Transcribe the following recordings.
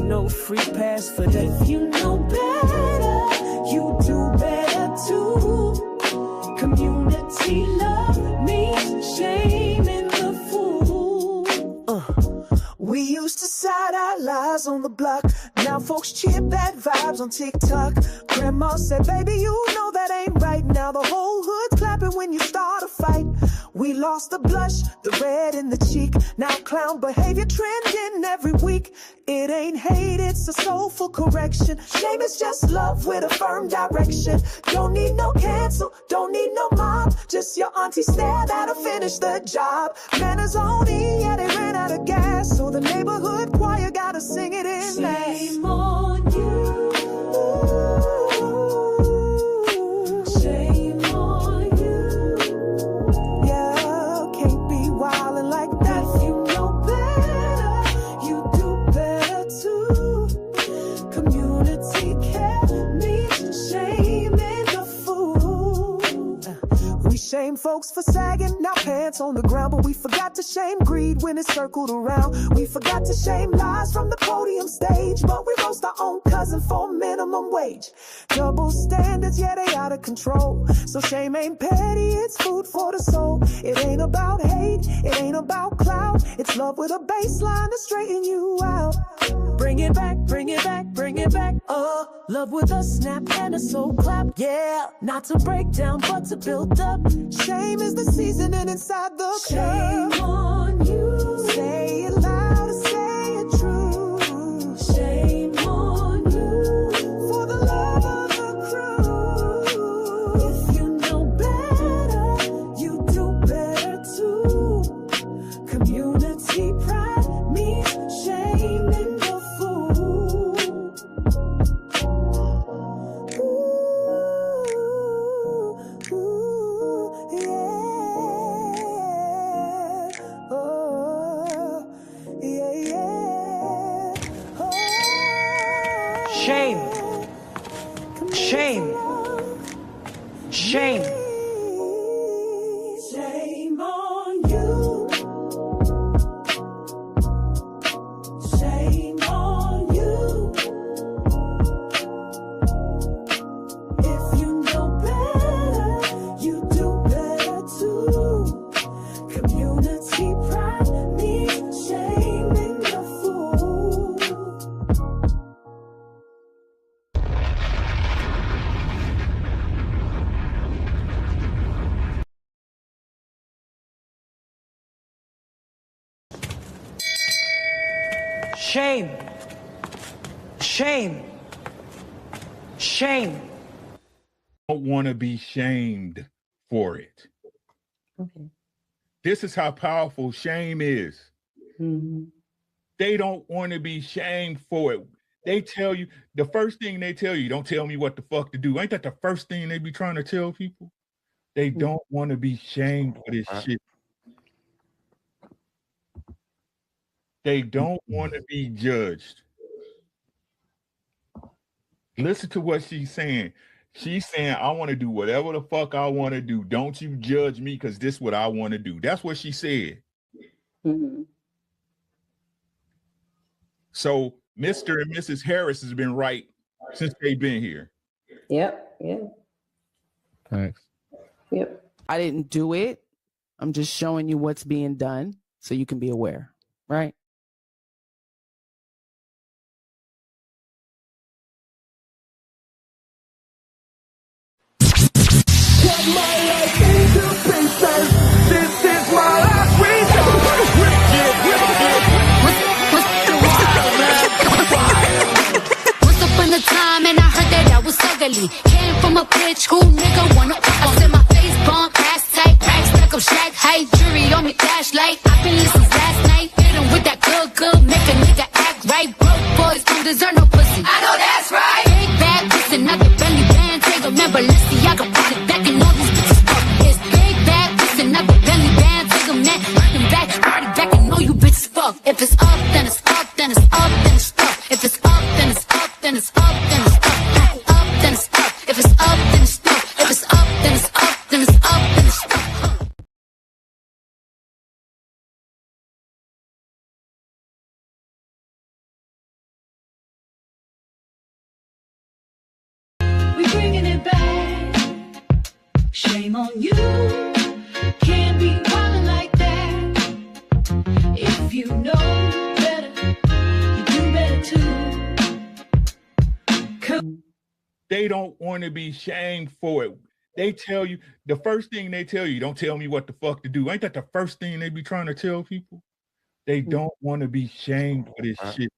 no free pass for that. If you know better, you do better too. Community love means shame in the fool. We used to side our lies on the block. Now folks cheer bad vibes on TikTok. Grandma said, baby, you know that ain't right. Now the whole hood's clapping when you start a fight. We lost the blush, the red in the cheek. Now clown behavior trending every week. It ain't hate, it's a soulful correction. Shame is just love with a firm direction. Don't need no cancel, don't need no mob. Just your auntie stare that'll finish the job. Manners only, yeah, they ran out of gas. So the neighborhood choir gotta sing it in mass. Shame on you. Shame on you. Yeah, can't be wildin' like that. If you know better, you do better too. Community care means shame in the fool. We shame folks for sagging, now pants on the ground, but we forgot to shame greed when it circled around. We forgot to shame lies from the podium stage, but we roast our own cousin for minimum wage. Double standards, yeah, they out of control. So shame ain't petty, it's food for the soul. It ain't about hate, it ain't about clout. It's love with a baseline to straighten you out. Bring it back, bring it back, bring it back. Love with a snap and a soul clap. Yeah, not to break down, but to build up. Shame is the seasoning inside the cup. Shame on you. Say it loud and say it true. Shame on you. For the love of the crew. If you know better, you do better too. Community pride means shame in the fool. Ooh, yeah. Oh, yeah, yeah. Oh. Shame. Shame. Shame. Shame on you. Shame on you. If you know better, you do better too. Community pride means shame in the fool. Shame. Shame. Shame. Don't want to be shamed for it. Okay. This is how powerful shame is. Mm-hmm. They don't want to be shamed for it. They tell you, the first thing they tell you, don't tell me what the fuck to do. Ain't that the first thing they be trying to tell people? They don't want to be shamed for this shit. They don't want to be judged. Listen to what she's saying. She's saying, I want to do whatever the fuck I want to do. Don't you judge me because this is what I want to do. That's what she said. Mm-hmm. So Mr. and Mrs. Harris has been right since they've been here. Yep. Yeah. Thanks. Yep. I didn't do it. I'm just showing you what's being done so you can be aware, right? Cut my life into pieces. This is my last resort. Once upon a time and I heard that I was ugly. Came from a bitch who nigga wanna I said my face bump, ass tight, racks stuck up shack height, jury on me flashlight. I've been listening last night, hit him with that good, make a nigga act right. Broke boys don't deserve no pussy. I know that's right. Big bad pussy, not the belly band. Take a member, let's see, I can put it back and all these bitches fuck. It's big bad pussy, not the belly band. Take a man, run him back, party back and know you bitches fuck. If it's up, then it's up, then it's up, then it's up. If it's up, then it's up, then it's up, then it's up. Up, then it's up. If it's up, then it's up. If it's up, then it's up, then it's up, then it's up. Shame on you. Can't be wildin' like that. If you know better, you do better too. They don't want to be shamed for it. They tell you, the first thing they tell you, don't tell me what the fuck to do. Ain't that the first thing they be trying to tell people? They don't want to be shamed for this shit.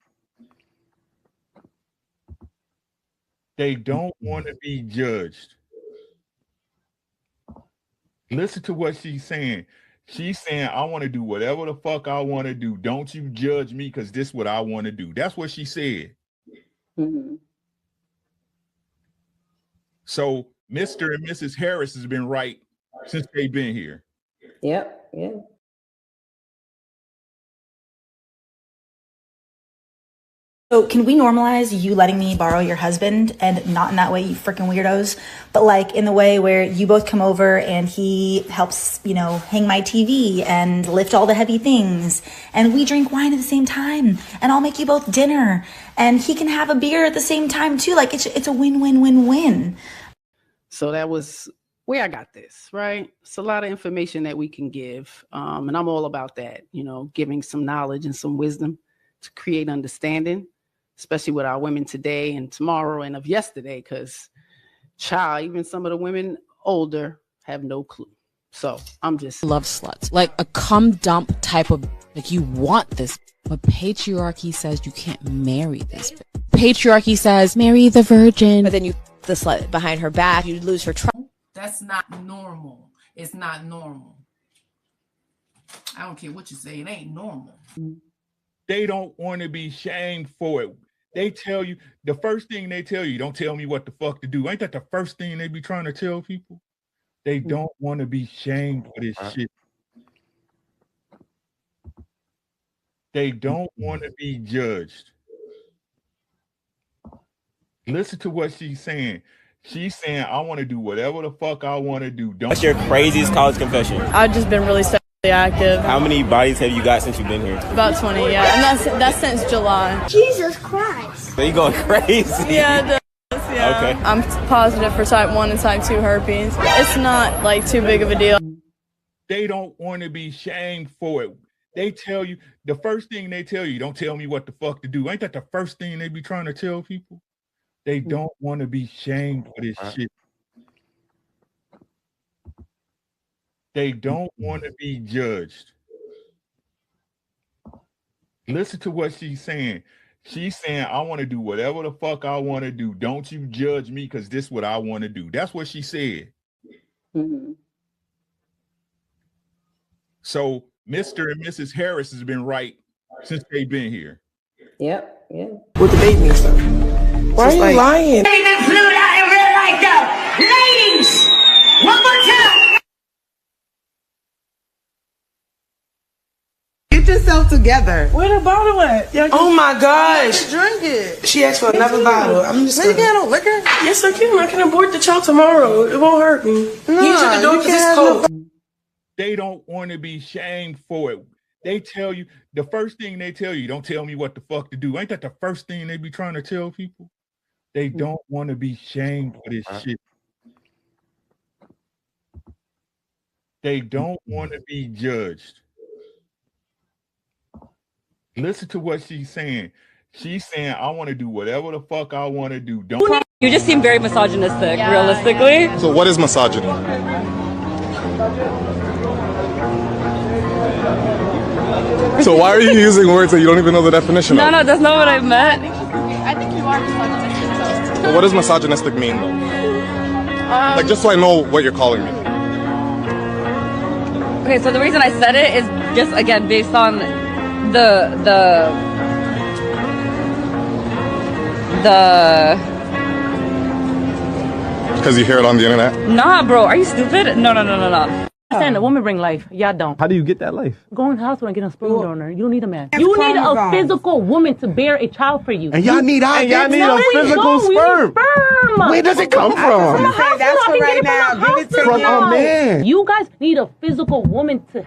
They don't want to be judged. Listen to what she's saying. She's saying, I want to do whatever the fuck I want to do. Don't you judge me because this is what I want to do. That's what she said. Mm-hmm. So Mr. and Mrs. Harris has been right since they've been here. Yep. Yeah. So can we normalize you letting me borrow your husband, and not in that way, you freaking weirdos, but like in the way where you both come over and he helps, you know, hang my TV and lift all the heavy things, and we drink wine at the same time, and I'll make you both dinner, and he can have a beer at the same time too. Like it's a win-win-win-win. So that was where I got this, right? It's a lot of information that we can give. And I'm all about that, you know, giving some knowledge and some wisdom to create understanding, especially with our women today and tomorrow and of yesterday, because child, even some of the women older have no clue. So I'm just love sluts, like a cum dump type of, like you want this, but patriarchy says you can't marry this. Patriarchy says marry the virgin, but then you the slut behind her back, you lose her trust. That's not normal. It's not normal. I don't care what you say. It ain't normal. They don't want to be shamed for it. They tell you, the first thing they tell you, don't tell me what the fuck to do. Ain't that the first thing they be trying to tell people? They don't want to be shamed for this shit. They don't want to be judged. Listen to what she's saying. She's saying, I want to do whatever the fuck I want to do. What's your craziest college confession? I've just been really sexually active. How many bodies have you got since you've been here? About 20, yeah. And that's since July. Jesus Christ. So you going crazy? Yeah, it does, yeah. Okay. I'm positive for type 1 and type 2 herpes. It's not like too big of a deal. They don't want to be shamed for it. They tell you, the first thing they tell you, don't tell me what the fuck to do. Ain't that the first thing they be trying to tell people? They don't want to be shamed for this shit. They don't want to be judged. Listen to what she's saying. She's saying, I want to do whatever the fuck I want to do. Don't you judge me because this is what I want to do. That's what she said. Mm-hmm. So Mr. and Mrs. Harris has been right since they've been here. Yep. Yeah. With the baby and stuff. Why are you lying? That fluid out in real life though. Ladies, one more time. Get yourself together. Where the bottle at? Oh my gosh. Drink it. She asked for another bottle. I'm just gonna... You can't have no liquor? Yes, I can. I can abort the child tomorrow. It won't hurt me. No, you shut the door because it's cold. They don't want to be shamed for it. They tell you, the first thing they tell you, don't tell me what the fuck to do. Ain't that the first thing they be trying to tell people? They don't want to be shamed for this shit. They don't want to be judged. Listen to what she's saying. She's saying, I want to do whatever the fuck I want to do. Don't. You just seem very misogynistic, realistically. So what is misogyny? So why are you using words that you don't even know the definition of? No, that's not what I meant. I think you are misogynistic. So what does misogynistic mean, though? Like, just so I know what you're calling me. Okay, so the reason I said it is just, again, based on the Because you hear it on the internet? Nah, bro, are you stupid? No. understand the woman bring life. Y'all don't. How do you get that life? Go in the hospital and get a sperm donor. You don't need a man. You need a physical woman to bear a child for you. And y'all need a physical sperm. Where does it come from? That's for right now. Give it to From a man. You guys need a physical woman to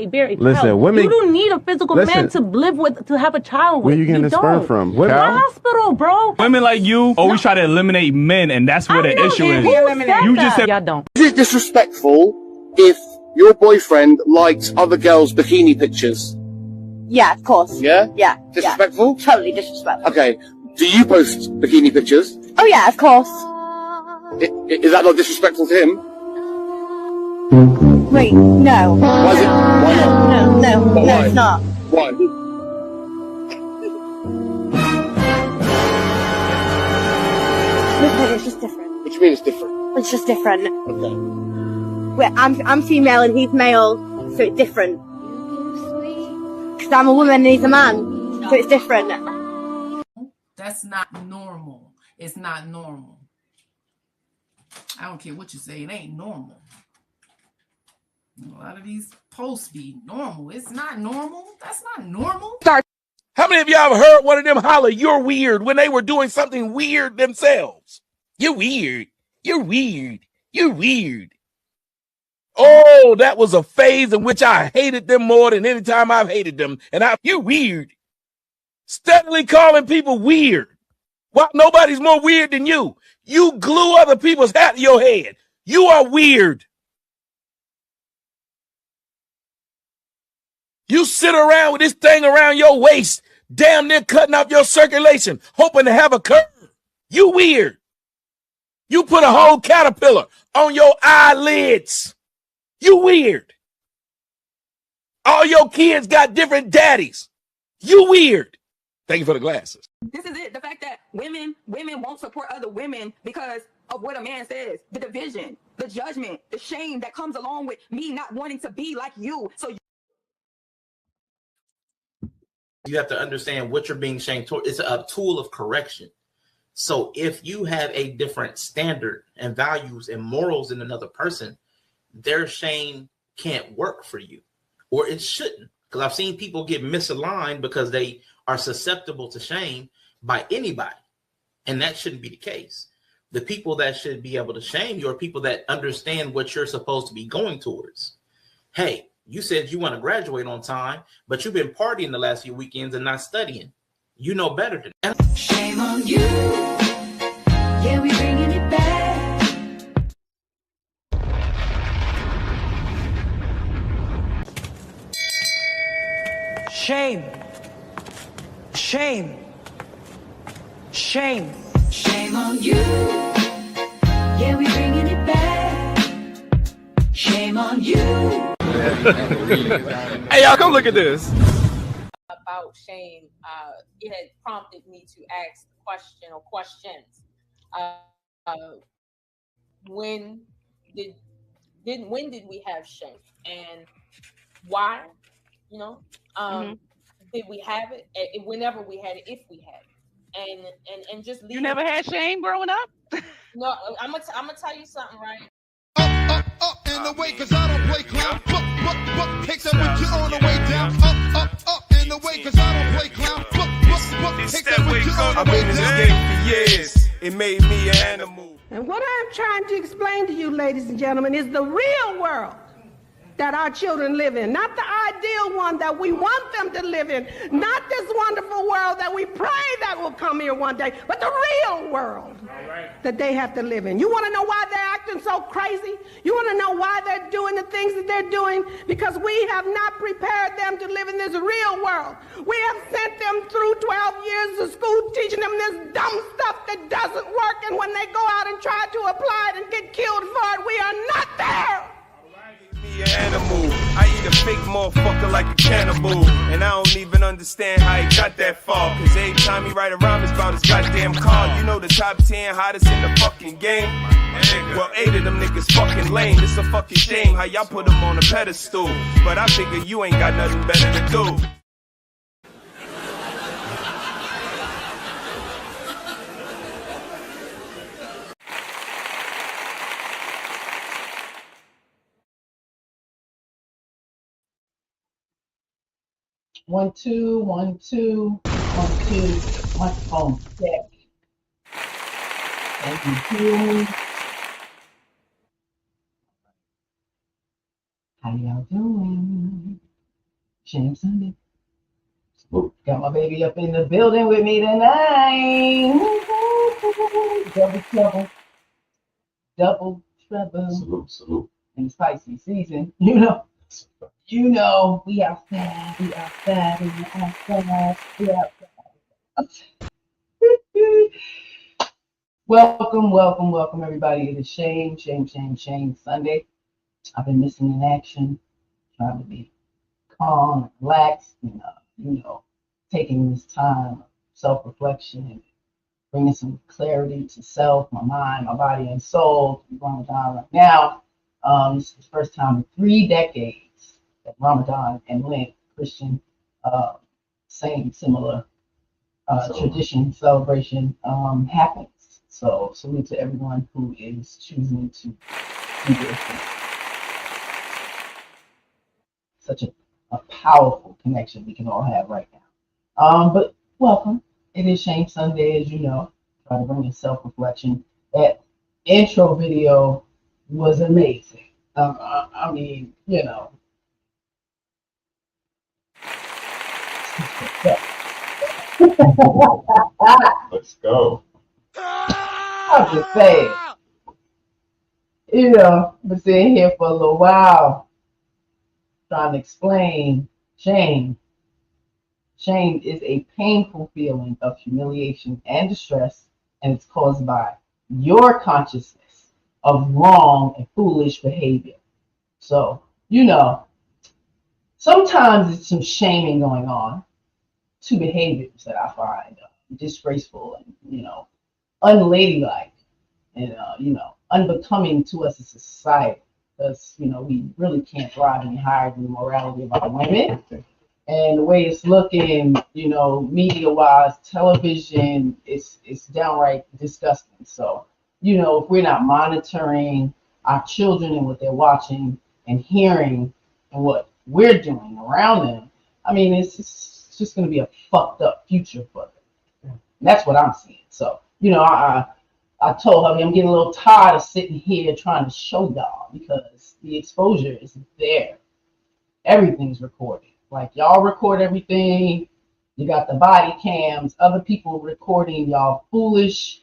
bear a child. Listen, women. You don't need a physical man to live with, to have a child with. Where you getting the sperm from? The hospital, bro. Women like you always try to eliminate men, and that's where the issue is. You just said y'all don't. Is it disrespectful if your boyfriend likes other girls' bikini pictures? Yeah, of course. Yeah? Yeah. Disrespectful? Yeah. Totally disrespectful. Okay. Do you post bikini pictures? Oh yeah, of course. Is that not disrespectful to him? Wait, no. Why is it? Why not? No, why? It's not. Why? It's just different. What do you mean it's different? It's just different. Okay. I'm female and he's male, so it's different. Because I'm a woman and he's a man, so it's different. That's not normal. It's not normal. I don't care what you say. It ain't normal. A lot of these posts be normal. It's not normal. That's not normal. How many of y'all have heard one of them holler, "You're weird," when they were doing something weird themselves? You're weird. You're weird. You're weird. Oh, that was a phase in which I hated them more than any time I've hated them. And you're weird. Steadily calling people weird. Well, nobody's more weird than you. You glue other people's hat to your head. You are weird. You sit around with this thing around your waist, damn near cutting off your circulation, hoping to have a curve. You weird. You put a whole caterpillar on your eyelids. You weird. All your kids got different daddies. You weird. Thank you for the glasses. This is it. The fact that women won't support other women because of what a man says. The division, the judgment, the shame that comes along with me not wanting to be like you. So you have to understand what you're being shamed toward. It's a tool of correction. So if you have a different standard and values and morals in another person, their shame can't work for you, or it shouldn't. Because I've seen people get misaligned because they are susceptible to shame by anybody. And that shouldn't be the case. The people that should be able to shame you are people that understand what you're supposed to be going towards. Hey, you said you want to graduate on time, but you've been partying the last few weekends and not studying. You know better than that. Shame on you. Yeah, we bringing it back. Shame. Shame. Shame. Shame on you. Yeah, we bringing it back. Shame on you. Hey, y'all, come look at this. About shame, it had prompted me to ask the question or questions. When did we have shame, and why? You know, did we have it? Whenever we had it, if we had it, and just leave. You never had shame growing up? No, I'm gonna tell you something, right? Up in the way, cause I don't play clown. Take that with you on the way down. Up in the way, cause I don't play clown. Take that with you on the way down. Yes, it made me an animal. And what I'm trying to explain to you, ladies and gentlemen, is the real world that our children live in, not the ideal one that we want them to live in, not this wonderful world that we pray that will come here one day, but the real world that they have to live in. You want to know why they're acting so crazy? You want to know why they're doing the things that they're doing? Because we have not prepared them to live in this real world. We have sent them through 12 years of school teaching them this dumb stuff that doesn't work, and when they go out and try to apply it and get killed for it, we are not there. Me an animal. I eat a fake motherfucker like a cannibal. And I don't even understand how he got that far. Cause every time he write a rhyme, it's about his goddamn car. You know the top 10 hottest in the fucking game? Well, 8 of them niggas fucking lame. It's a fucking shame how y'all put them on a pedestal. But I figure you ain't got nothing better to do. 1, 2, 1, 2, 1, 2. Microphone check. Thank you. How y'all doing? Shame Sunday. Got my baby up in the building with me tonight. Double trouble. Double trouble. Salute, salute. In spicy season, you know, we outside, we outside, we outside, we outside. Welcome, everybody. It is Shame Sunday. I've been missing in action, trying to be calm, relaxed, and taking this time of self-reflection and bringing some clarity to self, my mind, my body, and soul. Ramadan right now. This is the first time in 3 decades that Ramadan and Lent, Christian, same similar tradition, celebration happens. So salute to everyone who is choosing to do this. Such a powerful connection we can all have right now. But welcome. It is Shame Sunday, as you know. Try to bring in self-reflection. That intro video was amazing. I mean, Let's go. I'm just saying. Been sitting here for a little while trying to explain shame. Shame is a painful feeling of humiliation and distress, and it's caused by your consciousness of wrong and foolish behavior. So, sometimes it's some shaming going on to behaviors that I find disgraceful and, unladylike and, unbecoming to us as a society. Because, we really can't thrive any higher than the morality of our women. And the way it's looking, media-wise, television, it's downright disgusting. So, if we're not monitoring our children and what they're watching and hearing and what we're doing around them, I mean, it's just going to be a fucked up future for them. And that's what I'm seeing. So, I told her, I'm getting a little tired of sitting here trying to show y'all because the exposure is there. Everything's recorded. Like, y'all record everything. You got the body cams, other people recording y'all foolish,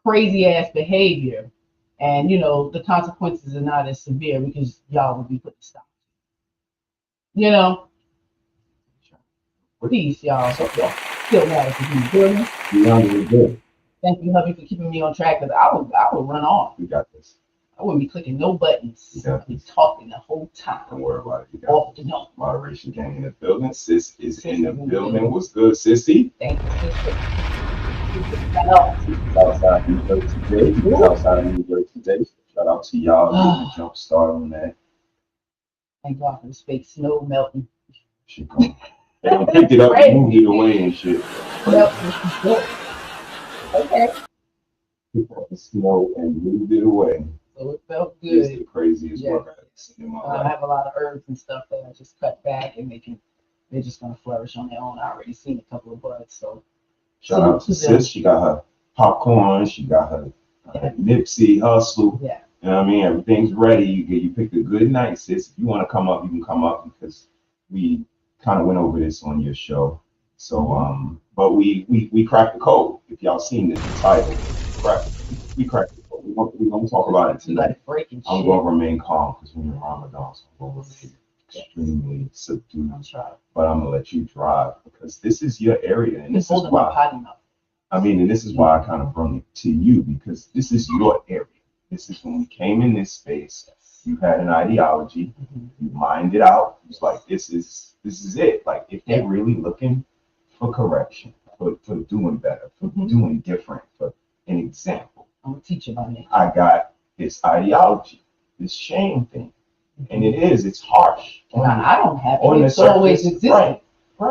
crazy ass behavior. And, the consequences are not as severe because y'all will be put to stop. Peace, y'all. So, y'all still matter for you. Good. Thank you, hubby, for keeping me on track because I would run off. We got this. I wouldn't be clicking no buttons. I'd be talking the whole time. Don't worry about it. You got off the note. Moderation gang in the building. Sis is in the building. What's good, sissy? Thank you, sister. Outside New Jersey today. Outside New Jersey today. Shout out to y'all. Getting a jump start on that. Thank God for this fake snow melting. Shit, come. They don't pick it up and move it away and shit. Okay. Pick up the snow and move it away. So it felt good. It's the craziest work I've seen in my life. I have a lot of herbs and stuff that I just cut back and they're just gonna flourish on their own. I already seen a couple of buds. So shout out to sis. She got her popcorn, she got her Nipsey Hustle. Yeah. You know what I mean? Everything's ready. You picked a good night, sis. If you want to come up, you can come up because we kind of went over this on your show. So but we cracked the code. If y'all seen this title, we cracked the code. We're gonna talk about it tonight. I'm gonna remain calm because we're in Ramadan, so I'm gonna remain extremely subdued. But I'm gonna let you drive because this is your area, and this is why. I mean, and this is why I kind of brought it to you because this is your area. This is when we came in this space. You had an ideology. You mined it out. It's like this is it. Like if they're really looking for correction, for doing better, for doing different, for an example. I'm a teacher by name. I got this ideology, this shame thing. And it's harsh. And I don't have it. It's always existed. Right.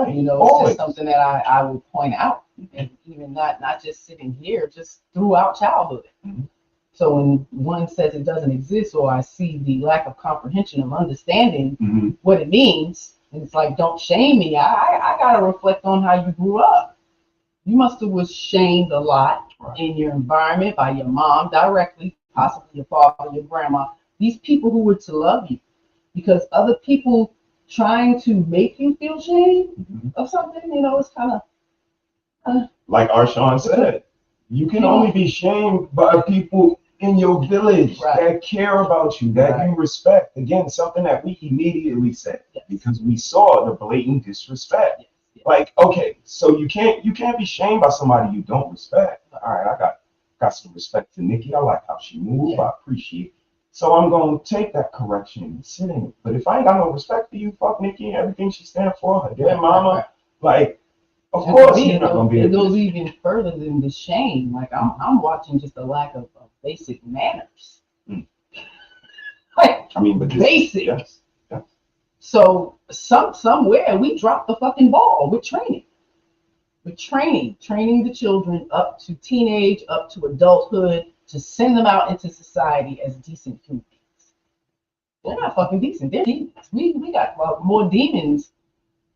It's just something that I would point out. And even not just sitting here, just throughout childhood. So when one says it doesn't exist, or I see the lack of comprehension of understanding what it means, It's like, don't shame me. I gotta reflect on how you grew up. You must have was shamed a lot in your environment by your mom directly, possibly your father, your grandma. These people who were to love you, because other people trying to make you feel shame of something, you know, it's kind of like Arshawn said, you can only be shamed by people in your village that care about you, that you respect. Again, something that we immediately said because we saw the blatant disrespect. Like, okay, so you can't be shamed by somebody you don't respect. All right, I got some respect to Nikki. I like how she moves. I appreciate it. So I'm going to take that correction and sit in it. But if I ain't got no respect for you, fuck Nikki and everything she stands for, her dead mama, like, of course you're not going to be able to. It goes even further than the shame. Like, I'm watching just a lack of basic manners. Like, I mean, but basic. Yes. So somewhere we dropped the fucking ball with training. With training the children up to teenage, up to adulthood, to send them out into society as decent human beings. They're not fucking decent. They're demons. We got more demons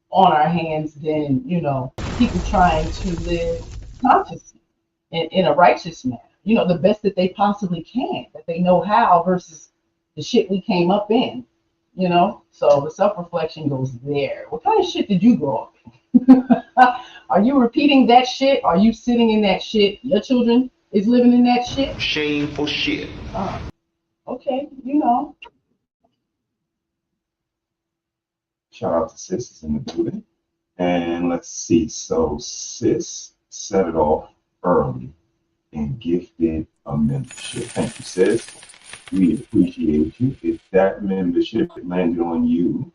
on our hands than, you know, people trying to live consciously in a righteous manner. You know, the best that they possibly can, that they know how, versus the shit we came up in. You know, so the self-reflection goes there. What kind of shit did you grow up in? Are you repeating that shit? Are you sitting in that shit? Your children is living in that shit? Shameful shit. Okay, you know. Shout out to Sis is in the building. And let's see. So Sis set it off early and gifted a membership. Thank you, Sis. We appreciate you. If that membership landed on you,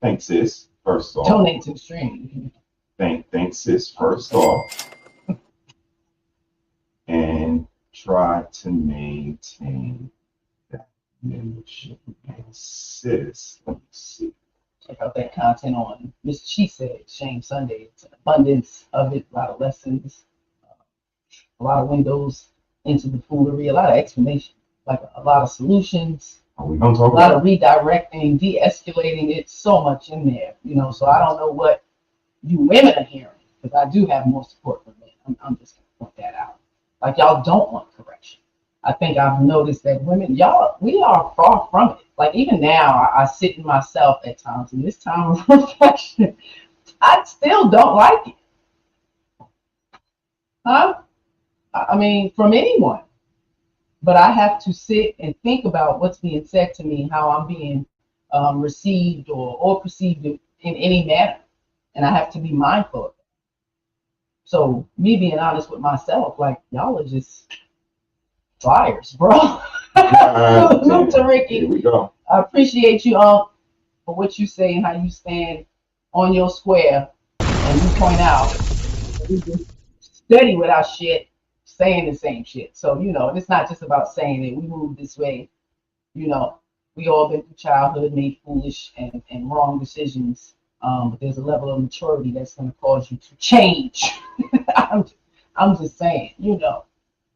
thanks, Sis. First off, donate to the stream. Thanks, Sis. First off, and try to maintain that membership. And Sis, let me see. Check out that content on Mrs.SheSaid, Shame Sunday. It's an abundance of it, a lot of lessons, a lot of windows into the foolery, a lot of explanation, like a lot of solutions, a lot of redirecting, de-escalating. It's so much in there, you know. So I don't know what you women are hearing, because I do have more support from men. I'm just gonna point that out. Like, y'all don't want correction. I think I've noticed that women, we are far from it. Like, even now, I sit in myself at times in this time of reflection. I still don't like it. Huh? I mean, from anyone. But I have to sit and think about what's being said to me, how I'm being received or perceived in any manner. And I have to be mindful of it. So me being honest with myself, like, y'all are just liars, bro. To Ricky, here we go. I appreciate you for what you say and how you stand on your square and you point out we just steady with our shit, saying the same shit. So, you know, it's not just about saying it. We move this way. You know, we all been through childhood, made foolish and wrong decisions. But there's a level of maturity that's going to cause you to change. I'm just saying, you know.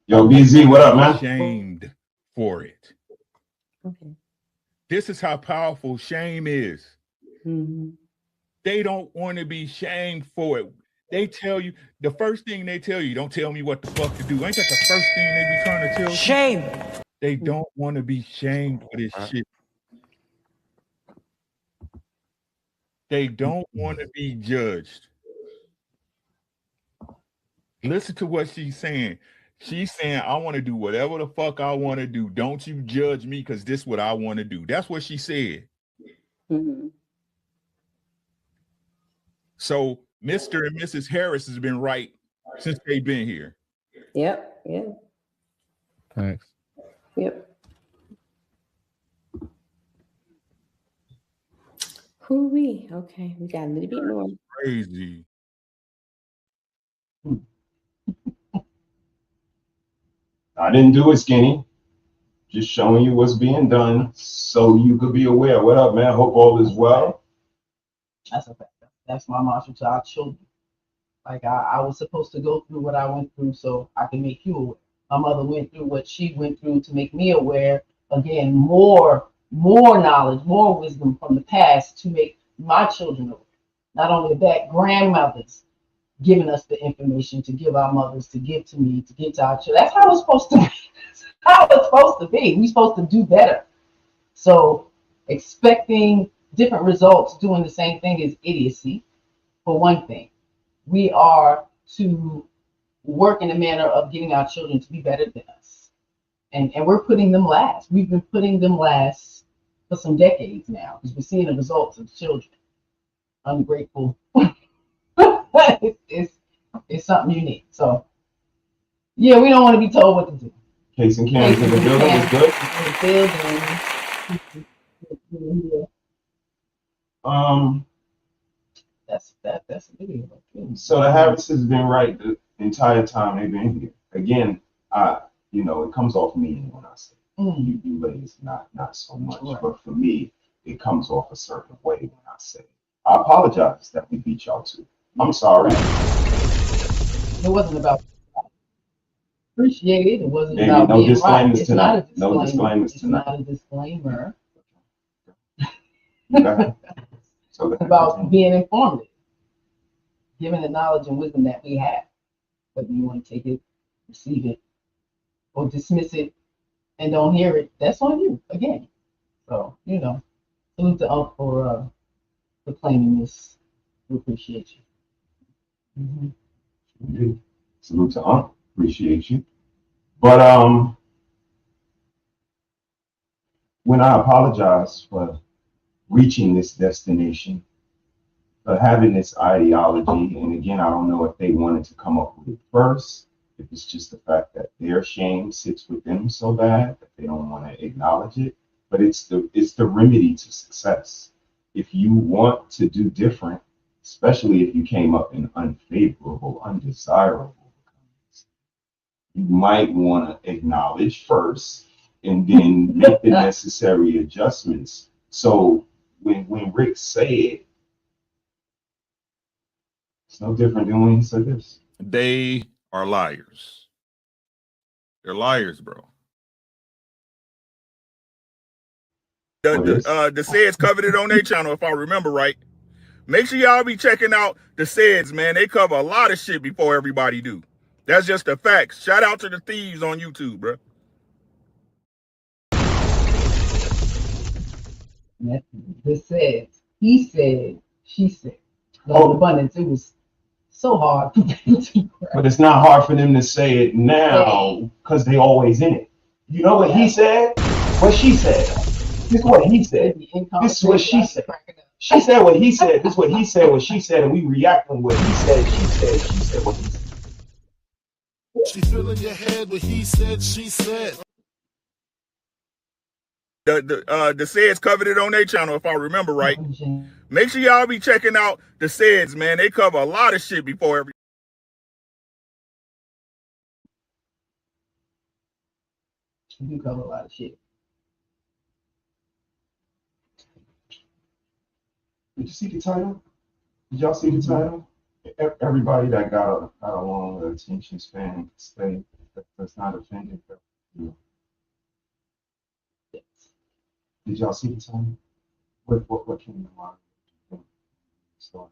Yo, BZ, what up, man? Shamed for it. Okay. This is how powerful shame is. Mm-hmm. They don't want to be shamed for it. They tell you, the first thing they tell you, don't tell me what the fuck to do. Ain't that the first thing they be trying to tell you? Shame. They don't want to be shamed for this shit. They don't want to be judged. Listen to what she's saying. She's saying, I want to do whatever the fuck I want to do. Don't you judge me, because this is what I want to do. That's what she said. Mm-hmm. So Mr. and Mrs. Harris has been right since they've been here. Yep. Yeah. Thanks. Yep. Who we? Okay, we got a little bit more. Crazy. I didn't do it, Skinny. Just showing you what's being done so you could be aware. What up, man? Hope all is well. That's a fact. That's my mantra to our children. Like, I was supposed to go through what I went through so I can make you aware. My mother went through what she went through to make me aware. Again, more more knowledge, more wisdom from the past to make my children aware. Not only that, grandmothers giving us the information to give our mothers, to give to me, to give to our children. That's how it's supposed to be. That's how it's supposed to be. We're supposed to do better. So expecting different results doing the same thing is idiocy, for one thing. We are to work in a manner of getting our children to be better than us. And we're putting them last. We've been putting them last for some decades now because we're seeing the results of children. Ungrateful. It's something unique. So, yeah, we don't want to be told what to do. Case and Cans in the building is good. That's a video. So the Harris has been right the entire time they've been here. Again, it comes off mean when I say you ladies not so much, right. But for me, it comes off a certain way when I say it. I apologize that we beat y'all too. I'm sorry. It wasn't about appreciate it. It wasn't Maybe about no being disclaimers right. It's tonight. not a disclaimer. No disclaimers tonight. It's not a disclaimer. Okay. So it's about being informative, giving the knowledge and wisdom that we have. Whether you want to take it, receive it, or dismiss it and don't hear it, that's on you again. So, salute to Unc for claiming this. We appreciate you. Mm-hmm. Salute to Unc. Appreciate you. But when I apologize for reaching this destination, for having this ideology, and again, I don't know if they wanted to come up with it first, if it's just the fact that their shame sits with them so bad that they don't want to acknowledge it, but it's the remedy to success. If you want to do different, especially if you came up in unfavorable, undesirable, you might want to acknowledge first and then make the necessary adjustments. So when Rick said, it's no different than when he said this. They are liars. They're liars, bro. The SEDS covered it on their channel, if I remember right. Make sure y'all be checking out the SEDS, man. They cover a lot of shit before everybody do. That's just the facts. Shout out to the thieves on YouTube, bro. The SEDS. He said, she said. Abundance. It was so hard for them to grab. But it's not hard for them to say it now because they always in it. You know what he said? What she said. This is what he said. This is what she said. She said what he said. This is what he said, what she said, and we react on what he said, she said, what he said. She filling your head with he said, she said. The SEDS covered it on their channel, if I remember right. Make sure y'all be checking out the SEDS, man. They cover a lot of shit before every. You cover a lot of shit. Did you see the title? Did y'all see the title? Everybody that got a long attention span stay that's not offended. Yes. Did y'all see the title? What came to mind? So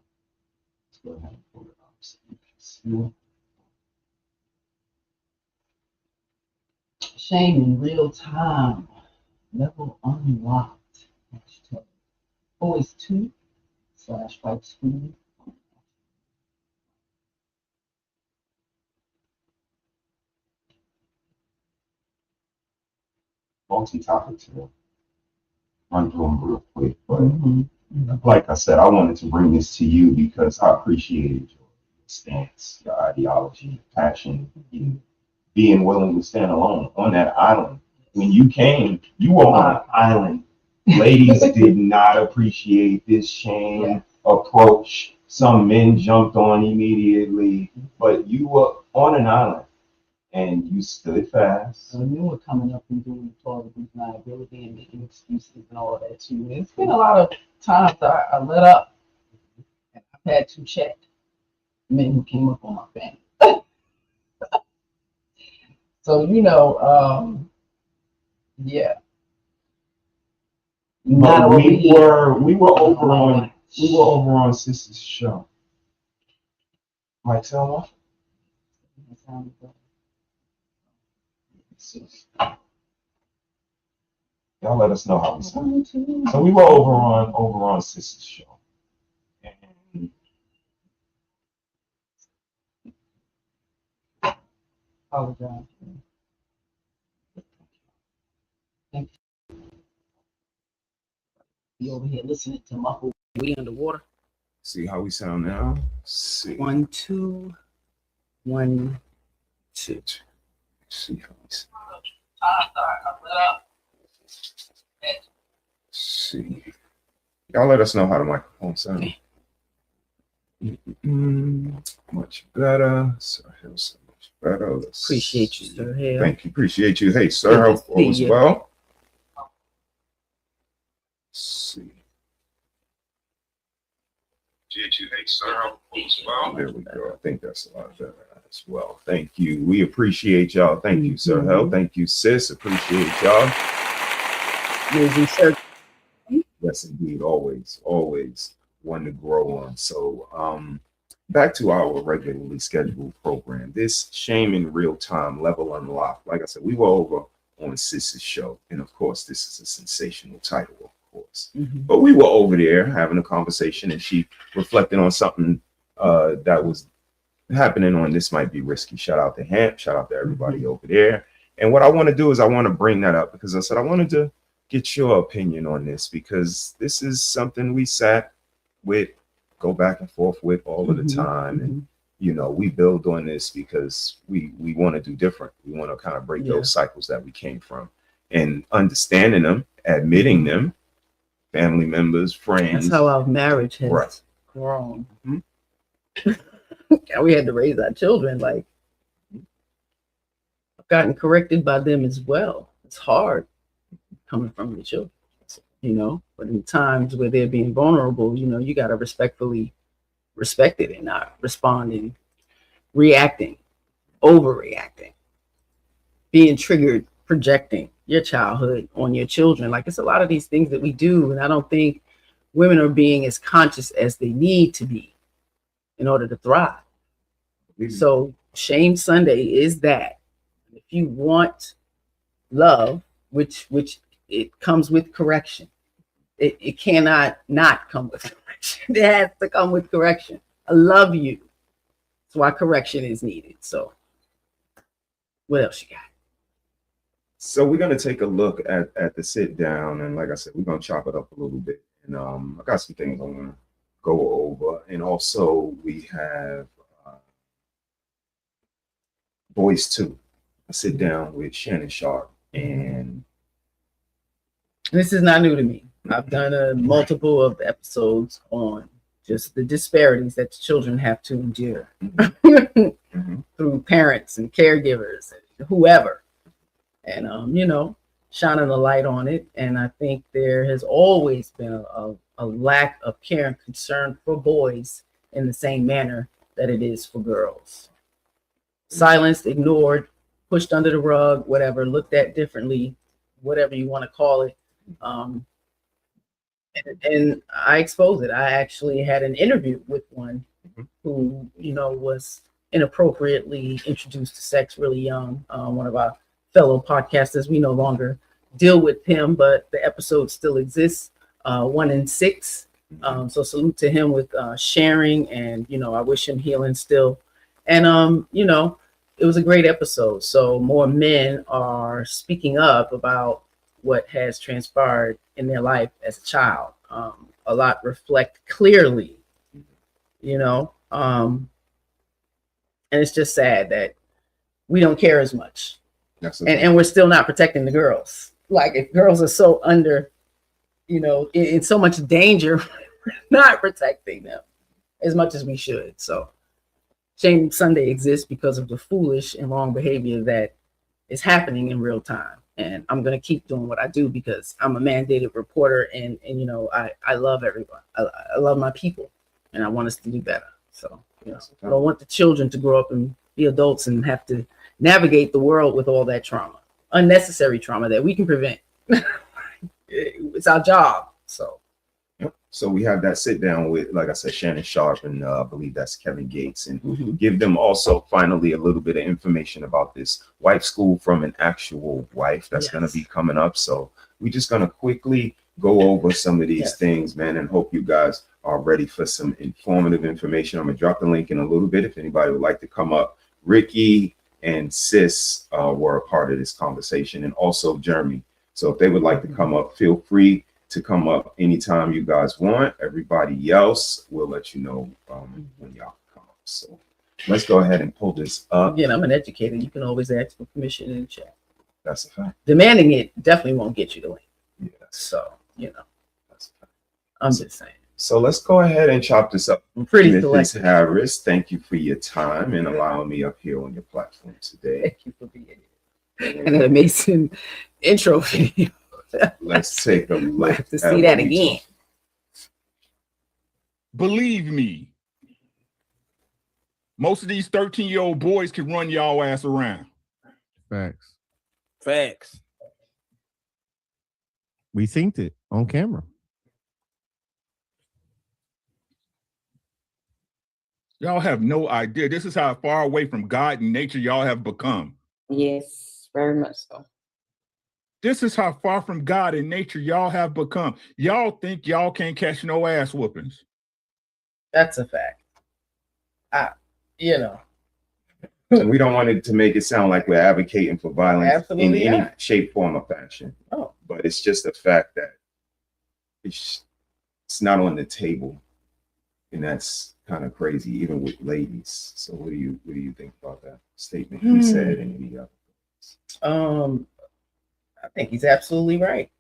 let's go ahead and pull it up so you can see it. Shame in real time. Level unlocked. Voice 2/white screen. Multi-topic to run through them real quick, but like I said, I wanted to bring this to you because I appreciated your stance, your ideology, your passion, you being willing to stand alone on that island. When you came, you were on an island. Ladies did not appreciate this shame approach. Some men jumped on immediately, but you were on an island. And you stood fast. So you were coming up and doing plausible deniability and making excuses and all of that too. It's been a lot of times I let up. And I've had to check men who came up on my family. So yeah. Not But over here. we were over on Sister's show. Mike Selma? Y'all let us know how we sound. So we were over on Sister's show. And Apologize. Thank you. Be over here listening to muffled. We underwater. See how we sound now? See. 1, 2, 1, 2. See how we sound. See. Y'all let us know how the microphone sounds. Much better. Sir Hill, so much better. Appreciate you, Sir Hill. Thank you. Appreciate you. Hey, Sir Hill, all is well. Let's see. Hey, Sir Hill, all is well. There we go. I think that's a lot better as well. Thank you. We appreciate y'all. Thank you, Sir Hill. Thank you, sis. Appreciate y'all. Yes, indeed. Always one to grow on. So back to our regularly scheduled program. This Shame in Real Time Level Unlocked. Like I said, we were over on Sis's show. And of course, this is a sensational title, of course. But we were over there having a conversation, and she reflected on something that was happening on This Might Be Risky. Shout out to Hamp. Shout out to everybody over there. And what I want to do is I want to bring that up because I said I wanted to get your opinion on this, because this is something we sat with, go back and forth with all of the time. And, you know, we build on this because we want to do different. We want to kind of break those cycles that we came from, and understanding them, admitting them, family members, friends. That's how our marriage has grown. We had to raise our children. Like, I've gotten corrected by them as well. It's hard coming from the children, you know, but in times where they're being vulnerable, you know, you got to respectfully respect it and not responding, reacting, overreacting, being triggered, projecting your childhood on your children. Like, it's a lot of these things that we do, and I don't think women are being as conscious as they need to be in order to thrive. So Shame Sunday is that. If you want love, which it comes with correction. It cannot not come with correction. It has to come with correction. I love you. That's why correction is needed. So what else you got? So we're going to take a look at the sit down. And like I said, we're going to chop it up a little bit. And I got some things I'm going to go over. And also we have Boys 2. I sit down with Shannon Sharp, and this is not new to me. I've done multiple of the episodes on just the disparities that the children have to endure through parents and caregivers and whoever, and you know, shining a light on it. And I think there has always been a lack of care and concern for boys in the same manner that it is for girls. Silenced, ignored, pushed under the rug, whatever, looked at differently, whatever you want to call it. And I exposed it. I actually had an interview with one who, you know, was inappropriately introduced to sex really young. One of our fellow podcasters. We no longer deal with him, but the episode still exists. 1 in 6. So salute to him with sharing, and, you know, I wish him healing still. And, you know, it was a great episode. So more men are speaking up about what has transpired in their life as a child. A lot reflect clearly, you know, and it's just sad that we don't care as much. And we're still not protecting the girls. Like, if girls are so under, you know, in so much danger, we're not protecting them as much as we should. So Shame Sunday exists because of the foolish and wrong behavior that is happening in real time. And I'm going to keep doing what I do because I'm a mandated reporter, and you know, I love everyone. I love my people, and I want us to do better. So, you know, I don't want the children to grow up and be adults and have to navigate the world with all that trauma, unnecessary trauma that we can prevent. it's our job. So. So we have that sit down with, like I said, Shannon Sharp, and I believe that's Kevin Gates, and give them also finally a little bit of information about this wife school from an actual wife that's going to be coming up. So we're just going to quickly go over some of these things, man, and hope you guys are ready for some informative information. I'm going to drop the link in a little bit if anybody would like to come up. Ricky and Sis were a part of this conversation, and also Jeremy. So if they would like to come up, feel free to come up anytime you guys want. Everybody else, we'll let you know when y'all come up. So let's go ahead and pull this up. Again, I'm an educator. You can always ask for permission in the chat. That's a fact. Demanding it definitely won't get you the link. Yeah. So, that's a fact. I'm just saying. So let's go ahead and chop this up. I'm pretty Mrs. selective. Harris, thank you for your time and allowing me up here on your platform today. Thank you for being here. And an amazing intro video. Let's take a look. Might have to see that again. Believe me, most of these 13-year-old boys can run y'all ass around. Facts. We synced it on camera. Y'all have no idea. This is how far away from God and nature y'all have become. Yes, very much so. This is how far from God and nature y'all have become. Y'all think y'all can't catch no ass whoopings. That's a fact. And we don't want it to make it sound like we're advocating for violence in any shape, form, or fashion. Oh. But it's just a fact that it's not on the table, and that's kind of crazy, even with ladies. So what do you think about that statement he said and any other? I think he's absolutely right.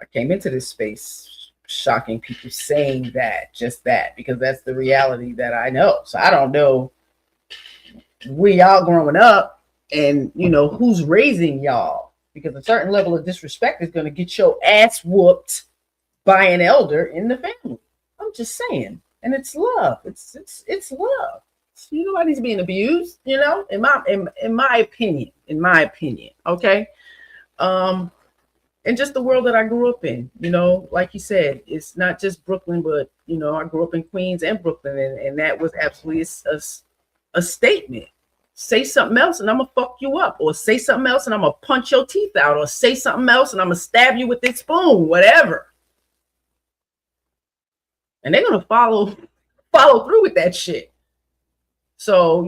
I came into this space shocking people saying just that, because that's the reality that I know. So I don't know where y'all growing up and, who's raising y'all, because a certain level of disrespect is going to get your ass whooped by an elder in the family. I'm just saying. And it's love. It's love. Nobody's being abused, in my opinion. Okay. And just the world that I grew up in, like you said, it's not just Brooklyn, but I grew up in Queens and Brooklyn, and that was absolutely a statement. Say something else and I'm gonna fuck you up, or say something else and I'm gonna punch your teeth out, or say something else and I'm gonna stab you with this spoon, whatever. And they're gonna follow through with that shit. So,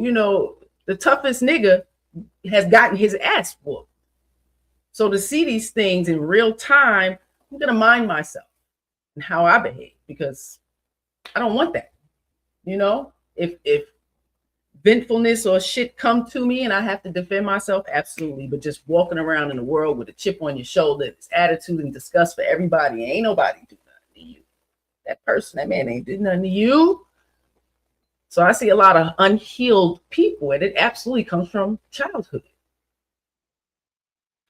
the toughest nigga has gotten his ass whooped. So to see these things in real time, I'm going to mind myself and how I behave, because I don't want that. If vengefulness or shit come to me and I have to defend myself, absolutely. But just walking around in the world with a chip on your shoulder, this attitude and disgust for everybody, ain't nobody do nothing to you. That man ain't did nothing to you. So I see a lot of unhealed people, and it absolutely comes from childhood.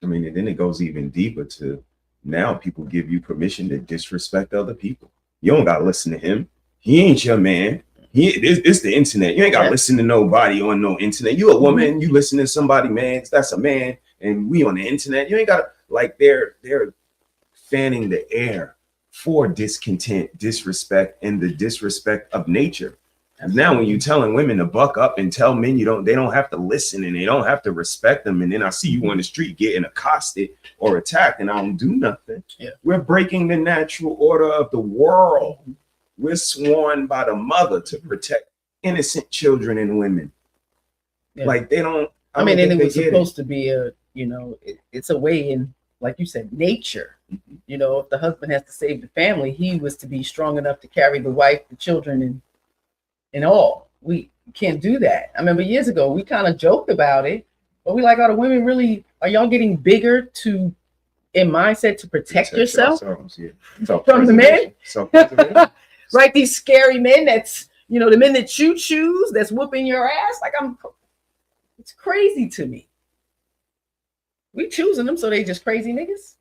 I mean, and then it goes even deeper to now people give you permission to disrespect other people. You don't got to listen to him. He ain't your man. It's the internet. You ain't got to listen to nobody on no internet. You a woman, you listen to somebody, man, that's a man, and we on the internet. You ain't got to, they're fanning the air for discontent, disrespect, and the disrespect of nature. And now when you're telling women to buck up and tell men they don't have to listen and they don't have to respect them, and then I see you on the street getting accosted or attacked and I don't do nothing. Yeah. We're breaking the natural order of the world. We're sworn by the mother to protect innocent children and women. Yeah. They don't. And it was supposed to be it's a way in, like you said, nature. If the husband has to save the family, he was to be strong enough to carry the wife, the children, and all. We can't do that. I remember years ago, we kind of joked about it, but we are the women really, are y'all getting bigger in mindset to protect yourself from the men? Right? These scary men the men that you choose, that's whooping your ass. It's crazy to me. We choosing them, so they just crazy niggas.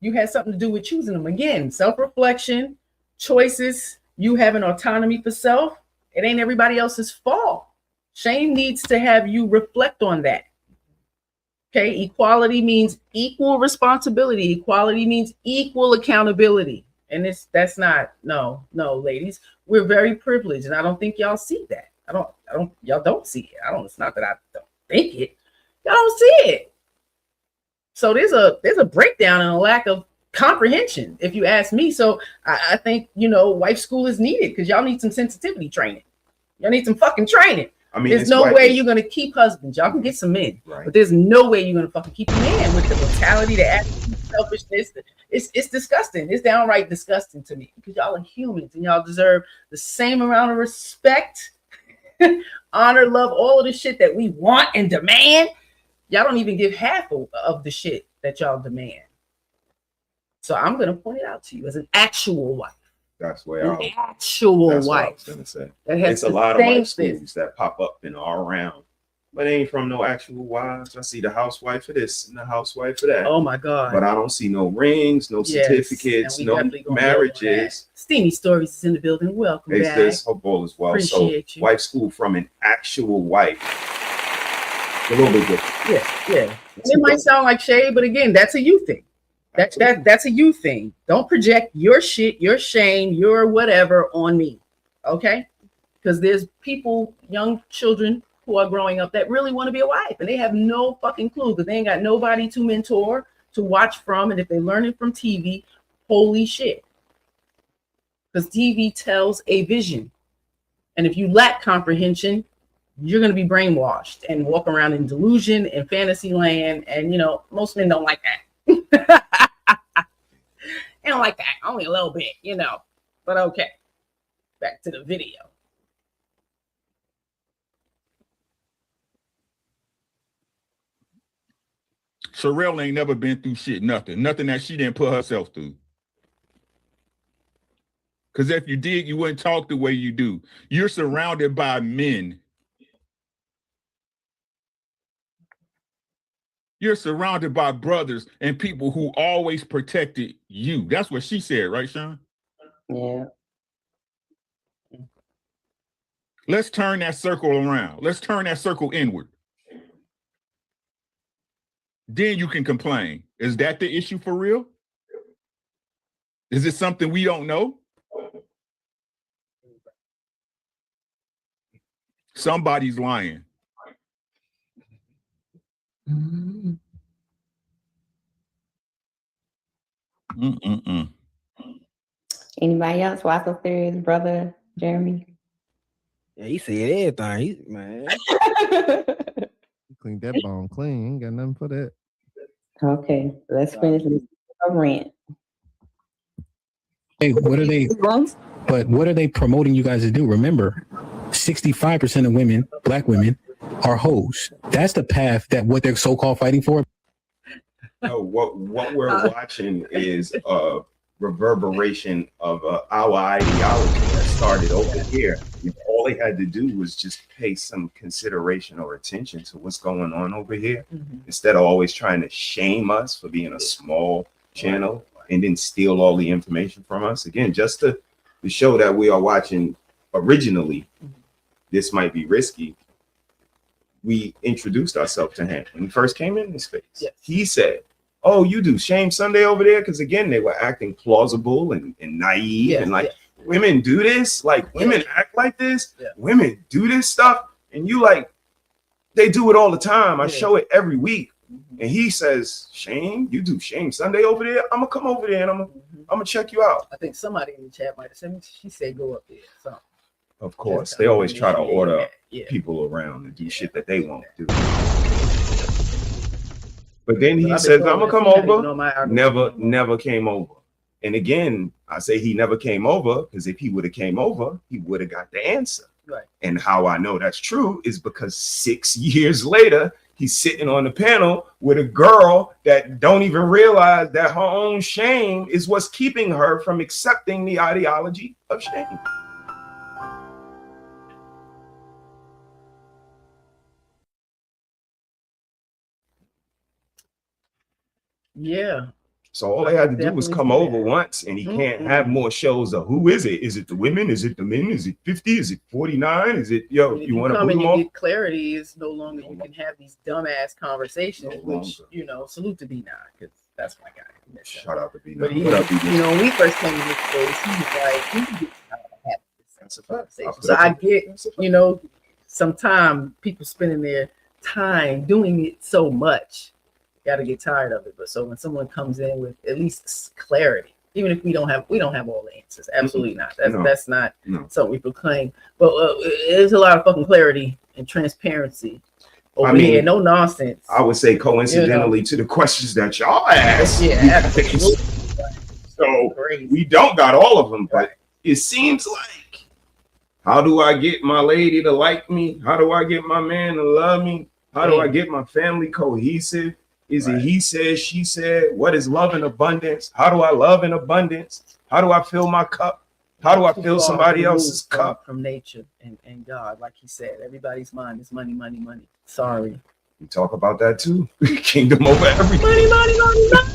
You had something to do with choosing them. Again, self-reflection, choices, you having autonomy for self. It ain't everybody else's fault. Shame needs to have you reflect on that. Okay, equality means equal responsibility. Equality means equal accountability. And that's not, no, ladies. We're very privileged, and I don't think y'all see that. Y'all don't see it. It's not that I don't think it. Y'all don't see it. So there's a breakdown and a lack of comprehension, if you ask me. So I think, wife school is needed because y'all need some sensitivity training. Y'all need some fucking training. I mean, there's no way you're gonna keep husbands. Y'all can get some men, right, but there's no way you're gonna fucking keep a man with the mentality, the attitude, selfishness. It's disgusting. It's downright disgusting to me because y'all are humans and y'all deserve the same amount of respect, honor, love, all of the shit that we want and demand. Y'all don't even give half of the shit that y'all demand. So I'm gonna point it out to you as an actual wife. That's where an actual that's wife. What I was gonna say. It's a lot of wife schools that pop up and are around, but they ain't from no actual wives. I see the housewife for this and the housewife for that. Oh my God! But I don't see no rings, no certificates, no marriages. Steamy Stories is in the building. Welcome back. This hope all is well. Appreciate you. Wife school from an actual wife. A little bit different. Yeah. It might sound like shade, but again, that's a you thing. That's a you thing. Don't project your shit, your shame, your whatever on me. Okay? Because there's people, young children who are growing up that really want to be a wife and they have no fucking clue because they ain't got nobody to mentor, to watch from. And if they learn it from TV, holy shit. Because TV tells a vision. And if you lack comprehension, you're going to be brainwashed and walk around in delusion and fantasy land. And, most men don't like that. I don't like that. Only a little bit, But okay. Back to the video. Sherelle ain't never been through shit, nothing that she didn't put herself through. Because if you did, you wouldn't talk the way you do. You're surrounded by men. You're surrounded by brothers and people who always protected you. That's what she said, right, Sean? Yeah. Let's turn that circle around. Let's turn that circle inward. Then you can complain. Is that the issue for real? Is it something we don't know? Somebody's lying. Anybody else? Watch us there, brother Jeremy. Yeah, he said everything. Man. Clean that bone clean. Ain't got nothing for that. Okay, let's finish this rant. Hey, what are they promoting you guys to do? Remember, 65% of women, black women, are hoes. That's the path that what they're so-called fighting for. No, what we're watching is a reverberation of our ideology that started over here. All they had to do was just pay some consideration or attention to what's going on over here, instead of always trying to shame us for being a small channel and then steal all the information from us. Again, just the show that we are watching originally, This Might Be Risky, we introduced ourselves to him when he first came in this space. Yes. He said, "Oh, you do Shame Sunday over there?" Because again, they were acting plausible and naive and like, women do this? Like, women act like this? Women do this stuff? And you like, they do it all the time. I show it every week. And he says, "Shame, you do Shame Sunday over there? I'm gonna come over there and I'm gonna check you out." I think somebody in the chat might have said, she said go up there. So of course, they always try to order people around and do shit that they won't do. But then he says, "I'm gonna come over." Never came over. And again, I say he never came over because if he would have came over, he would have got the answer. Right. And how I know that's true is because 6 years later, he's sitting on the panel with a girl that don't even realize that her own shame is what's keeping her from accepting the ideology of shame. Yeah. So all they had to do was come over once, and he can't have more shows of who is it? Is it the women? Is it the men? Is it 50? Is it 49? Is it you want to come boot and them you off? get clarity? Is no longer you can have these dumbass conversations, which salute to B9 because that's my guy. Shout out to B9. But he, What up, B9? when we first came in this space, he was like, "You can get out of have this sense of conversation." So I get, sometimes people spending their time doing it so much. Got to get tired of it. But so when someone comes in with at least clarity, even if we don't have all the answers, absolutely not. That's not something we proclaim. But there's a lot of fucking clarity and transparency over here. No nonsense. I would say coincidentally to the questions that y'all asked. Yeah, so we don't got all of them, but it seems like, how do I get my lady to like me? How do I get my man to love me? How do I get my family cohesive? Is it he said, she said? What is love in abundance? How do I love in abundance? How do I fill my cup? How do I fill somebody else's cup? From nature and God, like he said, everybody's mind is money, money, money. Sorry. We talk about that too. Kingdom over everything. Money, money, money, money.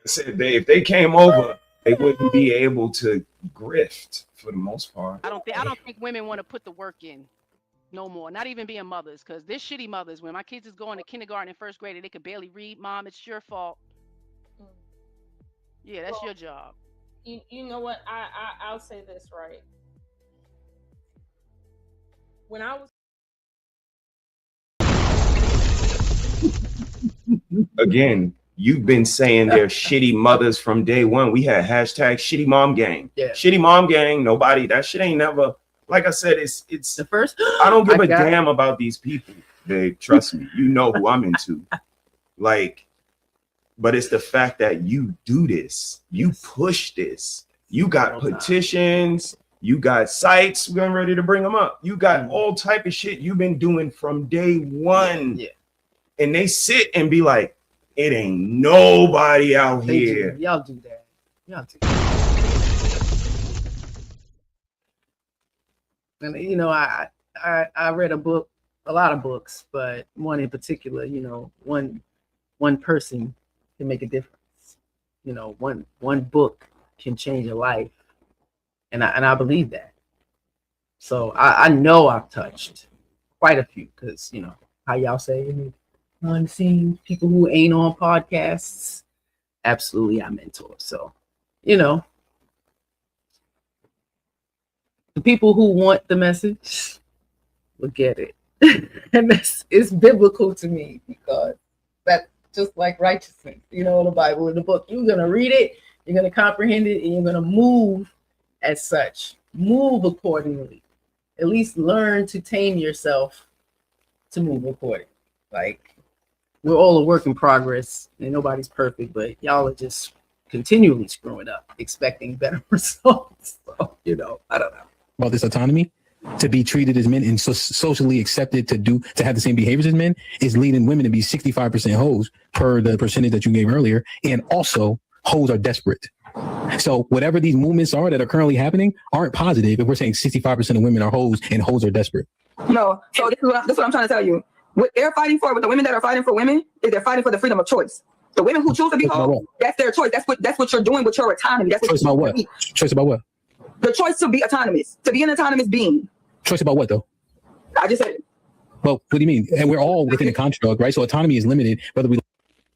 I said if they came over, they wouldn't be able to grift for the most part. I don't think women want to put the work in. No more, not even being mothers, because they're shitty mothers. When my kids is going to kindergarten and first grade and they could barely read, Mom, it's your fault. Yeah, that's your job. You know what? I'll say this, right? When I was Again, you've been saying they're shitty mothers from day one. We had hashtag shitty mom gang. Yeah. Shitty mom gang. Nobody, that shit ain't never. Like I said, it's the first. I don't give a damn about these people. Babe, trust me. You know who I'm into. But it's the fact that you do this. You push this. You got petitions. You got sites. We're ready to bring them up. You got all type of shit you've been doing from day one. Yeah. And they sit and be like, it ain't nobody out here. Y'all do that. Y'all do that. And I read a book, a lot of books, but one in particular, one person can make a difference. One book can change a life, and I believe that. So I know I've touched quite a few, because how y'all say on the scene, people who ain't on podcasts, absolutely I mentor. So the people who want the message will get it. And it's biblical to me, because that's just like righteousness, in the Bible, in the book. You're going to read it, you're going to comprehend it, and you're going to move as such. Move accordingly. At least learn to tame yourself to move accordingly. Like, we're all a work in progress, and nobody's perfect, but y'all are just continually screwing up, expecting better results. So, I don't know. About this autonomy to be treated as men and socially accepted to have the same behaviors as men is leading women to be 65% hoes per the percentage that you gave earlier. And also hoes are desperate. So whatever these movements are that are currently happening aren't positive. If we're saying 65% of women are hoes and hoes are desperate. No. So this is what I'm trying to tell you. What they're fighting for, with the women that are fighting for women, is they're fighting for the freedom of choice. The women who choose to be hoes, that's their choice. That's what you're doing with your autonomy. That's choice about what? Choice about what? The choice to be autonomous, to be an autonomous being. Choice about what, though? I just said it. Well, what do you mean? And we're all within a construct, right? So autonomy is limited, whether we.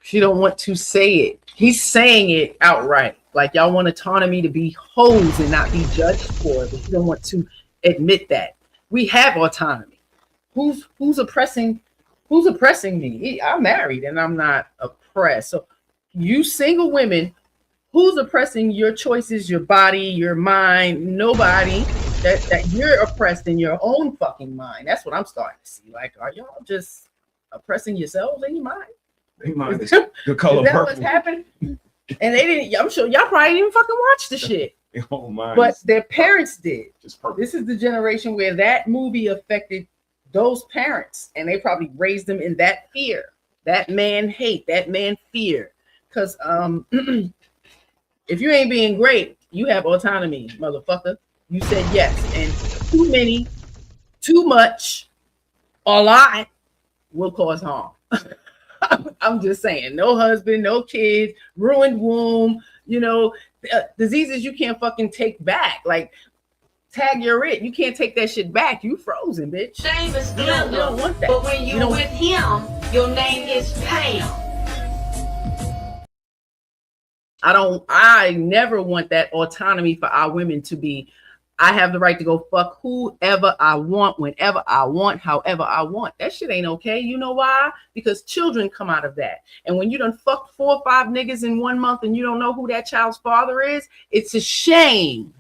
She don't want to say it. He's saying it outright. Like, y'all want autonomy to be hoes and not be judged for it, but you don't want to admit that. We have autonomy. Who's oppressing me? I'm married and I'm not oppressed. So you single women, who's oppressing your choices, your body, your mind? Nobody. That you're oppressed in your own fucking mind. That's what I'm starting to see. Like, are y'all just oppressing yourselves in your mind? The color is that purple. what's happening? And they didn't. I'm sure y'all probably didn't even fucking watch the shit. Oh my! But their parents did. This is the generation where that movie affected those parents, and they probably raised them in that fear, that man hate, that man fear. Because if you ain't being great, you have autonomy, motherfucker. You said yes, and too many, too much, a lot will cause harm. I'm just saying, no husband, no kids, ruined womb, diseases you can't fucking take back. Like, tag your it. You can't take that shit back. You frozen, bitch. Shame is You don't want that. but when you're with him, your name is Pam. I never want that autonomy for our women to be, I have the right to go fuck whoever I want, whenever I want, however I want. That shit ain't okay. You know why? Because children come out of that. And when you done fucked 4 or 5 niggas in 1 month and you don't know who that child's father is, it's a shame.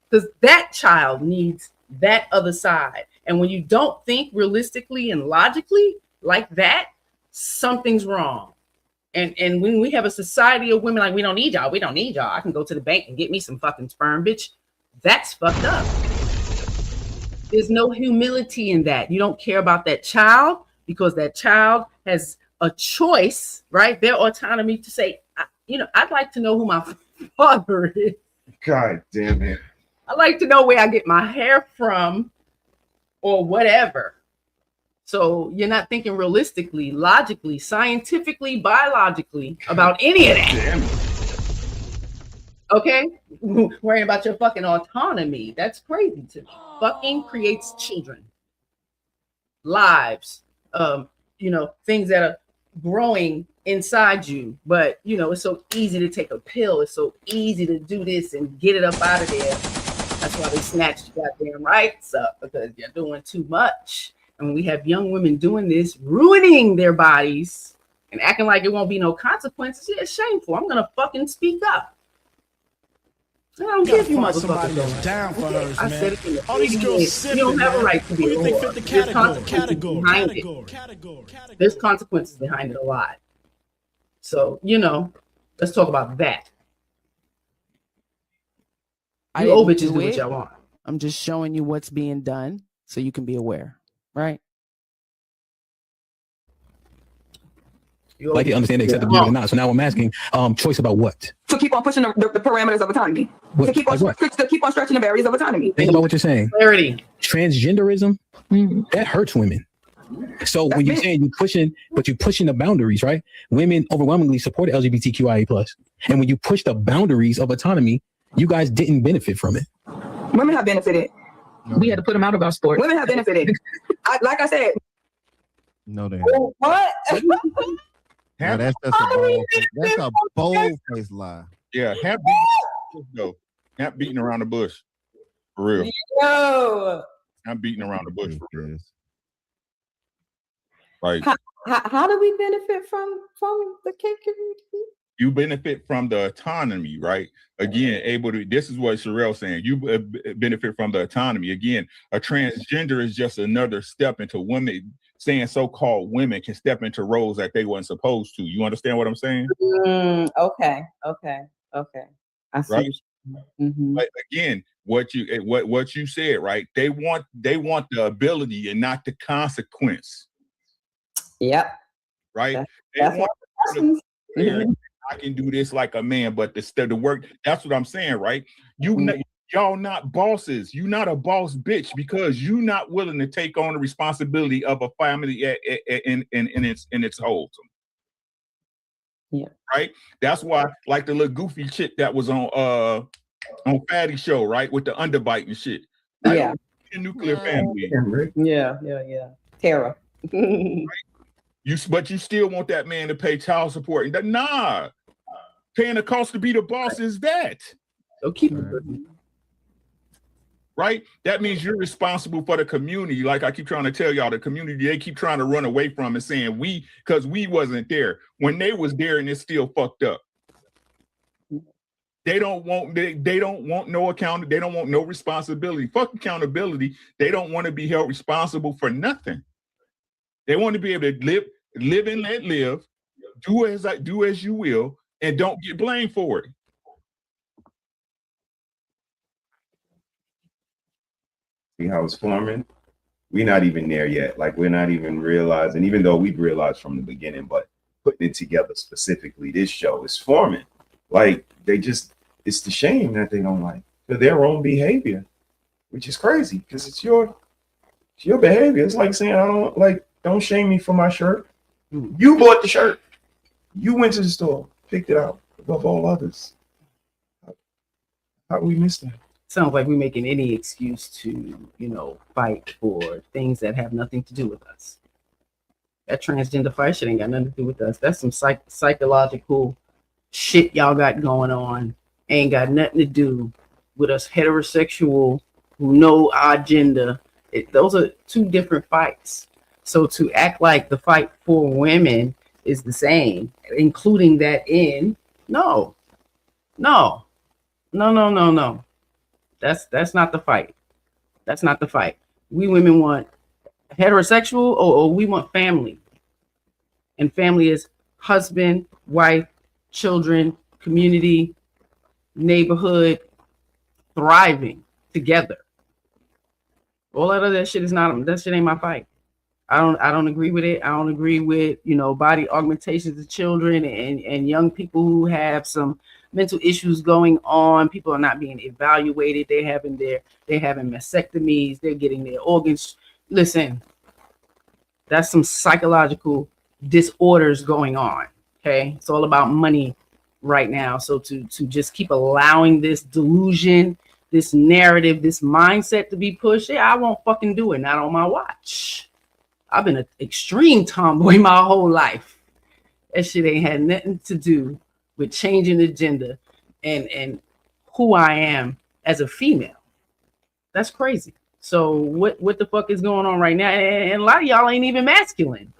Because that child needs that other side. And when you don't think realistically and logically like that, something's wrong. And when we have a society of women like, we don't need y'all, I can go to the bank and get me some fucking sperm, bitch. That's fucked up. There's no humility in that. You don't care about that child because that child has a choice, right? Their autonomy to say, I'd like to know who my father is. God damn it. I like to know where I get my hair from or whatever. So you're not thinking realistically, logically, scientifically, biologically about any of that. Okay? Worrying about your fucking autonomy. That's crazy to me. Fucking creates children, lives, things that are growing inside you. But, it's so easy to take a pill. It's so easy to do this and get it up out of there. That's why they snatched your goddamn rights up, because you're doing too much. And when we have young women doing this, ruining their bodies and acting like it won't be no consequences, yeah, it's shameful. I'm gonna fucking speak up. I don't give you motherfuckers that's down for hers, I said it in the all these girls you don't have a right to be a whore. There's consequences behind it. There's consequences behind it a lot. So, let's talk about that. You old bitches do what y'all want. I'm just showing you what's being done so you can be aware, right? Like to understand the acceptability or not. So now I'm asking, choice about what? To keep on pushing the parameters of autonomy. What? To keep on stretching the barriers of autonomy. Think about what you're saying. Clarity. Transgenderism, that hurts women. So when you're saying you're pushing the boundaries, right? Women overwhelmingly support LGBTQIA+. And when you push the boundaries of autonomy, you guys didn't benefit from it. Women have benefited. We had to put them out of our sport. Women have benefited. Like I said. No, they oh, what? No, that's a bold-faced lie. Yeah, Hemp beating around the bush. For real. No. I'm beating around the bush for real. Like, how do we benefit from the kid community? you benefit from the autonomy, right? Again, this is what Sherelle saying. You benefit from the autonomy. Again, a transgender is just another step into women saying so-called women can step into roles that they weren't supposed to. You understand what I'm saying? Okay. I see. Right? Mm-hmm. But again, what you said, right? They want the ability and not the consequence. Yep. Right? That's I can do this like a man, but the work, that's what I'm saying, right? Y'all not bosses. You not a boss bitch because you not willing to take on the responsibility of a family in its whole. Yeah. Right? That's why, like the little goofy chick that was on Fatty Show, right? With the underbite and shit. Right? Yeah. Nuclear family. Yeah. Tara. Right? But you still want that man to pay child support. Nah. Paying the cost to be the boss is that. So keep it. Right? That means you're responsible for the community. Like I keep trying to tell y'all, the community, they keep trying to run away from and saying because we wasn't there. When they was there and it's still fucked up. They don't want no account. They don't want no responsibility. Fuck accountability. They don't want to be held responsible for nothing. They want to be able to live and let live, do as you will, and don't get blamed for it. See how it's forming? We're not even there yet. Like, we're not even realizing, even though we've realized from the beginning, but putting it together specifically, this show is forming. Like, it's the shame that they don't like for their own behavior, which is crazy because it's your behavior. It's like saying, don't shame me for my shirt. You bought the shirt. You went to the store, picked it out above all others. How do we miss that? Sounds like we're making any excuse to, fight for things that have nothing to do with us. That transgender fight shit ain't got nothing to do with us. That's some psychological shit y'all got going on. Ain't got nothing to do with us heterosexual who know our gender. Those are two different fights. So to act like the fight for women is the same, including that in, no. That's not the fight. That's not the fight. We women want heterosexual or we want family. And family is husband, wife, children, community, neighborhood, thriving together. All that other shit that shit ain't my fight. I don't agree with it. I don't agree with, body augmentations of children and young people who have some mental issues going on. People are not being evaluated. They're having mastectomies. They're getting their organs. Listen, that's some psychological disorders going on. Okay. It's all about money right now. So to just keep allowing this delusion, this narrative, this mindset to be pushed, I won't fucking do it. Not on my watch. I've been an extreme tomboy my whole life. That shit ain't had nothing to do with changing the gender and who I am as a female. That's crazy. So what the fuck is going on right now? And a lot of y'all ain't even masculine.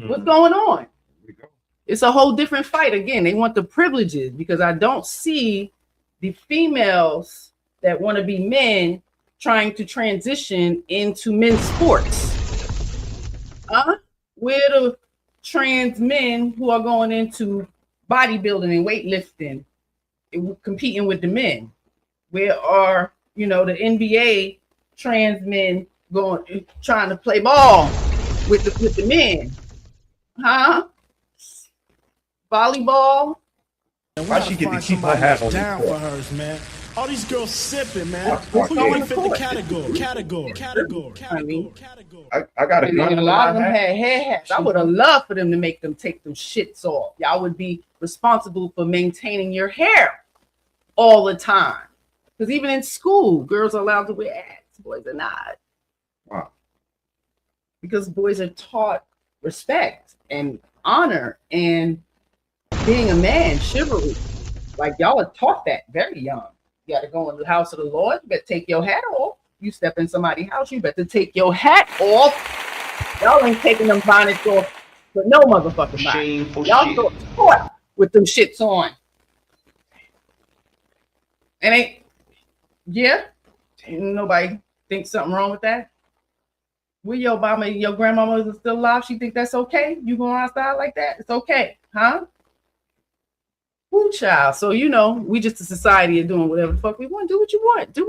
What's going on? It's a whole different fight. Again, they want the privileges because I don't see the females that want to be men trying to transition into men's sports. We're the trans men who are going into bodybuilding and weightlifting, competing with the men. Where are, the NBA trans men trying to play ball with the men? Volleyball. Why she get to keep her hat on down for hers, man? All these girls sipping, man. Who you fit the category? I got a gun. And a lot of them had hair hats. I would have loved for them to make them take them shits off. Y'all would be responsible for maintaining your hair all the time. Because even in school, girls are allowed to wear hats. Boys are not. Wow. Because boys are taught respect and honor and being a man, chivalry. Like y'all are taught that very young. You got to go in the house of the Lord. You better take your hat off. You step in somebody's house, you better take your hat off. Y'all ain't taking them bonnets off for no motherfucking body. Y'all so taught with them shits on. And nobody thinks something wrong with that. Where your mama, your grandmama is still alive, she think that's okay? You going outside like that? It's okay, huh? Woo, child. So we just a society of doing whatever the fuck we want. Do what you want. Do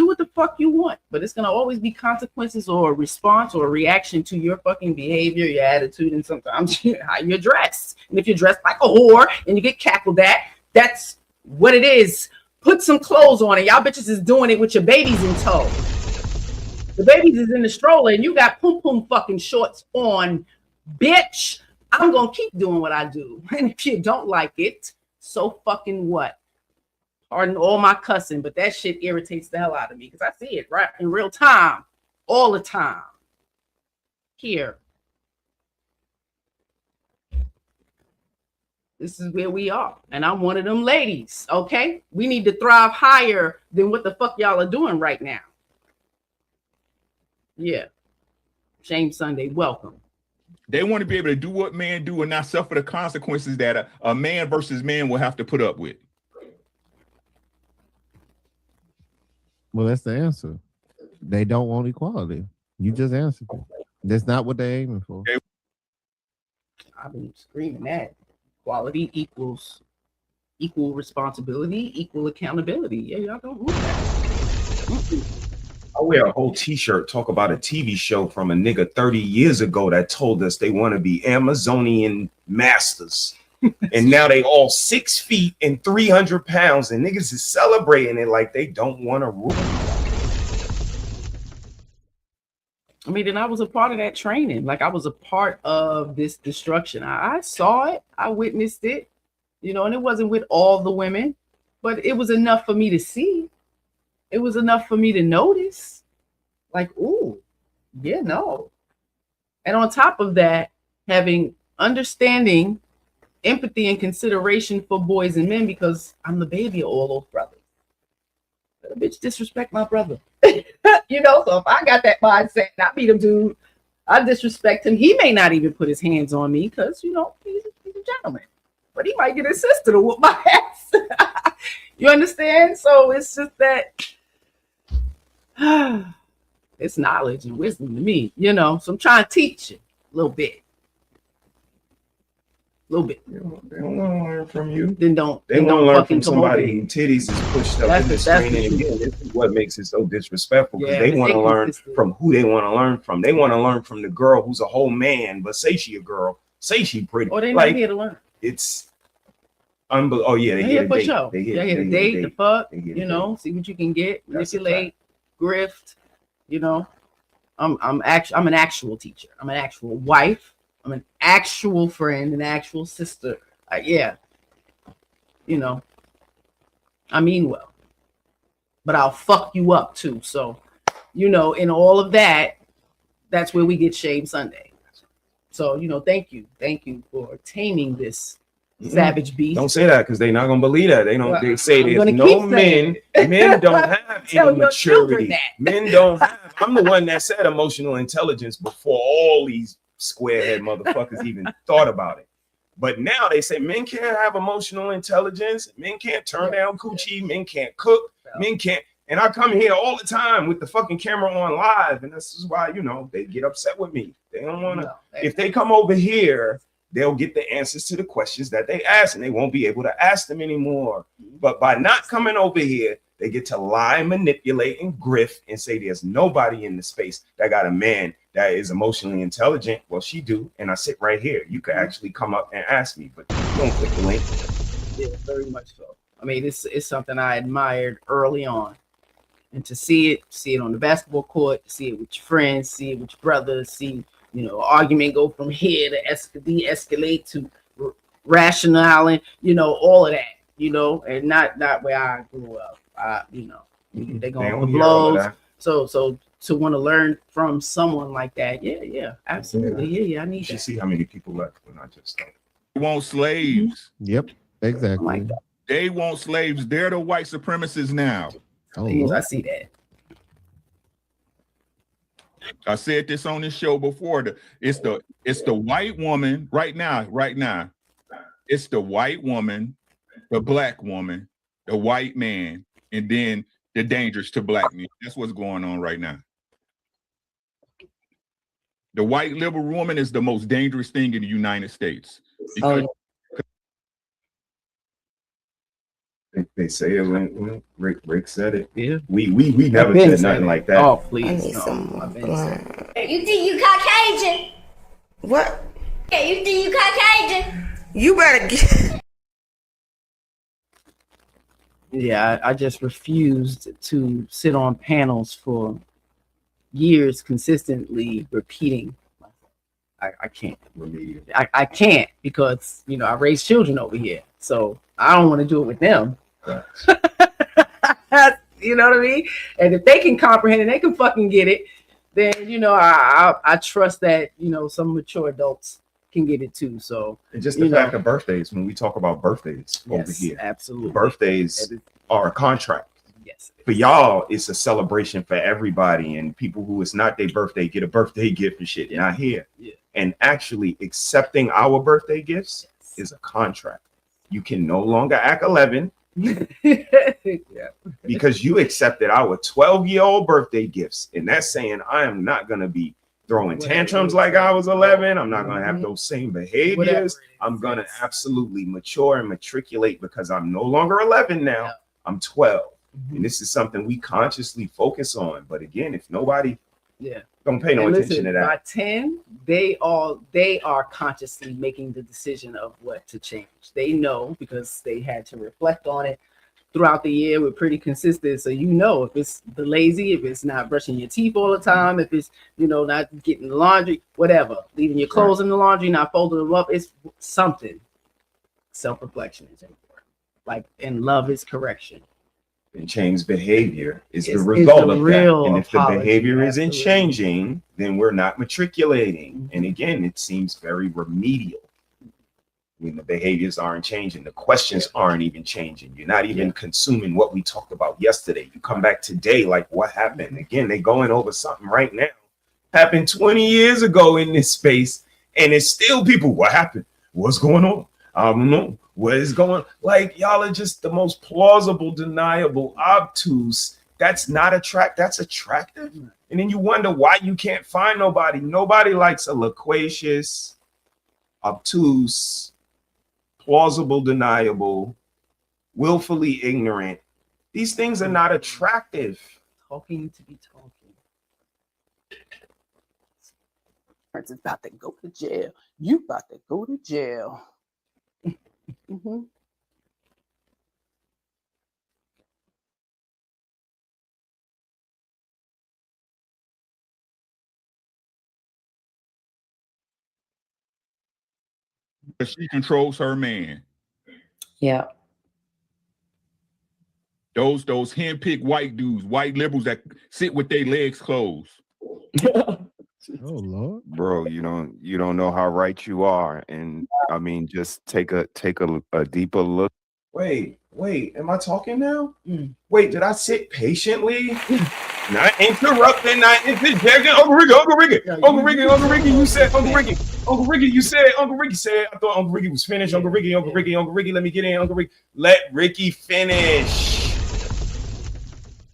what the fuck you want. But it's gonna always be consequences or a response or a reaction to your fucking behavior, your attitude, and sometimes how you're dressed. And if you're dressed like a whore and you get cackled at, that's what it is. Put some clothes on it. Y'all bitches is doing it with your babies in tow. The babies is in the stroller and you got pum fucking shorts on, bitch. I'm gonna keep doing what I do. And if you don't like it, so fucking what? Pardon all my cussing, but that shit irritates the hell out of me because I see it right in real time, all the time. Here. This is where we are. And I'm one of them ladies, okay? We need to thrive higher than what the fuck y'all are doing right now. Yeah. Shame Sunday, welcome. They want to be able to do what men do and not suffer the consequences that a man versus man will have to put up with. Well, that's the answer. They don't want equality. You just answered it. That's not what they're aiming for. I've been screaming that. Equality equals equal responsibility, equal accountability. Yeah, y'all don't want that. I wear a whole t-shirt, talk about a TV show from a nigga 30 years ago that told us they want to be Amazonian masters. And now they all 6 feet and 300 pounds and niggas is celebrating it like they don't want to rule. I mean, then I was a part of that training. Like I was a part of this destruction. I saw it. I witnessed it. You know, and it wasn't with all the women, but it was enough for me to see. It was enough for me to notice. Like, ooh, yeah, no. And on top of that, having understanding, empathy, and consideration for boys and men, because I'm the baby of all those brothers. Let a bitch disrespect my brother. You know, so if I got that mindset, I meet him, dude, I disrespect him. He may not even put his hands on me because, you know, he's a gentleman. But he might get his sister to whoop my ass. You understand? So it's just that it's knowledge and wisdom to me, you know. So I'm trying to teach you a little bit. A little bit. They don't want to learn from you. Then don't. They want to learn from somebody who's titties is pushed up in the screen. And again, this is what makes it so disrespectful, because they want to learn from who they want to learn from. They want to learn from the girl who's a whole man, but say she a girl, say she pretty. Or they not here to learn. It's unbelievable. Oh yeah, they here get for a date. show. They They're here to date, the fuck, you know, see what you can get, manipulate, grift. You know, I'm an actual teacher. I'm an actual wife. I'm an actual friend, an actual sister. Yeah, you know, I mean well, but I'll fuck you up too. So, you know, in all of that, that's where we get Shame Sunday. So, you know, thank you for taming this savage beast. Don't say that, because they're not gonna believe that. They don't. Well, they say I'm there's no men. Men don't have any maturity. Men don't have. I'm the one that said emotional intelligence before all these squarehead motherfuckers even thought about it. But now they say men can't have emotional intelligence. Men can't turn down coochie. Men can't cook. Men can't. And I come here all the time with the fucking camera on live, and this is why, you know, they get upset with me. They don't want to. If they come over here, they'll get the answers to the questions that they ask, and they won't be able to ask them anymore. But by not coming over here, they get to lie, manipulate, and grift and say there's nobody in the space that got a man that is emotionally intelligent. Well, she do, and I sit right here. You could actually come up and ask me, but don't click the link. Yeah, very much so. I mean, it's something I admired early on. And to see it on the basketball court, see it with your friends, see it with your brothers, see, you know, argument go from here to de-escalate to rational, and, you know, all of that, you know, and not where I grew up. You know, they're going to blows. So to want to learn from someone like that, yeah, absolutely, yeah. I need to see how many people left when I just started. They want slaves. Yep, exactly. They want slaves. They're the white supremacists now. Oh, I see that. I said this on this show before. It's the white woman right now. It's the white woman, the black woman, the white man, and then the dangers to black men. That's what's going on right now. The white liberal woman is the most dangerous thing in the United States. Because they say it when Rick said it. Yeah. We never said nothing like that. Oh, please. You think you Caucasian? What? Yeah, you think you Caucasian? You better get. Yeah, I just refused to sit on panels for years consistently repeating myself. I can't. I can't, because, you know, I raise children over here. So I don't want to do it with them. Right. You know what I mean? And if they can comprehend and they can fucking get it, then, you know, I trust that, you know, some mature adults can get it too. So, and just the fact of birthdays, when we talk about birthdays over here, absolutely, birthdays are a contract. Yes, for y'all, it's a celebration for everybody, and people who it's not their birthday get a birthday gift and shit. Not here. And actually accepting our birthday gifts is a contract. You can no longer act 11 because you accepted our 12-year-old birthday gifts, and that's saying I am not going to be throwing tantrums like I was 11. I'm not going to have those same behaviors. I'm going to absolutely mature and matriculate because I'm no longer 11 now. I'm 12. And this is something we consciously focus on. But again, if nobody don't pay no attention to that. By 10, they are consciously making the decision of what to change. They know, because they had to reflect on it throughout the year. We're pretty consistent. So you know if it's the lazy, if it's not brushing your teeth all the time, if it's, you know, not getting the laundry, whatever, leaving your clothes in the laundry, not folding them up, it's something. Self-reflection is important. Like, and love is correction. And change behavior is the result of that. And if the behavior isn't changing, then we're not matriculating. And again, it seems very remedial when the behaviors aren't changing. The questions aren't even changing. You're not even consuming what we talked about yesterday. You come back today, like, what happened? Again, they're going over something right now. Happened 20 years ago in this space. And it's still people, what happened? What's going on? I don't know. What is going, like, y'all are just the most plausible, deniable, obtuse. That's not that's attractive. And then you wonder why you can't find nobody. Nobody likes a loquacious, obtuse, plausible, deniable, willfully ignorant. These things are not attractive. Talking to be talking. Person's about to go to jail. You about to go to jail. Mm-hmm. She controls her man. Yeah. Those handpicked white dudes, white liberals that sit with their legs closed. Oh Lord, bro, you don't know how right you are, and I mean, just take a deeper look. Wait, am I talking now? Wait, did I sit patiently? Not interrupting, not interjecting. Uncle Ricky, you said, Uncle Ricky said, I thought Uncle Ricky was finished. Uncle Ricky, let me get in. Uncle Ricky, let Ricky finish.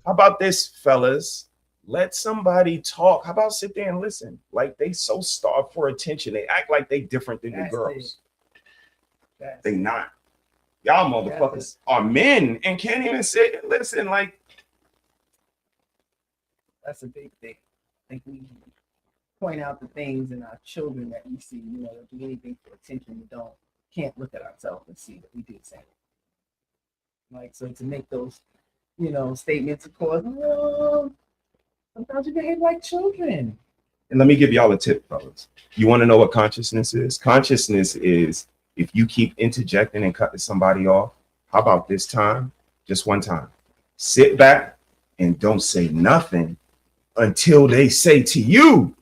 How about this, fellas? Let somebody talk. How about sit there and listen? Like, they so starved for attention. They act like they different than the girls. They not. Y'all motherfuckers are men and can't even sit and listen. Like, that's a big thing. I think we point out the things in our children that we see, you know, do anything for attention. We can't look at ourselves and see that we do the same. Like, so to make those, you know, statements, of course, sometimes we behave like children. and let me give y'all a tip, fellas. You want to know what consciousness is? Consciousness is if you keep interjecting and cutting somebody off, how about this time? Just one time. Sit back and don't say nothing until they say to you,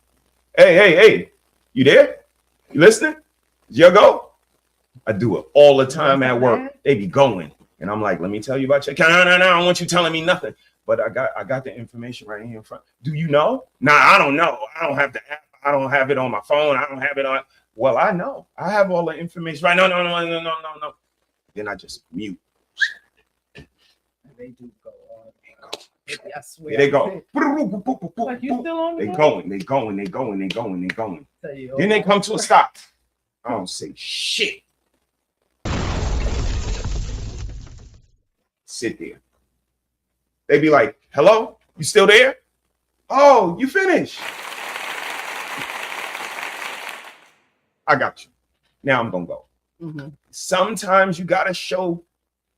hey, you there? You listening? Did you go? I do it all the time at work. They be going. And I'm like, let me tell you about your no, I don't want you telling me nothing. But I got the information right here in front. Do you know? Nah, I don't know. I don't have the app. I don't have it on my phone. I don't have it on. Well, I know. I have all the information. Right? No. Then I just mute. They do go on. I swear. Yeah, they go. Like, you still on They going. Then they come to a stop. I don't say shit. Sit there. They be like, hello, you still there? Oh, you finished. I got you. Now I'm gonna go. Mm-hmm. Sometimes you gotta show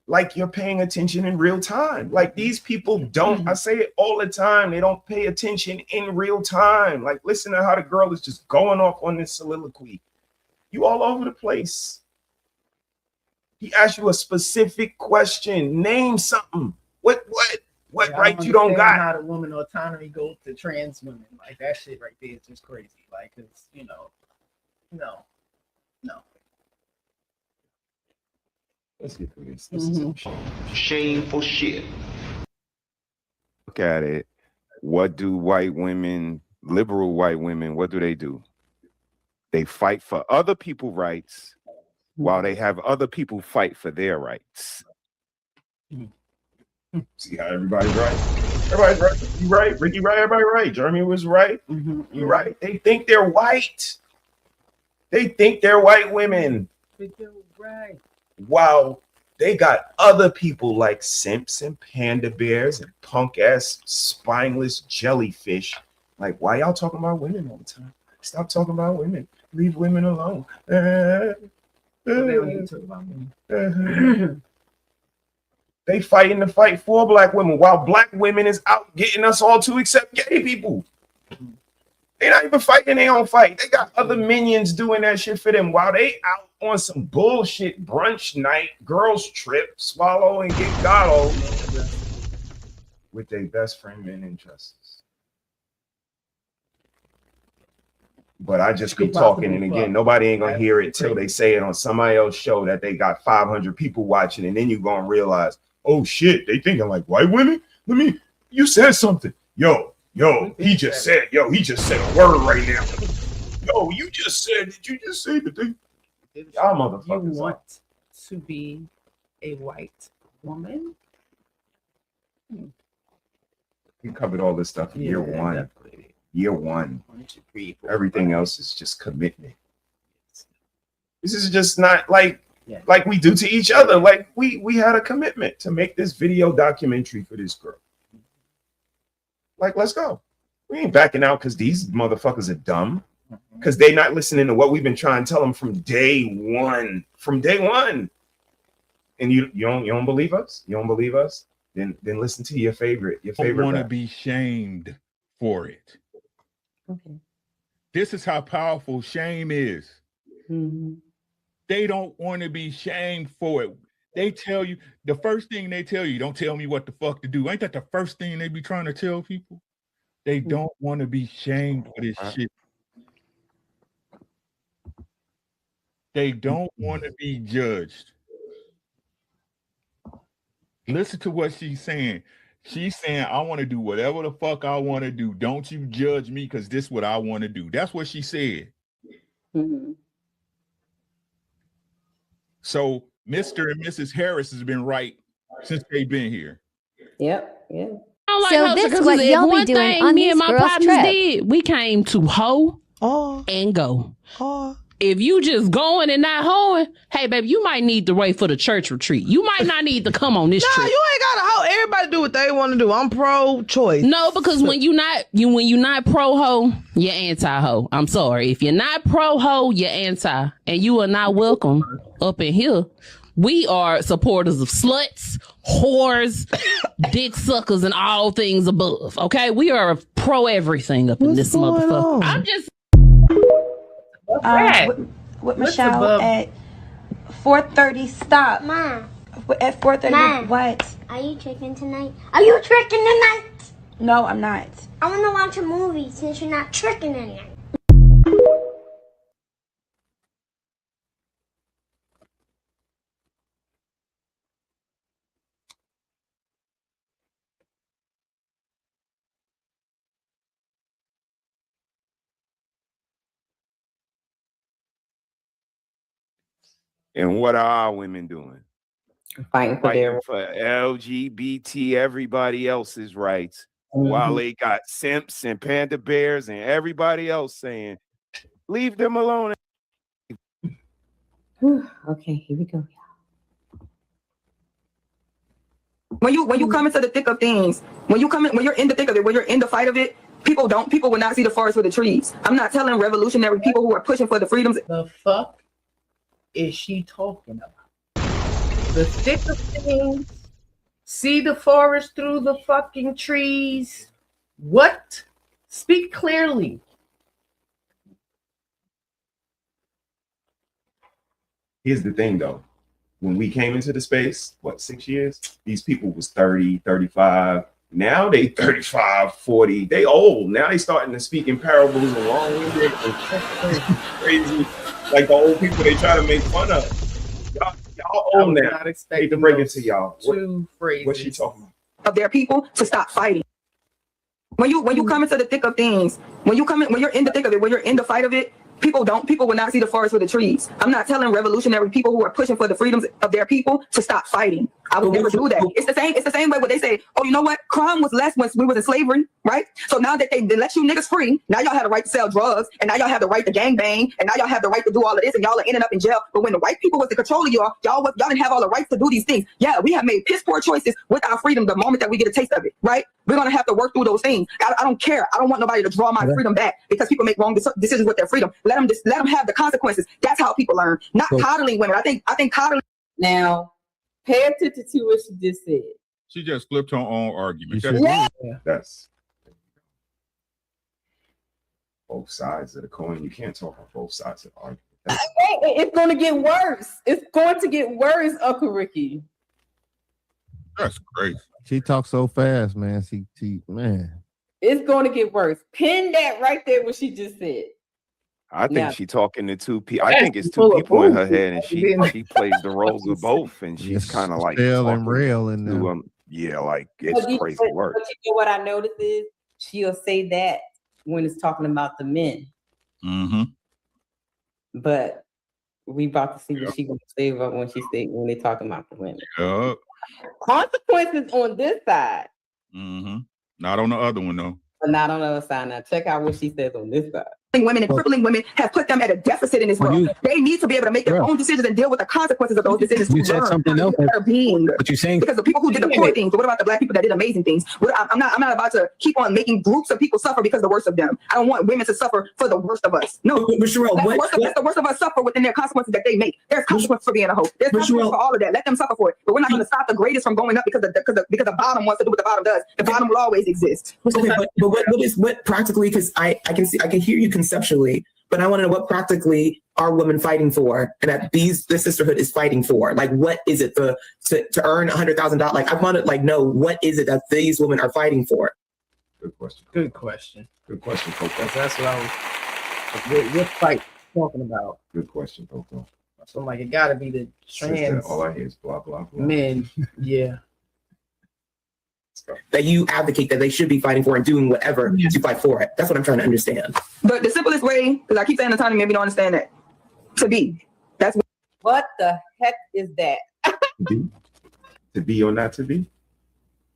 like you're paying attention in real time. Like, these people don't, I say it all the time, they don't pay attention in real time. Like, listen to how the girl is just going off on this soliloquy. You all over the place. He asked you a specific question. Name something. What right you don't got? How the woman autonomy goes to trans women. Like, that shit right there is just crazy. Like, it's, you know, no. Let's get through this. Shameful shit. Look at it. What do white women, liberal white women, what do? They fight for other people's rights while they have other people fight for their rights. See how everybody's right? Everybody's right. You right. Ricky right. Everybody right. Jeremy was right. You're right. They think they're white. They think they're white women. Right. Wow, they got other people like simps and panda bears and punk ass spineless jellyfish. Like, why y'all talking about women all the time? Stop talking about women. Leave women alone. They They fighting the fight for black women while black women is out getting us all to accept gay people. They're not even fighting their own fight. They got other minions doing that shit for them while they out on some bullshit brunch night, girls trip, swallow and get gotto with their best friend men and justice. But I just keep talking, and again, nobody ain't gonna hear it till they say it on somebody else's show that they got 500 people watching, and then you're gonna realize, oh shit, they thinking like white women? You said something. Yo, he just said a word right now. Yo, you just said, did you just say the thing? Y'all motherfuckers. You want to be a white woman? We covered all this stuff in year one. Definitely. Year one. 1, 2, 3, 4, everything 5. Else is just commitment. This is just not like we do to each other. Like we had a commitment to make this video documentary for this girl. Like, let's go. We ain't backing out because these motherfuckers are dumb. Because they're not listening to what we've been trying to tell them from day one. From day one. And you don't believe us? You don't believe us? Then listen to your favorite. I want to be shamed for it. Okay. This is how powerful shame is. Mm-hmm. They don't want to be shamed for it. They tell you, the first thing they tell you, don't tell me what the fuck to do. Ain't that the first thing they be trying to tell people? They don't want to be shamed for this shit. They don't want to be judged. Listen to what she's saying. She's saying, I want to do whatever the fuck I want to do. Don't you judge me because this is what I want to do. That's what she said. Mm-hmm. So Mr. and Mrs. Harris has been right since they've been here. Yep. Yeah. So this is what y'all be doing on these girls' trip. We came to hoe and go. If you just going and not hoeing, hey baby, you might need to wait for the church retreat. You might not need to come on this trip. You ain't gotta hoe. Everybody do what they want to do. I'm pro-choice. No, because when you're not pro-hoe, you're anti-hoe. I'm sorry. If you're not pro-hoe, you're anti. And you are not welcome up in here. We are supporters of sluts, whores, dick suckers, and all things above. Okay? We are pro everything up in this motherfucker. I'm just with Michelle at 4:30. Stop. Mom. At 4:30. Mom. What? Are you tricking tonight? Are you tricking tonight? No, I'm not. I want to watch a movie since you're not tricking tonight. And what are our women doing? Fighting for LGBT, everybody else's rights, while they got simps and panda bears and everybody else saying, leave them alone. Okay, here we go. When you come into the thick of things, when you're in the thick of it, when you're in the fight of it, people will not see the forest for the trees. I'm not telling revolutionary people who are pushing for the freedoms. The fuck is she talking about? The thick of things, see the forest through the fucking trees. What? Speak clearly. Here's the thing though. When we came into the space, 6 years? These people was 30, 35. Now they 35, 40. They old. Now they starting to speak in parables and long-winded and crazy. Like the old people they try to make fun of. Y'all old now. I hate to break it to y'all. What's she talking about? Of their people to stop fighting. When you come into the thick of things, when you're in the thick of it, when you're in the fight of it, people will not see the forest for the trees. I'm not telling revolutionary people who are pushing for the freedoms of their people to stop fighting. I would never do that. It's the same way when they say, oh, you know what? Crime was less when we was in slavery, right? So now that they let you niggas free, now y'all have the right to sell drugs, and now y'all have the right to gangbang, and now y'all have the right to do all of this, and y'all are ending up in jail. But when the white people was in control of y'all didn't have all the rights to do these things. Yeah, we have made piss poor choices with our freedom the moment that we get a taste of it, right? We're gonna have to work through those things. I don't care. I don't want nobody to draw my freedom back because people make wrong decisions with their freedom. Let them have the consequences. That's how people learn. Not coddling women. I think coddling. Now, Pay attention to what she just said. She just flipped her own argument. That's both sides of the coin. You can't talk on both sides of the argument. It's going to get worse. It's going to get worse, Uncle Ricky. That's crazy. She talks so fast, man. She man. It's going to get worse. Pin that right there, what she just said. I think Now- she talking to two people. I think it's two people in her head, and she plays the roles of both, and she's kind of like Shell and talking rail in to there. them. Yeah, like it's crazy work. But you know what I noticed is she'll say that when it's talking about the men. Mm-hmm. But we about to see what she gonna say about when they talking about the women. Yep. Consequences on this side, Mm-hmm. Not on the other one though. but not on the other side. Now check out what she says on this side. Women and crippling women have put them at a deficit in this world. They need to be able to make their own decisions and deal with the consequences of those decisions. You said something else. But you're saying Because the people who did the poor things, but what about the black people that did amazing things? I'm not about to keep on making groups of people suffer because the worst of them. I don't want women to suffer for the worst of us. No, But Sherelle, the worst of us suffer within their consequences that they make. There's consequences for being a hoe. There's consequences for all of that. Let them suffer for it. But we're not going to stop the greatest from going up because the bottom wants to do what the bottom does. The bottom will always exist. Okay, but what practically? Because I can hear you conceptually, but I want to know what practically are women fighting for, and that the sisterhood is fighting for. Like, what is it to earn $100,000? Like, I want to know what is it that these women are fighting for? Good question. Good question. Good question, Coco. That's what I was. What fight talking about? Good question, Coco. So I'm like, it got to be the trans All I hear is blah blah blah. men. Yeah. That you advocate that they should be fighting for and doing whatever to fight for it. That's what I'm trying to understand. But the simplest way, because I keep saying autonomy, maybe you don't understand that. To be. That's what the heck is that? To be or not to be?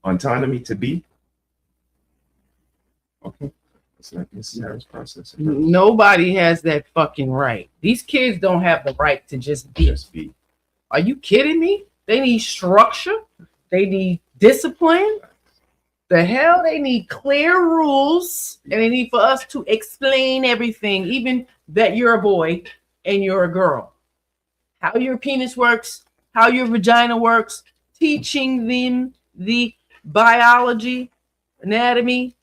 Autonomy to be? Okay. It's like this is process. Nobody has that fucking right. These kids don't have the right to just be. Are you kidding me? They need structure. They need discipline. The hell, they need clear rules, and they need for us to explain everything, even that you're a boy and you're a girl. How your penis works, how your vagina works, teaching them the biology, anatomy,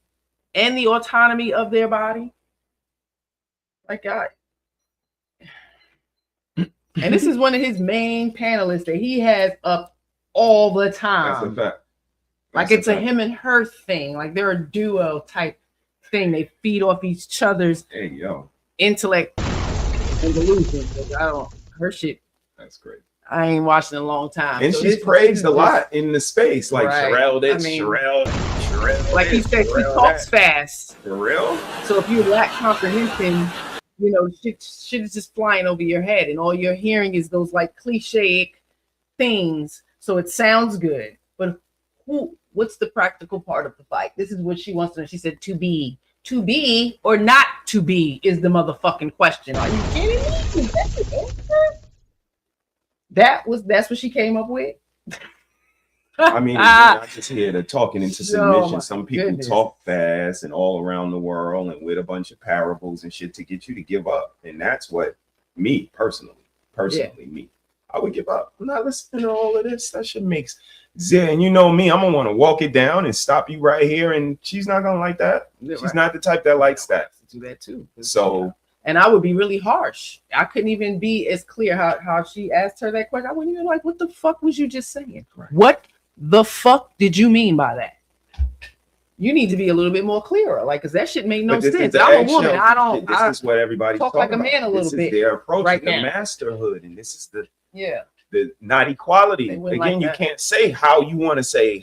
and the autonomy of their body. Like God. And this is one of his main panelists that he has up all the time. That's a fact. Like it's a him and her thing. Like they're a duo type thing. They feed off each other's intellect and delusions. Her shit. That's great. I ain't watched in a long time. And So she's this praised a is lot in the space. Like Right. Sherelle this, I mean, Sherelle like he this, said, she Sherelle talks that. fast. For real? So if you lack comprehension, shit is just flying over your head, and all you're hearing is those like cliche things. So it sounds good, but what's the practical part of the fight? This is what she wants to know. She said, to be or not to be is the motherfucking question. Are you kidding me? Is that the answer? That's what she came up with. I mean, you're not just here to talking into submission. my Some people goodness. talk fast and all around the world and with a bunch of parables and shit to get you to give up. And that's what me personally, me, I would give up. I'm not listening to all of this. That shit makes zen. And you know me, I'm gonna want to walk it down and stop you right here. And she's not gonna like that. She's not the type that likes that. Do that too. So, and I would be really harsh. I couldn't even be as clear how she asked her that question. I wouldn't even like, what the fuck was you just saying? Right. What the fuck did you mean by that? You need to be a little bit more clearer, like, because that shit made no but this is sense. the I'm a eggshell. woman. I don't. This is what everybody's talk talking like a man about. a little This bit is their approach right to now. masterhood, and this is Yeah. the not equality. They Again, wouldn't like you that. can't say how you want to say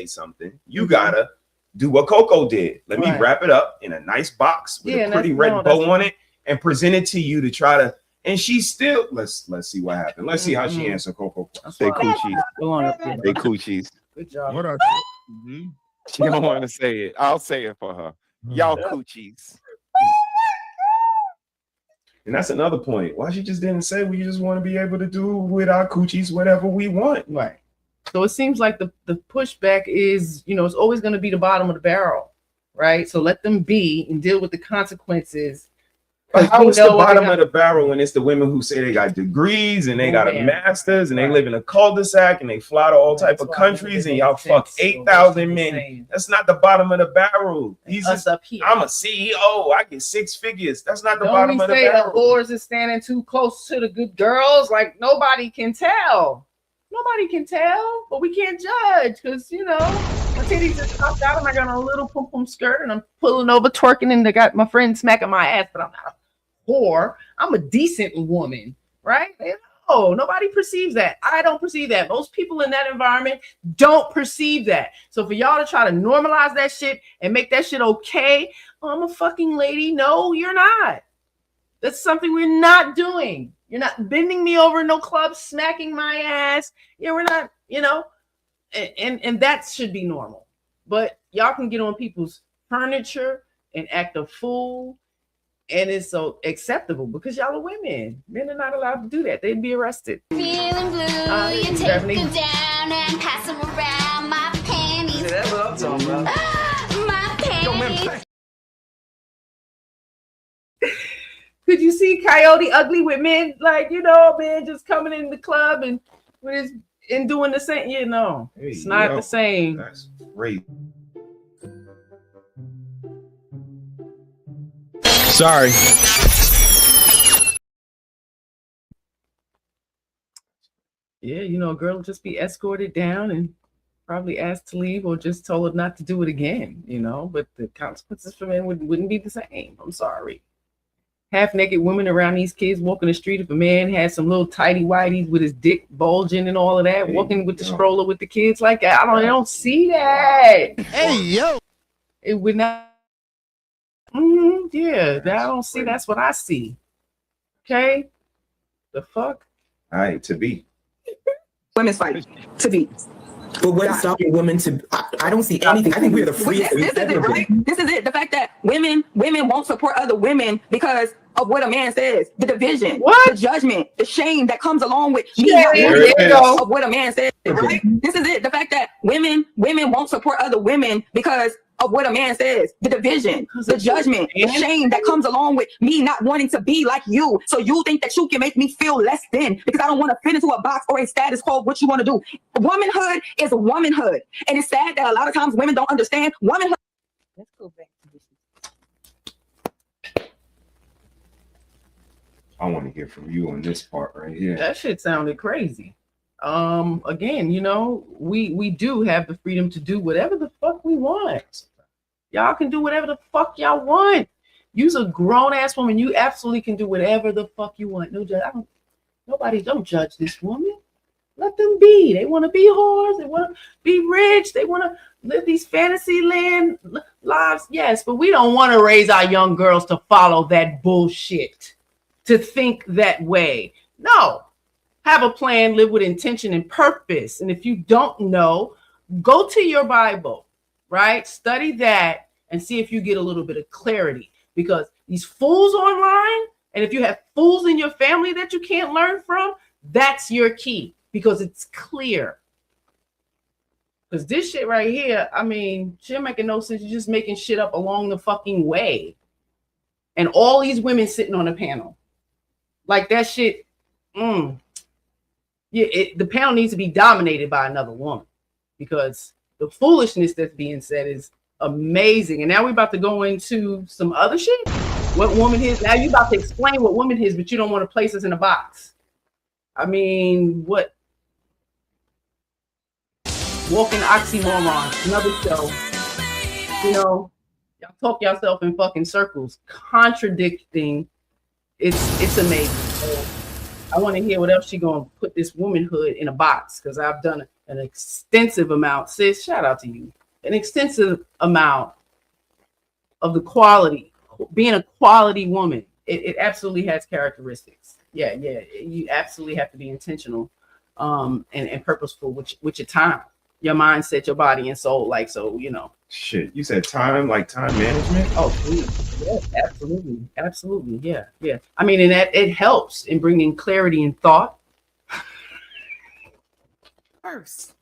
something. You gotta do what Coco did. Let me Right. wrap it up in a nice box with Yeah, a pretty red bow on it and present it to you to try to. And she still let's see what happened. Let's see how she answered Coco. They coochies. Go on up there. They coochies. Good job. What are She don't want to say it. I'll say it for her. Y'all coochies. And that's another point. Why she just didn't say we just want to be able to do with our coochies whatever we want. Right. So it seems like the pushback is, it's always going to be the bottom of the barrel, right? So let them be and deal with the consequences But how we is the know what they bottom got. of the barrel when it's the women who say they got degrees and they got a man. master's and they live in a cul-de-sac and they fly to all type of countries and y'all fuck 8,000 men? That's not the bottom of the barrel. He's just up here. I'm a CEO. I get 6 figures. That's not the Don't bottom we of the say the barrel. whores is standing too close to the good girls? Like nobody can tell. Nobody can tell, but we can't judge because you know my titties just popped out and I got a little pum pum skirt and I'm pulling over twerking and I got my friend smacking my ass, but I'm not a whore. I'm a decent woman, right? No, nobody perceives that. I don't perceive that. Most people in that environment don't perceive that. So for y'all to try to normalize that shit and make that shit okay, oh, I'm a fucking lady. No, you're not. That's something we're not doing. You're not bending me over in no club, smacking my ass. Yeah, we're not, you know, and that should be normal. But y'all can get on people's furniture and act a fool, and it's so acceptable because y'all are women. Men are not allowed to do that. They'd be arrested. Feeling blue, you take them down and pass them around my panties. Yeah, that's what I'm talking about. My panties. Could you see Coyote ugly with men? Like, you know, man just coming in the club and with his and doing the same, you know, it's not the same. That's great. Sorry. Yeah, you know, a girl will just be escorted down and probably asked to leave or just told not to do it again, you know, but the consequences for men wouldn't be the same. I'm sorry. Half-naked women around these kids walking the street. If a man had some little tighty whities with his dick bulging and all of that, walking with the stroller with the kids like that, I don't see that. Hey, yo. It would not. Yeah, I don't see. That's what I see. Okay, the fuck. All right, to be. Women's fight to be. But what's stopping women to? I don't see anything. I think we're the freest. This is it, right? This is it. The fact that women won't support other women because of what a man says, the division, the judgment, the shame that comes along with me of what a man says, right? This is it. The fact that women won't support other women because of what a man says, the division, the judgment, the shame that comes along with me not wanting to be like you. So you think that you can make me feel less than because I don't want to fit into a box or a status quo, what you want to do. Womanhood is womanhood. And it's sad that a lot of times women don't understand womanhood. Let's go back to this. I want to hear from you on this part right here. That shit sounded crazy. Again, you know, we do have the freedom to do whatever the fuck we want. Y'all can do whatever the fuck y'all want. You's a grown ass woman. You absolutely can do whatever the fuck you want. No judge. Nobody don't judge this woman. Let them be. They want to be whores. They want to be rich. They want to live these fantasy land lives. Yes, but we don't want to raise our young girls to follow that bullshit, to think that way. No. Have a plan, live with intention and purpose. And if you don't know, go to your Bible, right? Study that and see if you get a little bit of clarity. Because these fools online, and if you have fools in your family that you can't learn from, that's your key because it's clear. Because this shit right here, I mean, shit making no sense. You're just making shit up along the fucking way. And all these women sitting on a panel. Like that shit, yeah, the panel needs to be dominated by another woman because the foolishness that's being said is amazing. And now we're about to go into some other shit. What woman is now? You about to explain what woman is, but you don't want to place us in a box. I mean, what? Walking oxymoron. Another show. You know, y'all talk yourself in fucking circles, contradicting. It's amazing. So, I want to hear what else she gonna put this womanhood in a box because I've done an extensive amount. Sis, shout out to you. An extensive amount of the quality, being a quality woman. It absolutely has characteristics. Yeah. You absolutely have to be intentional, and purposeful with your time, your mindset, your body and soul. Like so, you know. Shit, you said time, like time management? Oh, please. Yes, absolutely. Yeah. I mean, and that it helps in bringing clarity in thought. First,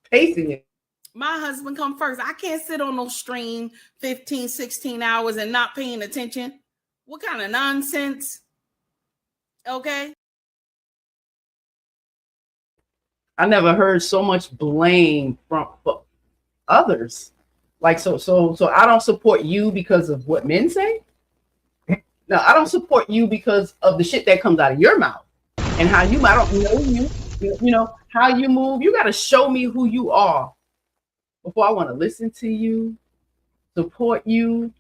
pacing it. My husband come first. I can't sit on no stream 15, 16 hours and not paying attention. What kind of nonsense? Okay. I never heard so much blame from others. Like so I don't support you because of what men say. No, I don't support you because of the shit that comes out of your mouth and how you. I don't know you. You know how you move. You got to show me who you are before I want to listen to you, support you.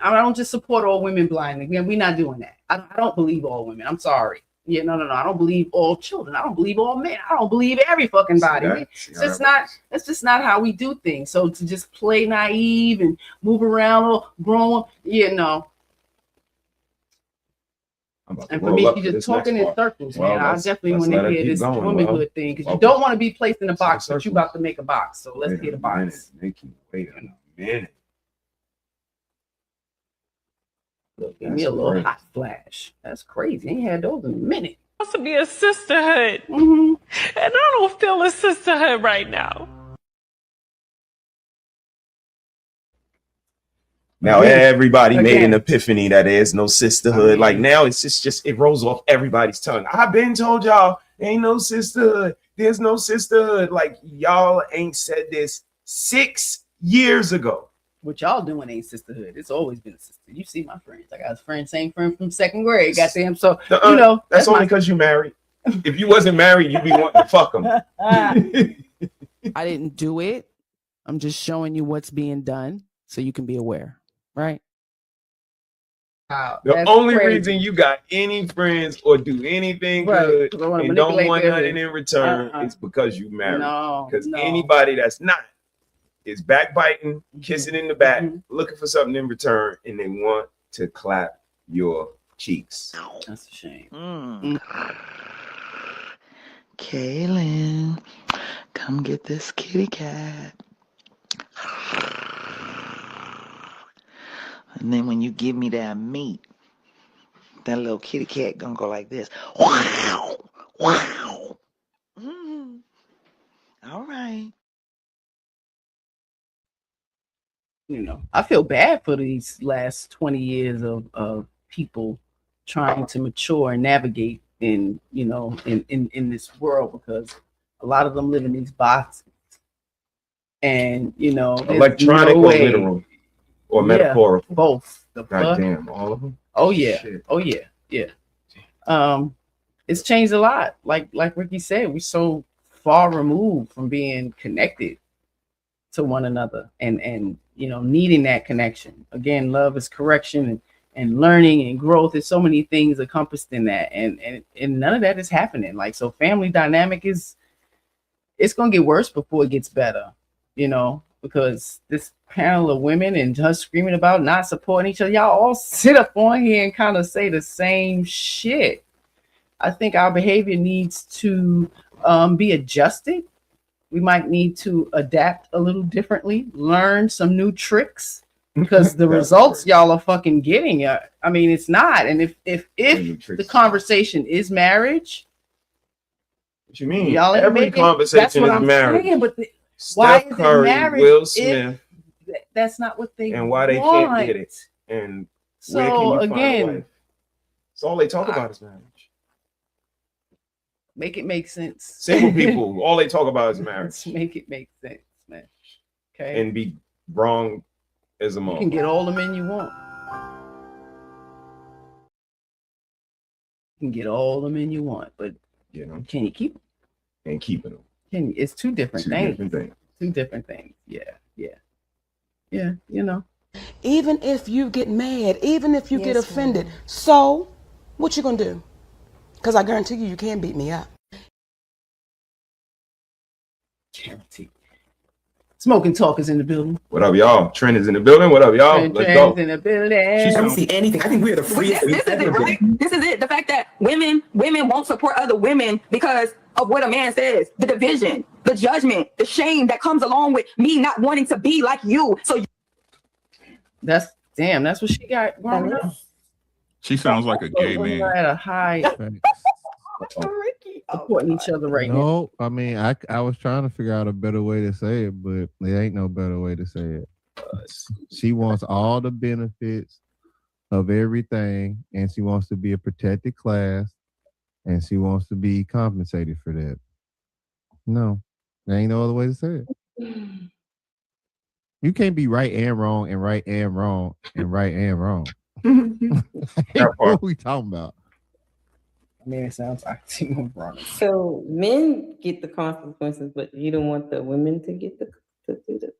I don't just support all women blindly. We're not doing that. I don't believe all women. I'm sorry. Yeah, no. I don't believe all children. I don't believe all men. I don't believe every fucking body. That's just not how we do things. So to just play naive and move around or grown, no. And for me, you're just talking in circles, man. I definitely want to hear this womanhood thing because you don't want to be placed in a box, but you about to make a box. So let's get a box. Wait a minute. Look, give me a little hot flash. That's crazy. Ain't had those in a minute. Supposed to be a sisterhood, and I don't feel a sisterhood right now. Now everybody made an epiphany that there's no sisterhood. Like now it's just it rolls off everybody's tongue. I've been told y'all ain't no sisterhood. There's no sisterhood. Like y'all ain't said this 6 years ago. What y'all doing ain't sisterhood. It's always been a sister. You see my friends. I got a friend, same friend from second grade. Goddamn. So that's only because you married. If you wasn't married, you'd be wanting to fuck them. I didn't do it. I'm just showing you what's being done so you can be aware. Right. Wow, the only reason you got any friends or do anything good and don't want nothing in return is because you married. Because anybody that's not is backbiting, kissing in the back, looking for something in return, and they want to clap your cheeks. That's a shame. Kaylin, come get this kitty cat. And then when you give me that meat, that little kitty cat gonna go like this. Wow, wow. All right. I feel bad for these last 20 years of people trying to mature and navigate in this world, because a lot of them live in these boxes. And electronic or literal or metaphorical? Both. Goddamn, all of them. Oh yeah. Shit. Oh yeah. Yeah. It's changed a lot. Like Ricky said, we're so far removed from being connected to one another and needing that connection. Again, love is correction and learning and growth. There's so many things encompassed in that, and none of that is happening. Like, so family dynamic it's gonna get worse before it gets better, because this panel of women and just screaming about not supporting each other, y'all all sit up on here and kind of say the same shit. I think our behavior needs to be adjusted. We might need to adapt a little differently, learn some new tricks, because the results y'all are fucking getting. It's not. And if the conversation is marriage, what you mean? Y'all every conversation is marriage. Saying, but why is Curry, it marriage? Will Smith, that's not what they and why they can't get it. And so where can you again, find a wife? So all they talk about is marriage. Make it make sense. Single people, all they talk about is marriage. Make it make sense, man. Okay. And be wrong as a mom. You can get all the men you want. You can get all the men you want, but can you keep them? Ain't keeping them. It's two different things. Two different things. Yeah. Even if you get mad, even if you get offended, so what you gonna do? Because I guarantee you can't beat me up. Guarantee. Smoking Talk is in the building. What up, y'all? Trent is in the building. What up, y'all? Let's go. In the building. I don't see anything. I think we're the freest. This is it, right? This is it. The fact that women won't support other women because of what a man says, the division, the judgment, the shame that comes along with me not wanting to be like you. So that's what she got growing up. She sounds like a gay man. At a high supporting each other right now. No, I was trying to figure out a better way to say it, but there ain't no better way to say it. She wants all the benefits of everything, and she wants to be a protected class, and she wants to be compensated for that. No, there ain't no other way to say it. You can't be right and wrong and right and wrong and right and wrong. What are we talking about? I mean, it sounds like Timo Brown. So men get the consequences, but you don't want the women to get to do the.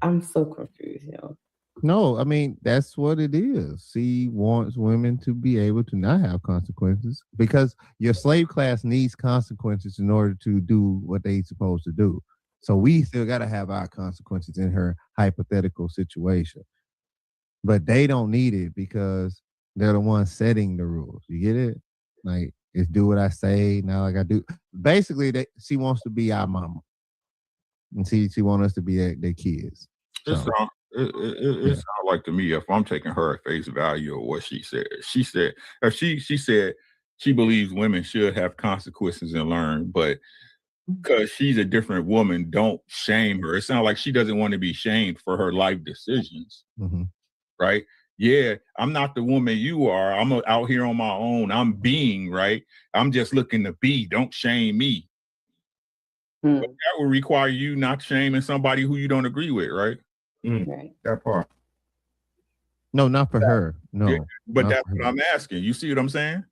I'm so confused, yo. No, I mean, that's what it is. She wants women to be able to not have consequences because your slave class needs consequences in order to do what they're supposed to do. So we still got to have our consequences in her hypothetical situation. But they don't need it because they're the ones setting the rules. You get it? Like, it's do what I say. Now I got to do. Basically, she wants to be our mama. And she wants us to be their kids. It sounds like to me, if I'm taking her at face value of what she said, she said she believes women should have consequences and learn, but because she's a different woman, don't shame her. It sounds like she doesn't want to be shamed for her life decisions, right? Yeah, I'm not the woman you are. I'm out here on my own. I'm being, right? I'm just looking to be. Don't shame me. But that would require you not shaming somebody who you don't agree with, right? Right. That part. No, not for her. No. Yeah, but that's what I'm asking. You see what I'm saying?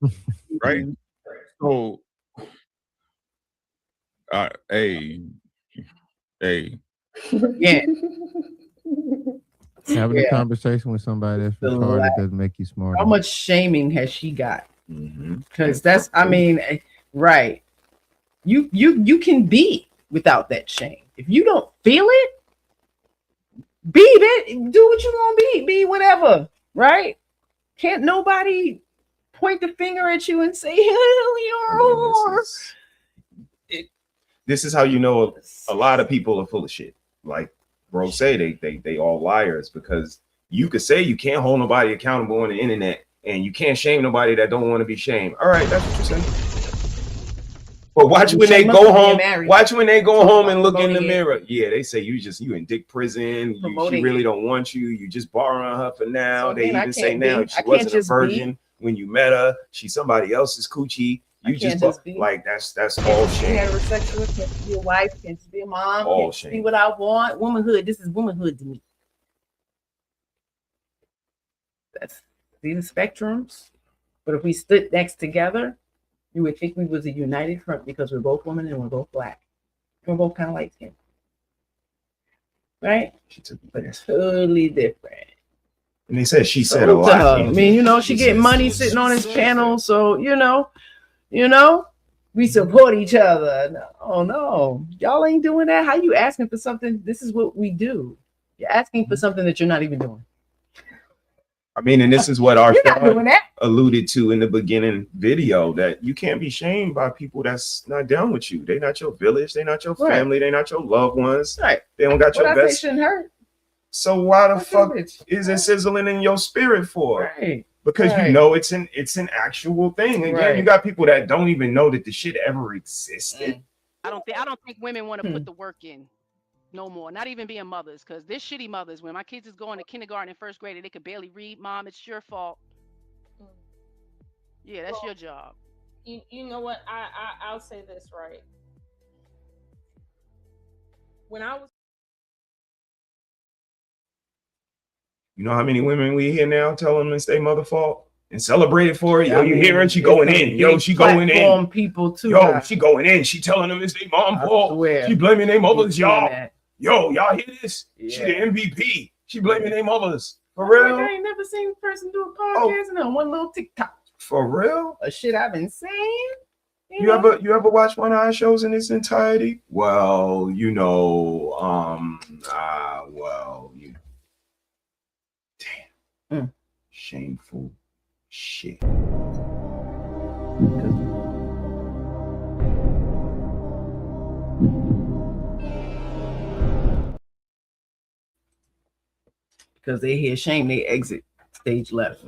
Right? So, hey. Yeah. Having a conversation with somebody that's retarded doesn't make you smarter. How much shaming has she got? Because that's, I mean, right. You can be without that shame. If you don't feel it, be that. Do what you want to be whatever, right? Can't nobody point the finger at you and say, hell, you're a whore. This is how you know a lot of people are full of shit. Like bro say, they all liars, because you could say you can't hold nobody accountable on the internet and you can't shame nobody that don't want to be shamed. All right, that's what you're saying. But watch when they go home. Watch when they go home and look in the mirror. Yeah, they say you in dick prison. She really don't want you. You just borrowing her for now. So they then even say now she wasn't a virgin when you met her. She's somebody else's coochie. You just like that's all shame. Heterosexual, can't be a wife, can't be a mom, All can't shame. be what I want. Womanhood. This is womanhood to me. That's these are spectrums. But if we stood next together, you would think we was a united front because we're both women and we're both black. We're both kind of light skinned. Right? But it's totally different. And they said she said a lot. I mean, you know, she get money sitting on his panel, so you know, we support each other. No, y'all ain't doing that. How you asking for something? This is what we do. You're asking for something that you're not even doing. I mean, and this is what our You're not doing that. alluded to in the beginning video, that you can't be shamed by people that's not down with you. They're not your village. They're not your family. They're not your loved ones. Right. They don't got What your I say best. shouldn't hurt. So why the fuck is it sizzling in your spirit for? Right. Because you know it's an actual thing. Again, you got people that don't even know that the shit ever existed. I don't think women want to put the work in no more. Not even being mothers, because they're shitty mothers. When my kids is going to kindergarten and first grade, and they could barely read. Mom, it's your fault. Yeah, that's your job. You know what? I'll say this, right. When I was You know how many women we hear now telling them it's their mother fault and celebrate it for it? Yo, you hear her? She going in. Yo, she going in. People too. Yo, she going in. She telling them it's their mom fault. She blaming their mothers, y'all. Yo, y'all hear this? She the MVP. She blaming their mothers. For real? I ain't never seen a person do a podcast and on one little TikTok. For real? A shit I've been saying. You ever watch one of our shows in its entirety? Well, you know, damn. Shameful shit. Because they hear shame, they exit stage left.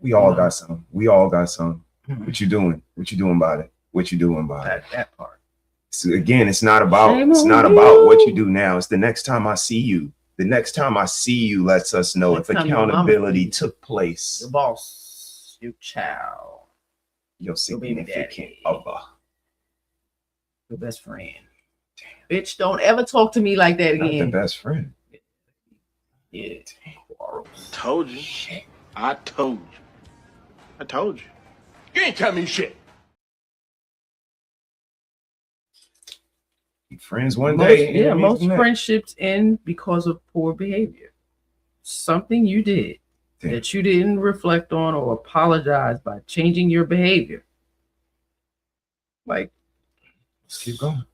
We all got some. We all got some. What you doing? What you doing about it? What you doing about it? That part. So again, it's not about Shame what you do now. It's the next time I see you. The next time I see you lets us know Next if time your mama accountability sees took place. Your boss, your child, Your baby significant daddy, other. your best friend. Damn. Bitch, don't ever talk to me like that again. Not the best friend. Yeah. Told you. Shit. I told you. I told you. You ain't tell me shit. Be friends one day. Yeah, enemies most the next. friendships end because of poor behavior. Something you did that you didn't reflect on or apologize by changing your behavior. Like, let's keep going.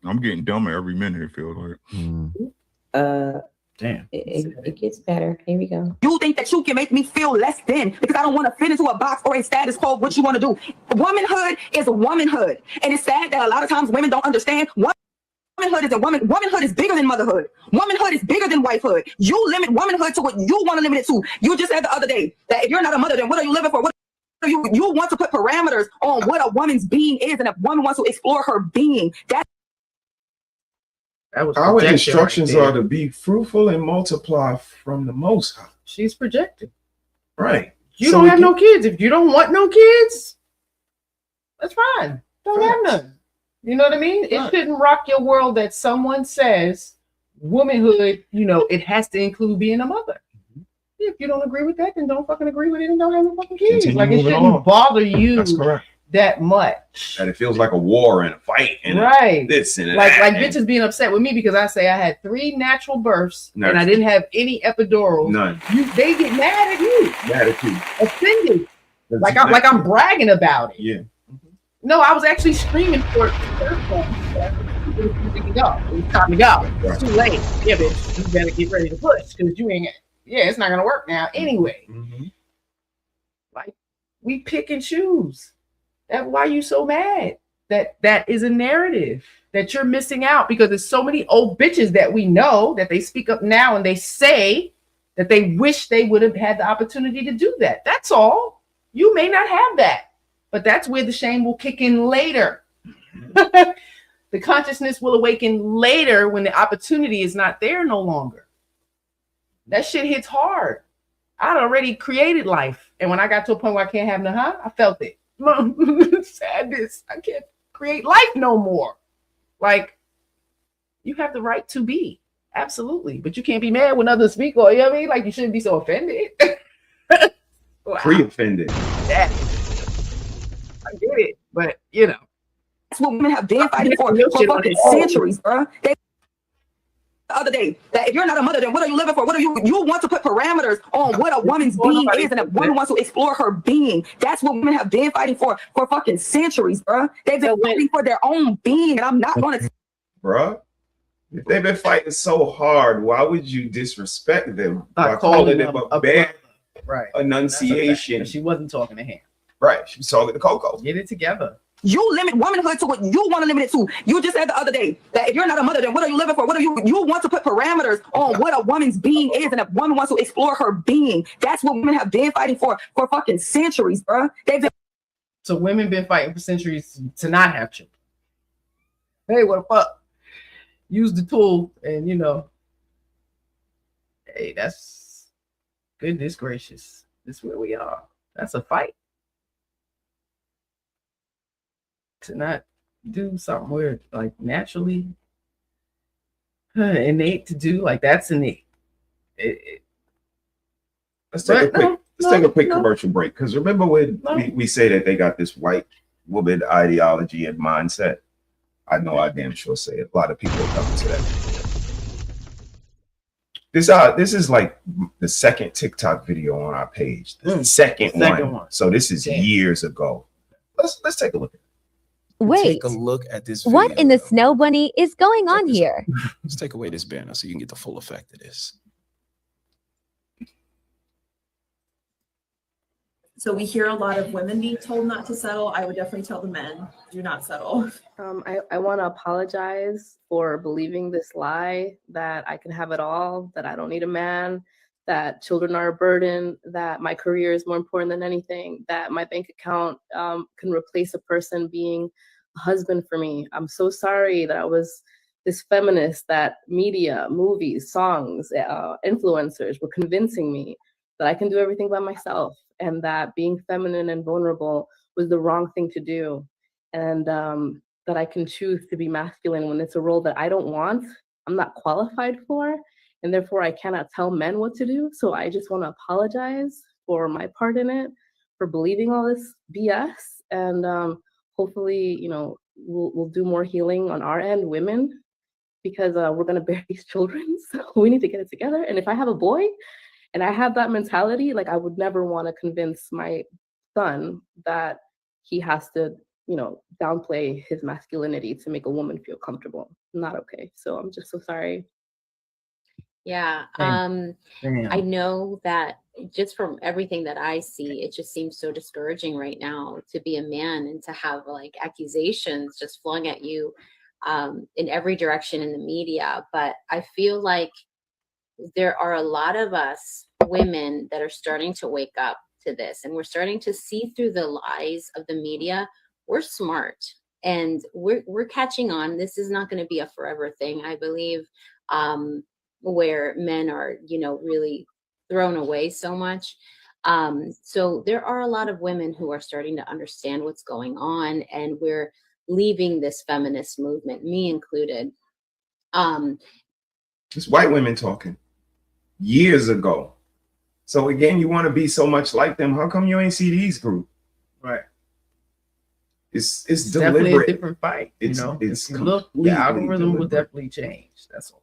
I'm getting dumber every minute, it feels like. Damn. It gets better. Here we go. You think that you can make me feel less than because I don't want to fit into a box or a status quo of what you want to do. Womanhood is womanhood. And it's sad that a lot of times women don't understand womanhood is womanhood is bigger than motherhood. Womanhood is bigger than wifehood. You limit womanhood to what you want to limit it to. You just said the other day that if you're not a mother, then what are you living for? What you want to put parameters on what a woman's being is, and if a woman wants to explore her being, Our instructions are to be fruitful and multiply from the Most High. She's projecting. Right. You don't have no kids. If you don't want no kids, that's fine. Don't have none. You know what I mean? It shouldn't rock your world that someone says womanhood, it has to include being a mother. If you don't agree with that, then don't fucking agree with it and don't have no fucking kids. Continue Like, it moving shouldn't on. bother you That's correct. that much. That it feels like a war and a fight and Right. this and Like that. bitches being upset with me because I say I had 3 natural births and I Natural. didn't have any epidurals. None. They get mad at you. Mad at you. Offended. Like I'm bragging about it. Yeah. No, I was actually screaming for it. It was time to go. It's too late. Yeah, bitch, you better get ready to push because you ain't. Yeah, it's not gonna work now anyway. Like, we pick and choose. That's why you so mad. That is a narrative that you're missing out because there's so many old bitches that we know that they speak up now and they say that they wish they would have had the opportunity to do that. That's all. You may not have that, but that's where the shame will kick in later. The consciousness will awaken later when the opportunity is not there no longer. That shit hits hard. I'd already created life. And when I got to a point where I can't have I felt it. Sadness. I can't create life no more. Like, you have the right to be. Absolutely. But you can't be mad when others speak, or, you know what I mean? Like, you shouldn't be so offended. Wow. Pre-offended. Yeah. I get it. But, that's what women have been fighting for fucking centuries, bro. The other day that if you're not a mother, then what are you living for? What are you want to put parameters on what a woman's being is, and a woman wants to explore her being. That's what women have been fighting for fucking centuries, bro. They've been fighting for their own being, and I'm not gonna, bro. If they've been fighting so hard, why would you disrespect them by calling them a bad enunciation? She wasn't talking to him. Right, she was talking to Coco. Get it together. you limit womanhood to what you want to limit it to. You just said the other day that if you're not a mother, then what are you living for? What are you want to put parameters on what a woman's being is, and a woman wants to explore her being. That's what women have been fighting for fucking centuries, bro. So women been fighting for centuries to not have children. Hey, what the fuck? Use the tool, and hey, that's goodness gracious. This is where we are. That's a fight. To not do something we're like naturally innate to do, like that's innate. Let's take a quick commercial break, because remember when we say that they got this white woman ideology and mindset. I know I damn sure say it. A lot of people are coming to that. This is like the second TikTok video on our page. The second one. So this is years ago. Let's take a look at it. Wait, Take a look at this video. what in the snow bunny is going on here? Let's take away this banner so you can get the full effect of this. So we hear a lot of women being told not to settle. I would definitely tell the men, do not settle. I want to apologize for believing this lie that I can have it all, that I don't need a man, that children are a burden, that my career is more important than anything, that my bank account can replace a person being a husband for me. I'm so sorry that I was this feminist that media, movies, songs, influencers were convincing me that I can do everything by myself, and that being feminine and vulnerable was the wrong thing to do, and that I can choose to be masculine when it's a role that I don't want, I'm not qualified for, and therefore I cannot tell men what to do. So I just want to apologize for my part in it, for believing all this BS, and hopefully, you know, we'll do more healing on our end, women, because we're gonna bear these children. So we need to get it together. And if I have a boy, and I have that mentality, like I would never want to convince my son that he has to, you know, downplay his masculinity to make a woman feel comfortable. Not okay. So I'm just so sorry. Yeah. I know that just from everything that I see, it just seems so discouraging right now to be a man and to have like accusations just flung at you in every direction in the media. But I feel like there are a lot of us women that are starting to wake up to this, and we're starting to see through the lies of the media. We're smart and we're catching on. This is not going to be a forever thing, I believe, where men are, you know, really thrown away so much. So there are a lot of women who are starting to understand what's going on, and we're leaving this feminist movement, me included. It's white women talking years ago. So again, you want to be so much like them. How come you ain't see these group? Right. It's definitely deliberate. a different fight. It's, you know, it's if you look, the algorithm will definitely change. That's all.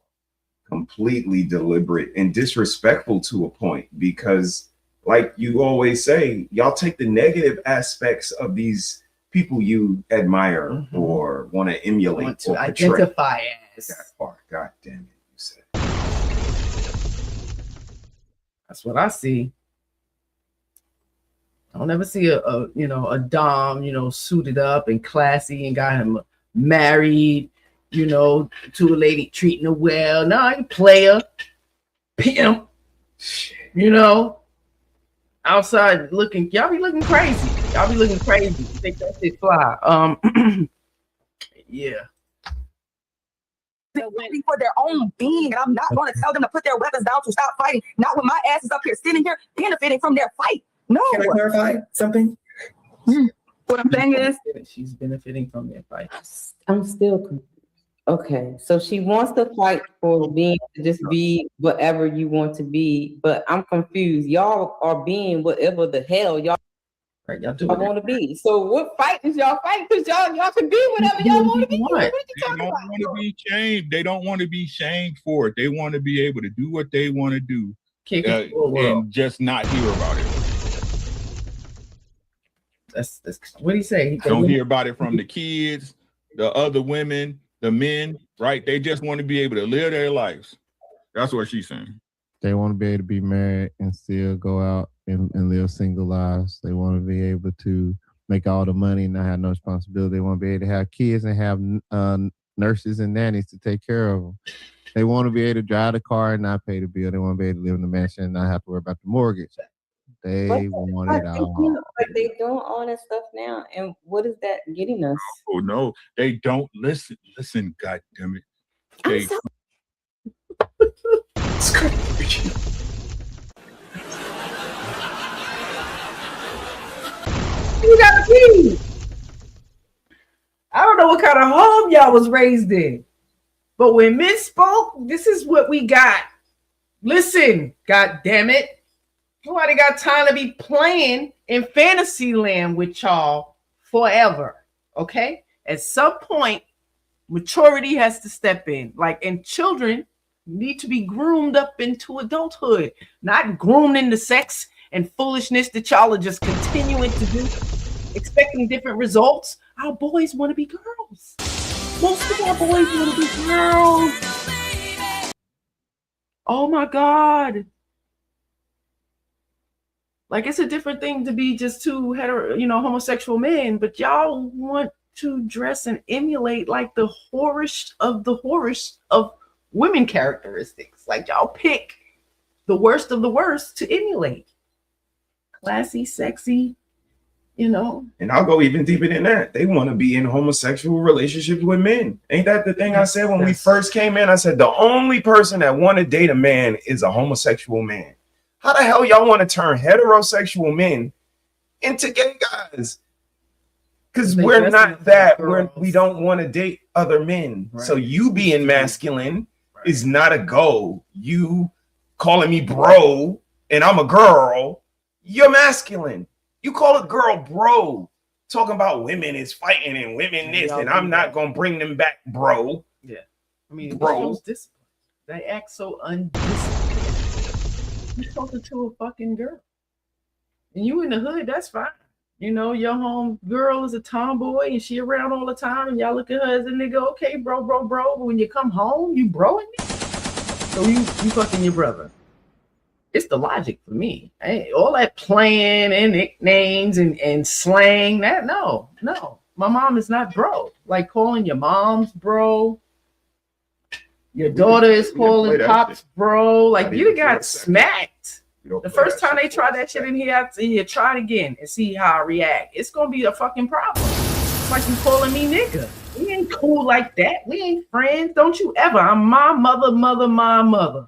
Completely deliberate and disrespectful to a point, because like you always say, y'all take the negative aspects of these people you admire or want to emulate, Want to or portray. identify as. That part, God damn it, you said. That's what I see. I don't ever see a you know, a dom, you know, suited up and classy and got him married, you know, to a lady treating her well. No, I player, pimp, you know, outside looking, y'all be looking crazy. Y'all be looking crazy. You think that shit fly. Yeah. They're fighting for their own being, and I'm not going to tell them to put their weapons down to stop fighting. Not when my ass is up here sitting here benefiting from their fight. No. Can I clarify something? What I'm saying is, she's benefiting from their fight. I'm still confused. Okay, so she wants to fight for being to just be whatever you want to be, but I'm confused. Y'all are being whatever the hell y'all want to be. So what fight is y'all fighting? Because y'all can be whatever y'all want to be. What They don't want to be shamed. They don't want to be shamed for it. They want to be able to do what they want to do, and just not hear about it. That's what do you say? Don't hear about it from the kids, the other women, the men, right? They just want to be able to live their lives. That's what she's saying. They want to be able to be married and still go out and live single lives. They want to be able to make all the money and not have no responsibility. They want to be able to have kids and have nurses and nannies to take care of them. They want to be able to drive the car and not pay the bill. They want to be able to live in the mansion and not have to worry about the mortgage. They want it all. But they doing all that stuff now, and what is that getting us? Oh no, they don't listen. Listen, God damn it. They You got a key. I don't know what kind of home y'all was raised in, but when men spoke, this is what we got. Listen, God damn it. Nobody got time to be playing in fantasy land with y'all forever. Okay? At some point, maturity has to step in. And children need to be groomed up into adulthood, not groomed into sex and foolishness that y'all are just continuing to do, expecting different results. Our boys want to be girls. Most of our boys want to be girls. Oh my God. It's a different thing to be just two homosexual men, but y'all want to dress and emulate like the whorish of women characteristics. Y'all pick the worst of the worst to emulate. Classy, sexy, you know. And I'll go even deeper than that. They want to be in homosexual relationships with men. Ain't that the thing I said when we first came in? I said the only person that want to date a man is a homosexual man. How the hell y'all want to turn heterosexual men into gay guys? Because we're not that. We don't want to date other men. Right. So you being masculine is not a go. You calling me bro and I'm a girl, you're masculine. You call a girl bro, talking about women is fighting and women this, and I'm not gonna bring them back, bro. Yeah, I mean, bro, they act so undisciplined. You're talking to a fucking girl, and you in the hood. That's fine. You know, your home girl is a tomboy, and she around all the time, and y'all look at her as a nigga. Okay, bro. But when you come home, you broing me. So you fucking your brother. It's the logic for me. All that playing and nicknames and slang, that no. My mom is not bro. Like calling your mom's bro. Your daughter is calling pops bro. Like you got smacked. The first time they try that shit in here, you try it again and see how I react. It's gonna be a fucking problem. It's like you calling me nigga. We ain't cool like that. We ain't friends. Don't you ever. I'm my mother, my mother.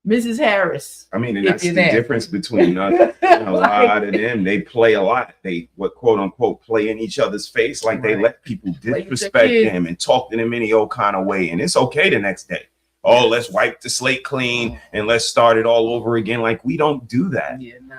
Mrs. Harris. I mean, and that's the difference between us and a lot of them. They play a lot. They quote unquote play in each other's face, like they let people disrespect them and talk to them any old kind of way. And it's okay the next day. Oh, let's wipe the slate clean and let's start it all over again. Like we don't do that. Yeah, nah.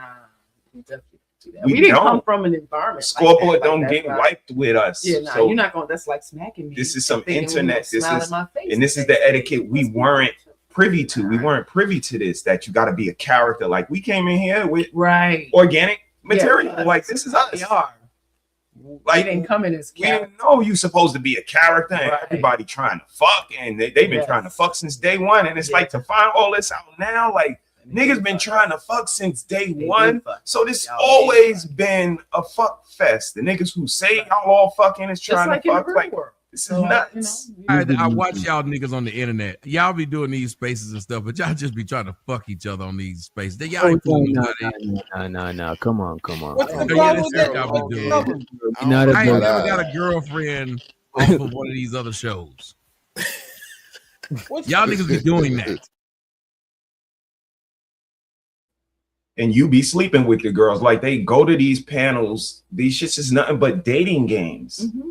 We definitely do that. We didn't come from an environment. Scoreboard like don't get wiped with us. Yeah, nah, so you're not going. That's like smacking me. This is some internet. This is the etiquette we weren't privy to. We weren't privy to this, that you got to be a character. Like we came in here with organic material. Like this is us. We are. Like, we didn't come in as character. We didn't know you supposed to be a character and everybody trying to fuck, and they've been trying to fuck since day one. And it's like to find all this out now, like niggas been trying to fuck since day one. So this always been a fuck fest. The niggas who say y'all all fucking is trying to fuck. Like this is nuts. I watch y'all niggas on the internet. Y'all be doing these spaces and stuff, but y'all just be trying to fuck each other on these spaces. Y'all ain't fooling No. Come on. What's the problem with that? I ain't never got a girlfriend off of one of these other shows. Y'all niggas be doing that. And you be sleeping with your girls. Like they go to these panels. These shits is nothing but dating games. Mm-hmm.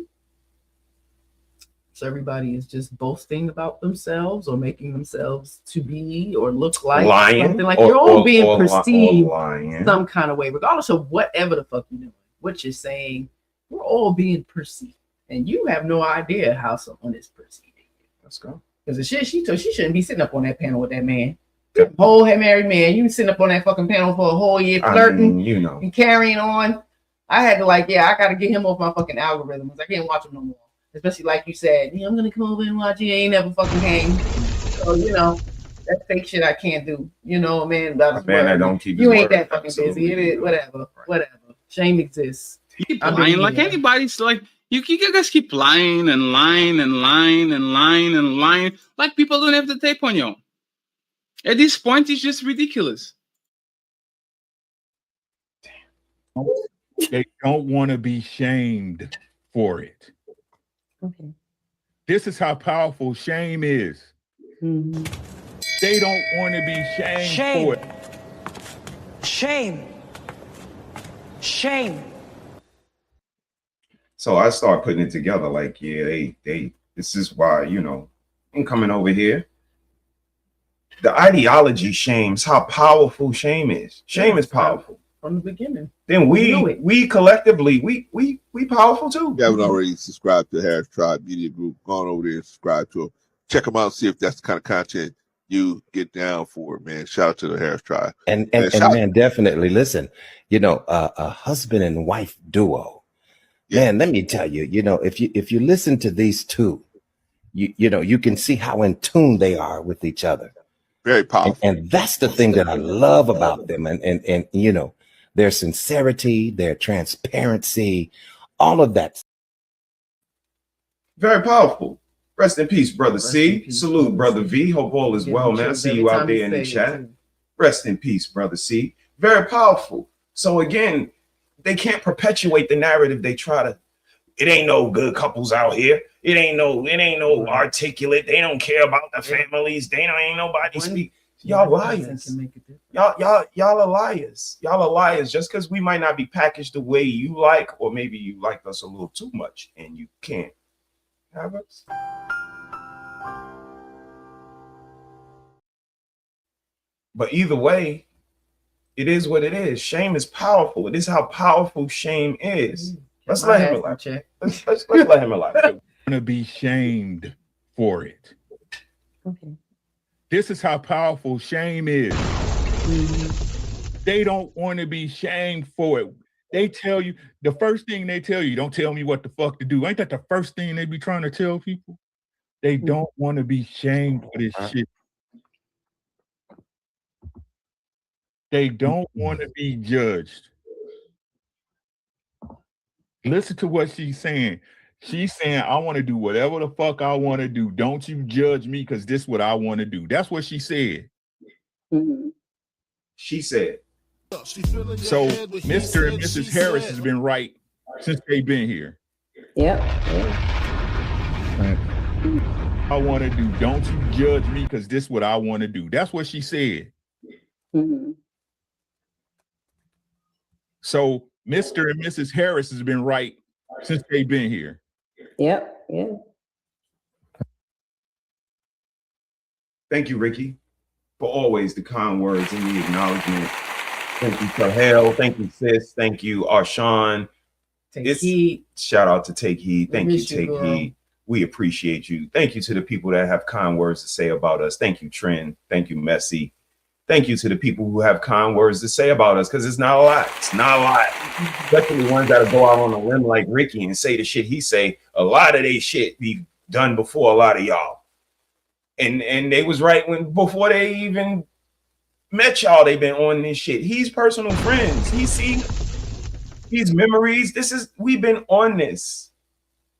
So everybody is just boasting about themselves or making themselves to be or look like something. Like you're all being perceived some kind of way, regardless of whatever the fuck you're doing. What you're saying, we're all being perceived, and you have no idea how someone is perceiving you. Let's go. Because the shit she told, she shouldn't be sitting up on that panel with that man. Whole married man, you sitting up on that fucking panel for a whole year flirting, and carrying on. I had to I got to get him off my fucking algorithms. I can't watch him no more. Especially like you said, I'm gonna come over and watch you. Ain't never fucking came. So that fake shit I can't do. Man. I don't keep. You ain't that fucking busy. It is whatever. Shame exists. You keep lying like anybody's like you guys keep lying and lying and lying and lying and lying like people don't have the tape on you. At this point, it's just ridiculous. They don't want to be shamed for it. Okay. This is how powerful shame is. Mm-hmm. They don't want to be shamed for it. Shame. So I start putting it together. Like, this is why, I'm coming over here. The ideology shames how powerful shame is. Shame is powerful. From the beginning. Then we collectively, we powerful too. You haven't already subscribed to Harris Tribe Media Group, gone over there and subscribe to them. Check them out, see if that's the kind of content you get down for, man. Shout out to the Harris Tribe. And man, definitely listen, a husband and wife duo. Yeah. Man, let me tell you, if you listen to these two, you can see how in tune they are with each other. Very powerful. And that's the thing that I love about them. And their sincerity, their transparency, all of that. Very powerful. Rest in peace, brother C. Salute, brother V. Hope all is well, man. I see you out there in the chat. Rest in peace, brother C. Very powerful. So again, they can't perpetuate the narrative. They try to. It ain't no good couples out here. It ain't no articulate. They don't care about the families. Ain't nobody speak. Y'all liars. Y'all are liars. Y'all are liars. Just because we might not be packaged the way you like, or maybe you like us a little too much and you can't have us. But either way, it is what it is. Shame is powerful. It is how powerful shame is. Let's let him elaborate. Let's let him elaborate. To be shamed for it. Okay. This is how powerful shame is. They don't want to be shamed for it. They tell you, the first thing they tell you, don't tell me what the fuck to do. Ain't that the first thing they be trying to tell people? They don't want to be shamed for this shit. They don't want to be judged. Listen to what she's saying. She's saying, I want to do whatever the fuck I want to do. Don't you judge me because this is what I want to do. That's what she said. Mm-hmm. She said. So Mr. and Mrs. Harris has been right since they've been here. Yep. I want to do. Don't you judge me because this is what I want to do. That's what she said. Mm-hmm. So Mr. and Mrs. Harris has been right since they've been here. Yep. Yeah. Thank you, Ricky, for always the kind words and the acknowledgement. Thank you, Kahel. Thank you, sis. Thank you, Arshawn. Take heed. Shout out to Take Heed. Thank you, Miss you, Take girl. Heed. We appreciate you. Thank you to the people that have kind words to say about us. Thank you, Trend. Thank you, Messy. Thank you to the people who have kind words to say about us, because it's not a lot. It's not a lot. Especially the ones that go out on a limb like Ricky and say the shit he say. A lot of they shit be done before a lot of y'all. And they was right before they even met y'all, they been on this shit. He's personal friends. He's memories. We've been on this.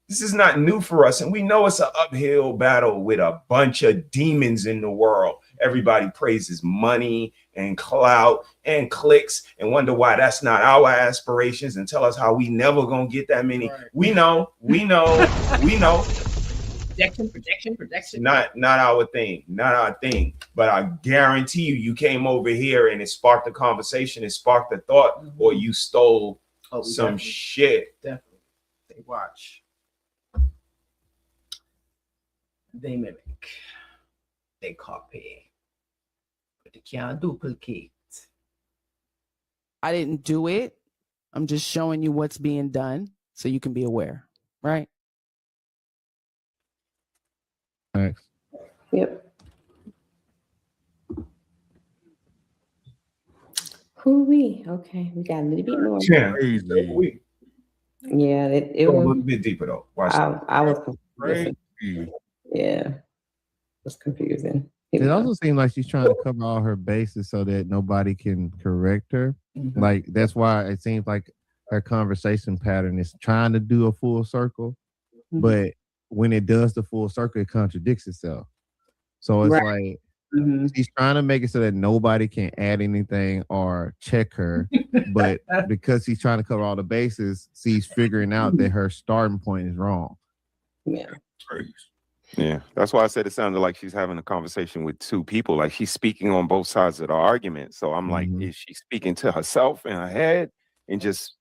This is not new for us. And we know it's an uphill battle with a bunch of demons in the world. Everybody praises money and clout and clicks and wonder why that's not our aspirations and tell us how we never gonna get that many. Right. We know. Projection. Not our thing. Not our thing. But I guarantee you came over here and it sparked a conversation, it sparked a thought, or you stole some shit. Definitely. They watch. They mimic. They copy. But they can't duplicate. I didn't do it. I'm just showing you what's being done so you can be aware, right? Thanks. Yep. Who-wee. Okay, we got a little bit more. Yeah, it Go was a little bit deeper though. Watch I was confused. Yeah, it was confusing. It also seems like she's trying to cover all her bases so that nobody can correct her. Mm-hmm. Like that's why it seems like her conversation pattern is trying to do a full circle, but when it does the full circle, it contradicts itself. So it's like she's trying to make it so that nobody can add anything or check her, but because she's trying to cover all the bases, she's figuring out that her starting point is wrong. Yeah. Yeah, that's why I said it sounded like she's having a conversation with two people. Like she's speaking on both sides of the argument. So I'm like, is she speaking to herself in her head and just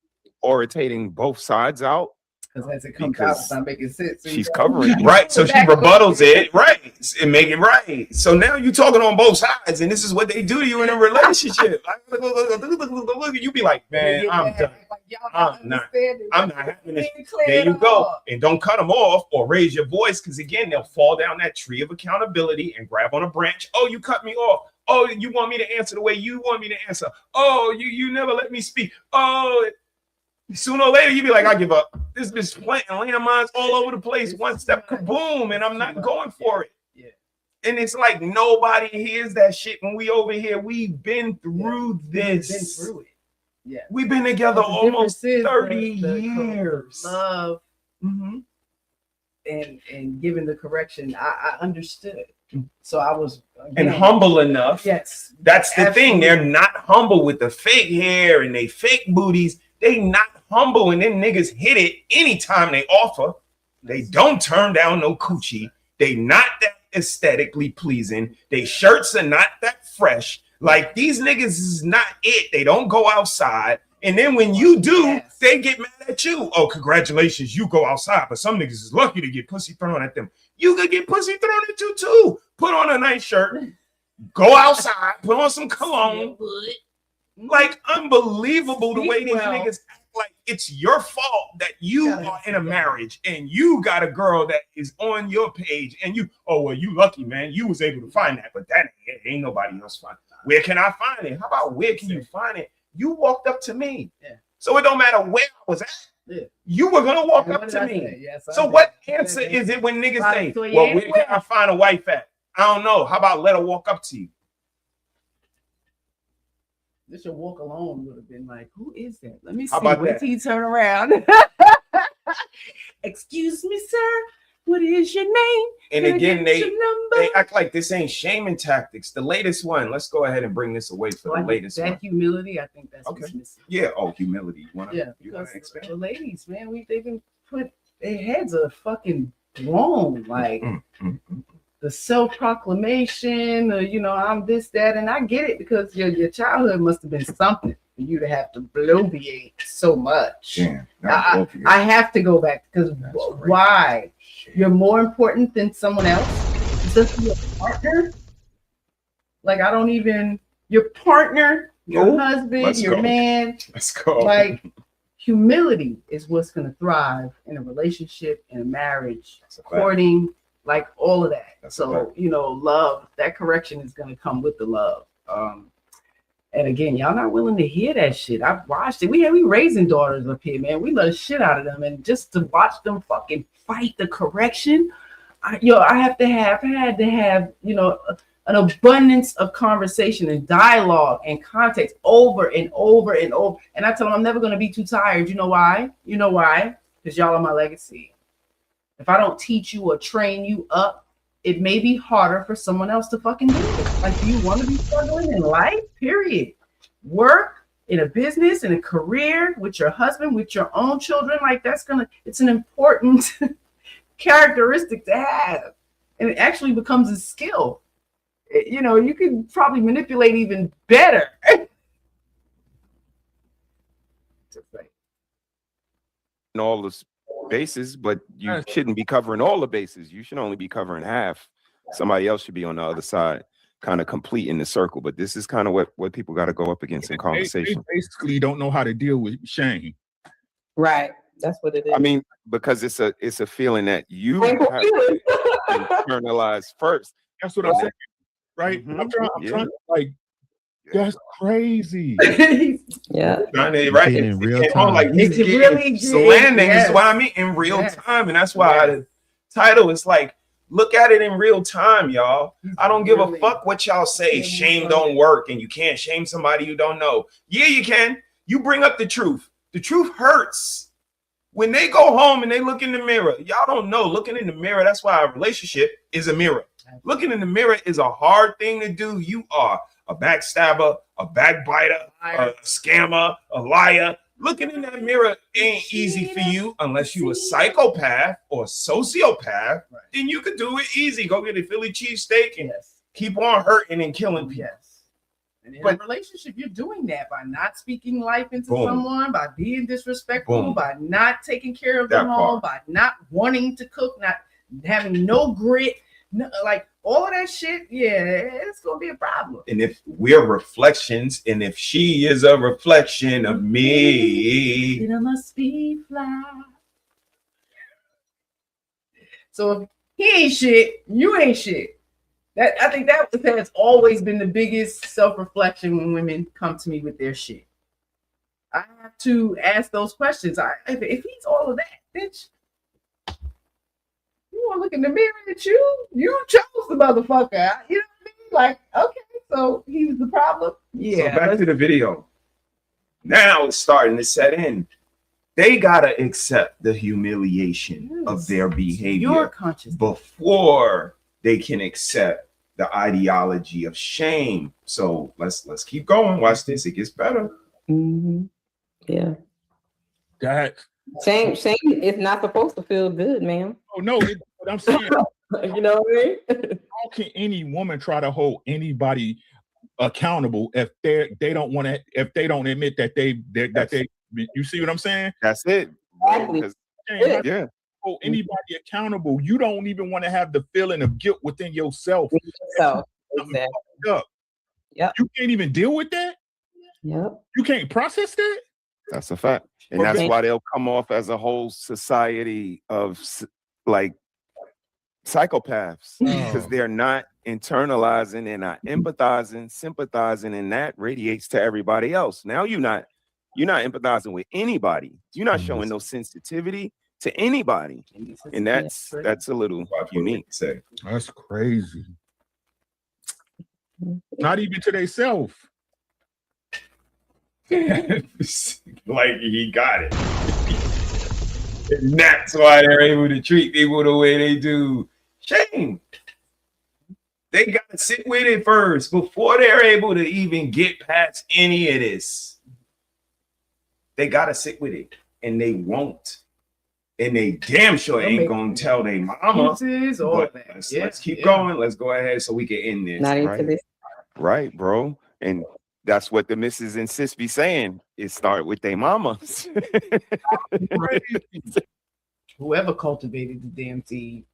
orating both sides out? Because as it comes out, it's not making sense. She's covering right. So she rebuttals it, right, and make it right. So now you're talking on both sides, and this is what they do to you in a relationship. You be like, man, I'm done. I'm not having this. There you go. And don't cut them off or raise your voice, because again, they'll fall down that tree of accountability and grab on a branch. Oh, you cut me off. Oh, you want me to answer the way you want me to answer. Oh, you never let me speak. Oh. Sooner or later, you be like, I give up. This bitch planting landmines all over the place. One step, kaboom, and I'm not going for it. Yeah. And it's like nobody hears that shit when we over here. We've been through this. We've been through it. Yeah. We've been together almost 30 years. Love. And giving the correction, I understood. So I was and humble enough. Yes. That's the thing. They're not humble with the fake hair and they fake booties. They not humble, and then niggas hit it anytime they offer. They don't turn down no coochie. They not that aesthetically pleasing. They shirts are not that fresh. Like these niggas is not it. They don't go outside. And then when you do, they get mad at you. Oh, congratulations, you go outside. But some niggas is lucky to get pussy thrown at them. You could get pussy thrown at you too. Put on a nice shirt. Go outside. Put on some cologne. Like unbelievable the way these niggas act like it's your fault that you are in a marriage and you got a girl that is on your page and you, oh, well, you lucky, man. You was able to find that, but that ain't nobody else find. Where can I find it? How about where can you find it? You walked up to me. So it don't matter where I was at. You were going to walk up to me. Yes, so what answer is it when niggas say, well, where can I find a wife at? I don't know. How about let her walk up to you? This your walk alone would have been like, who is that? Let me see. How about Wait that? till you turn around. Excuse me, sir. What is your name? And Can I again, get your they act like this ain't shaming tactics. The latest one. Let's go ahead and bring this away for the latest that one. humility, I think that's what's missing. Yeah. Oh, humility. You wanna Because expand? the ladies, man, they can put their heads are fucking blown. Like the self-proclamation, you know, I'm this, that, and I get it because your childhood must have been something for you to have to bloviate so much. Yeah, I have to go back because why? You're more important than someone else. Just your partner. Like I don't even your partner, your husband, your man. Let's go. Like humility is what's going to thrive in a relationship, in a marriage, courting, like all of that. So you know, love. That correction is going to come with the love. And again, y'all not willing to hear that shit. I've watched it. We raising daughters up here, man. We love the shit out of them, and just to watch them fucking fight the correction, I had to have, you know, an abundance of conversation and dialogue and context over and over and over. And I tell them I'm never gonna be too tired. You know why? You know why? Because y'all are my legacy. If I don't teach you or train you up, it may be harder for someone else to fucking do it. Like, do you want to be struggling in life? Period. Work, in a business, in a career, with your husband, with your own children. Like, it's an important characteristic to have. And it actually becomes a skill. You know, you can probably manipulate even better. In all the bases, but you shouldn't be covering all the bases. You should only be covering half. Somebody else should be on the other side, kind of completing the circle. But this is kind of what people got to go up against in conversation. They basically don't know how to deal with shame. Right. That's what it is. I mean, because it's a feeling that you have to internalize first. That's what I'm saying. Right? I'm trying to, like, that's crazy. Yeah. Right. In real time. Like he's getting slanding is what I mean in real time. And that's why the title is like, look at it in real time, y'all. I don't give a fuck what y'all say. Shame don't work and you can't shame somebody you don't know. Yeah, you can. You bring up the truth. The truth hurts. When they go home and they look in the mirror, y'all don't know. Looking in the mirror, that's why a relationship is a mirror. Looking in the mirror is a hard thing to do. You are a backstabber, a backbiter, a scammer, a liar. Looking in that mirror ain't easy for you unless you're a psychopath or a sociopath. Then you could do it easy. Go get a Philly cheesesteak and keep on hurting and killing people. And in a relationship, you're doing that by not speaking life into someone, by being disrespectful, by not taking care of them all, by not wanting to cook, not having no grit. No, like all of that shit, it's gonna be a problem. And if we're reflections, and if she is a reflection of me, it must be fly. So if he ain't shit, you ain't shit. I think that has always been the biggest self-reflection when women come to me with their shit. I have to ask those questions. If he's all of that, bitch. You want to look in the mirror at you chose the motherfucker. You know what I mean? Like, okay, so he was the problem. Yeah. So back to the video. Now it's starting to set in. They gotta accept the humiliation of their behavior before they can accept the ideology of shame. So let's keep going. Watch this. It gets better. Mm-hmm. Yeah. That Shame is not supposed to feel good, man. Oh no, what I'm saying. You know what I mean? How can any woman try to hold anybody accountable if they don't want to, if they don't admit that they you see what I'm saying? That's it. Exactly. Yeah. Hold anybody accountable. You don't even want to have the feeling of guilt within yourself. Exactly. Yep. You can't even deal with that. Yep. You can't process that. That's a fact. And that's why they'll come off as a whole society of like psychopaths because they're not internalizing, they're not empathizing, sympathizing, and that radiates to everybody else. Now you're not empathizing with anybody. You're not showing no sensitivity to anybody, and that's a little unique. That's crazy. Not even to themselves. Like he got it. And that's why they're able to treat people the way they do. Shame. They got to sit with it first before they're able to even get past any of this. They got to sit with it, and they won't. And they damn sure ain't gonna tell their mama. Let's keep going. Let's go ahead so we can end this. Not into this. Right, bro. And that's what the missus and sis be saying. It start with their mamas. Whoever cultivated the damn seed,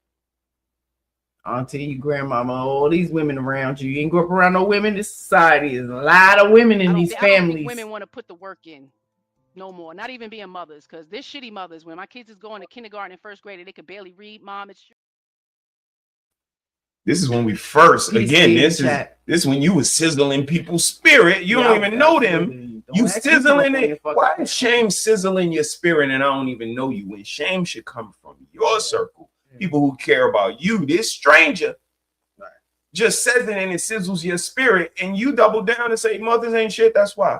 auntie, your grandmama, all these women around you. You ain't grew up around no women. This society is a lot of women in these I don't families. think women want to put the work in no more. Not even being mothers, because they're shitty mothers. When my kids is going to kindergarten and first grade, and they could barely read. Mom, it's This is when we first, again, this is when you was sizzling people's spirit. You don't even know them. You sizzling it. Why is shame sizzling your spirit and I don't even know you? When shame should come from your circle. People who care about you. This stranger just says it and it sizzles your spirit, and you double down and say mothers ain't shit. That's why.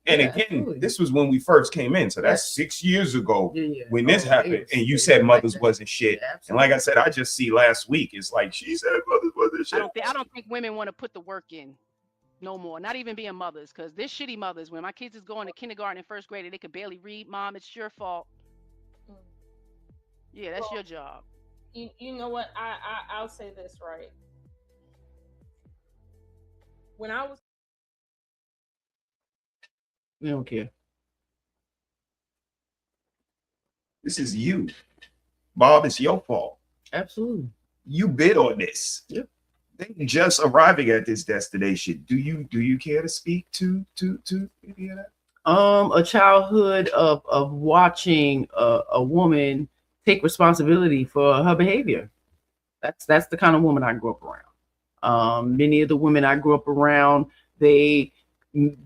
And again, this was when we first came in, so that's 6 years ago when this happened, and you said mothers wasn't shit. And like I said, I just see last week, it's like she said mothers wasn't shit. I don't think women want to put the work in no more. Not even being mothers, because they're shitty mothers. When my kids is going to kindergarten and first grade, and they could barely read. Mom, it's your fault. Yeah, that's your job. You know what? I'll say this, right? When I was, We don't care. This is you, Bob. It's your fault. Absolutely. You bid on this. Yep. They just arriving at this destination. Do you care to speak to any of that? A childhood of watching a woman take responsibility for her behavior. That's the kind of woman I grew up around. Many of the women I grew up around, they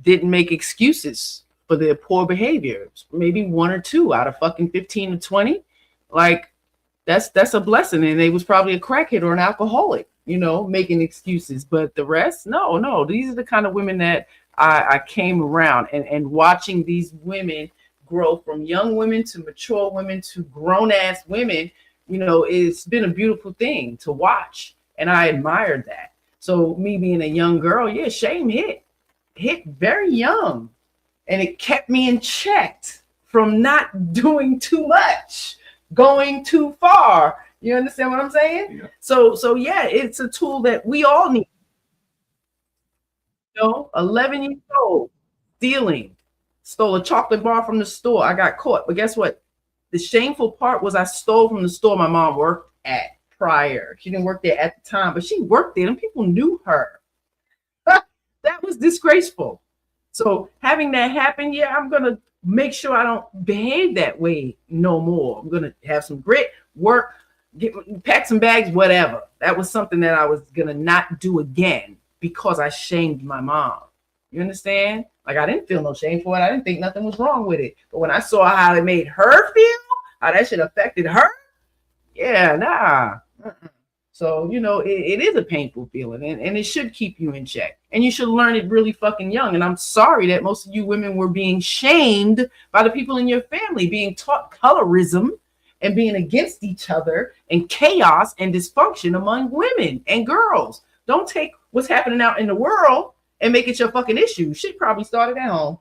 didn't make excuses for their poor behavior. Maybe one or two out of fucking 15 to 20. Like that's a blessing. And they was probably a crackhead or an alcoholic, making excuses. But the rest, no. These are the kind of women that I came around, and watching these women grow from young women to mature women to grown ass women, it's been a beautiful thing to watch. And I admired that. So me being a young girl, shame hit very young. And it kept me in check from not doing too much, going too far. You understand what I'm saying? Yeah. So it's a tool that we all need. 11 years old, stealing, stole a chocolate bar from the store. I got caught. But guess what? The shameful part was I stole from the store my mom worked at. Prior. She didn't work there at the time, but she worked there and people knew her. That was disgraceful. So having that happen, I'm going to make sure I don't behave that way no more. I'm going to have some grit, work, pack some bags, whatever. That was something that I was going to not do again because I shamed my mom. You understand? Like I didn't feel no shame for it. I didn't think nothing was wrong with it. But when I saw how it made her feel, how that shit affected her, So, it is a painful feeling and it should keep you in check. And you should learn it really fucking young. And I'm sorry that most of you women were being shamed by the people in your family, being taught colorism and being against each other and chaos and dysfunction among women and girls. Don't take what's happening out in the world and make it your fucking issue. Shit probably started at home.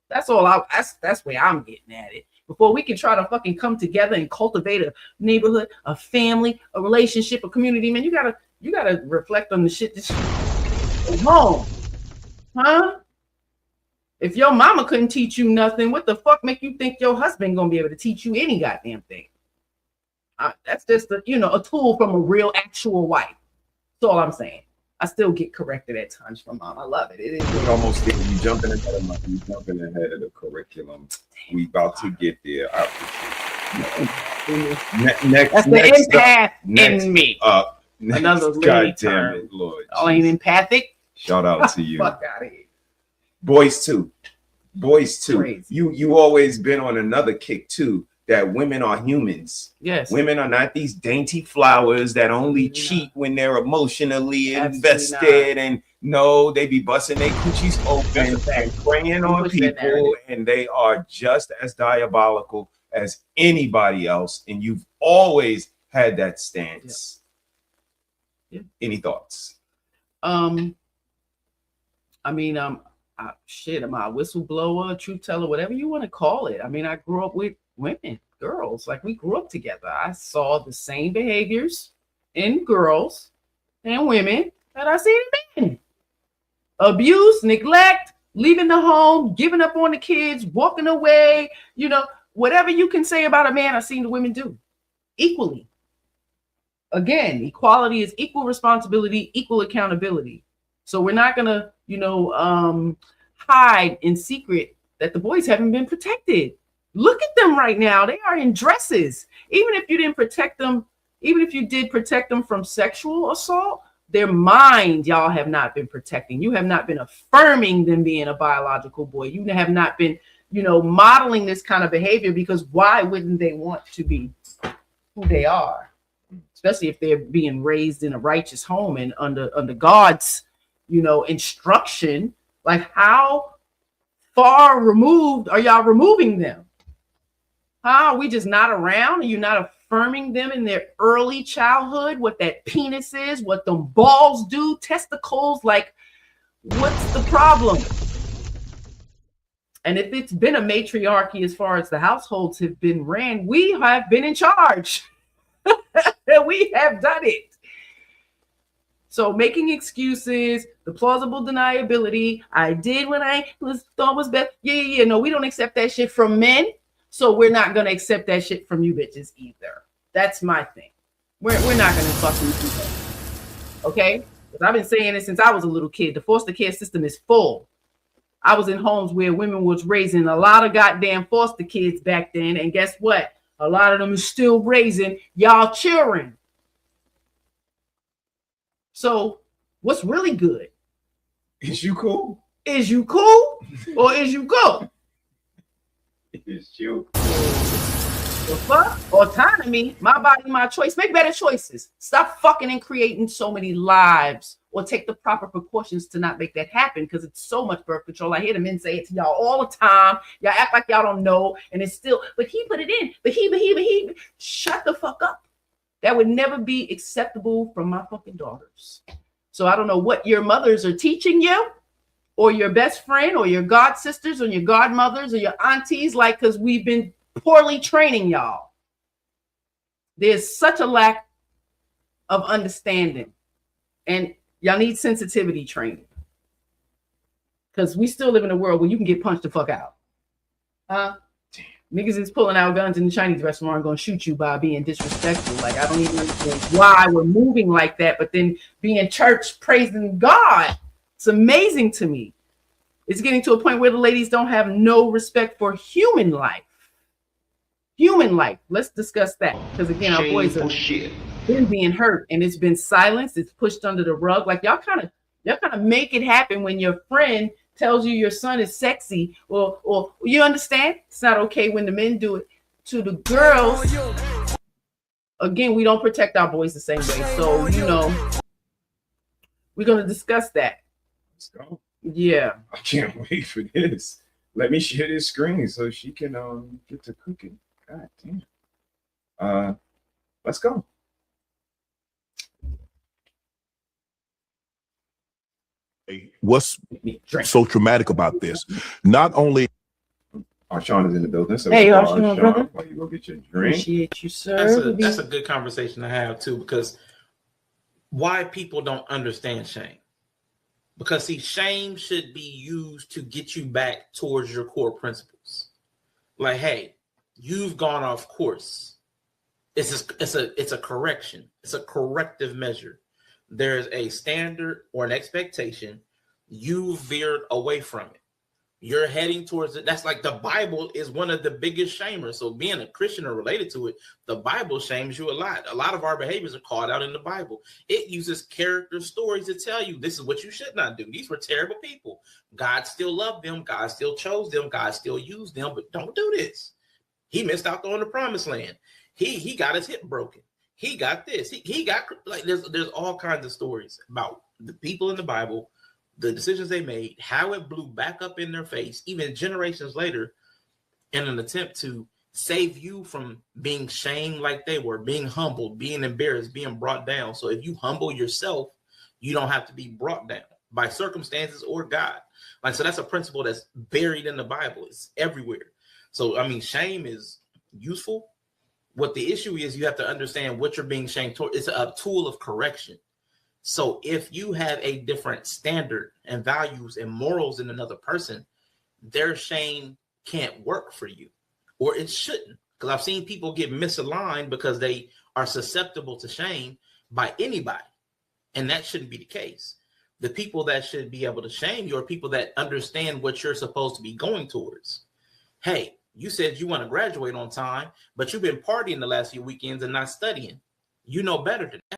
That's all. That's where I'm getting at it. before we can try to fucking come together and cultivate a neighborhood, a family, a relationship, a community, man, you gotta reflect on the shit that's at home. Huh? If your mama couldn't teach you nothing, what the fuck make you think your husband gonna be able to teach you any goddamn thing? That's just a tool from a real actual wife. That's all I'm saying. I still get corrected at times from mom. I love it. It is We almost there. You jumping ahead of the curriculum. We about to get there. That's the empath in me. Another God damn it, Lord. Oh, ain't empathic. Shout out to you. Fuck out of here. Boys too. You always been on another kick too. That women are humans. Yes. Women are not these dainty flowers that only cheat when they're emotionally invested. And no, they be busting their coochies open and preying on people, and they are just as diabolical as anybody else. And you've always had that stance. Yeah. Any thoughts? Shit, am I a whistleblower, truth teller, whatever you want to call it? I mean, I grew up with women, girls, like we grew up together. I saw the same behaviors in girls and women that I see in men. Abuse, neglect, leaving the home, giving up on the kids, walking away, whatever you can say about a man, I've seen the women do equally. Again, equality is equal responsibility, equal accountability. So we're not gonna, hide in secret that the boys haven't been protected. Look at them right now. They are in dresses. Even if you didn't protect them, even if you did protect them from sexual assault, their mind, y'all have not been protecting. You have not been affirming them being a biological boy. You have not been, modeling this kind of behavior, because why wouldn't they want to be who they are? Especially if they're being raised in a righteous home and under God's, instruction. Like, how far removed are y'all removing them? Are we just not around? Are you not affirming them in their early childhood? What that penis is, what them balls do, testicles, like, what's the problem? And if it's been a matriarchy as far as the households have been ran, we have been in charge. We have done it. So making excuses, the plausible deniability, I did when I thought was best. Yeah. No, we don't accept that shit from men. So we're not going to accept that shit from you bitches either. That's my thing. We're not going to fucking do that. Okay? Because I've been saying it since I was a little kid. The foster care system is full. I was in homes where women was raising a lot of goddamn foster kids back then. And guess what? A lot of them is still raising y'all children. So what's really good? Is you cool? Is you cool? Or is you go? Is you The fuck? Autonomy, my body, my choice. Make better choices. Stop fucking and creating so many lives, or take the proper precautions to not make that happen, because it's so much birth control. I hear the men say it to y'all all the time. Y'all act like y'all don't know, and it's still, but he put it in, but he. Shut the fuck up. That would never be acceptable from my fucking daughters. So I don't know what your mothers are teaching you, or your best friend, or your god sisters, or your godmothers, or your aunties, like, because we've been poorly training y'all. There's such a lack of understanding, and y'all need sensitivity training, because we still live in a world where you can get punched the fuck out. Niggas is pulling out guns in the Chinese restaurant and gonna shoot you by being disrespectful. Like, I don't even understand why we're moving like that, but then being in church praising God, it's amazing to me. It's getting to a point where the ladies don't have no respect for human life. Human life. Let's discuss that, because again, our boys are been being hurt, and it's been silenced. It's pushed under the rug. Like, y'all kind of make it happen when your friend tells you your son is sexy, or you understand. It's not okay when the men do it to the girls. Again, we don't protect our boys the same way. So we're gonna discuss that. Let's go. Yeah. I can't wait for this. Let me share this screen so she can get to cooking. God damn. Let's go. What's so traumatic about this? Not only Arshawn is in the building. So Hey, Arshawn, Arshawn, brother. while you go get your drink. Appreciate you, sir. That's a good conversation to have too, because why people don't understand shame. Because see, shame should be used to get you back towards your core principles. Like, hey, you've gone off course. It's a correction. It's a corrective measure. There's a standard or an expectation. You veered away from it. You're heading towards it. That's like the Bible is one of the biggest shamers. So being a Christian or related to it, the Bible shames you a lot. A lot of our behaviors are called out in the Bible. It uses character stories to tell you this is what you should not do. These were terrible people. God still loved them. God still chose them. God still used them. But don't do this. He missed out on the promised land. He got his hip broken. He got this. He got like there's all kinds of stories about the people in the Bible, the decisions they made, how it blew back up in their face, even generations later, in an attempt to save you from being shamed like they were, being humbled, being embarrassed, being brought down. So if you humble yourself, you don't have to be brought down by circumstances or God. Like, so that's a principle that's buried in the Bible. It's everywhere. So, I mean, shame is useful. What the issue is, you have to understand what you're being shamed toward. It's a tool of correction. So if you have a different standard and values and morals in another person, their shame can't work for you, or it shouldn't. Because I've seen people get misaligned because they are susceptible to shame by anybody. And that shouldn't be the case. The people that should be able to shame you are people that understand what you're supposed to be going towards. Hey, you said you want to graduate on time, but you've been partying the last few weekends and not studying. You know better than that.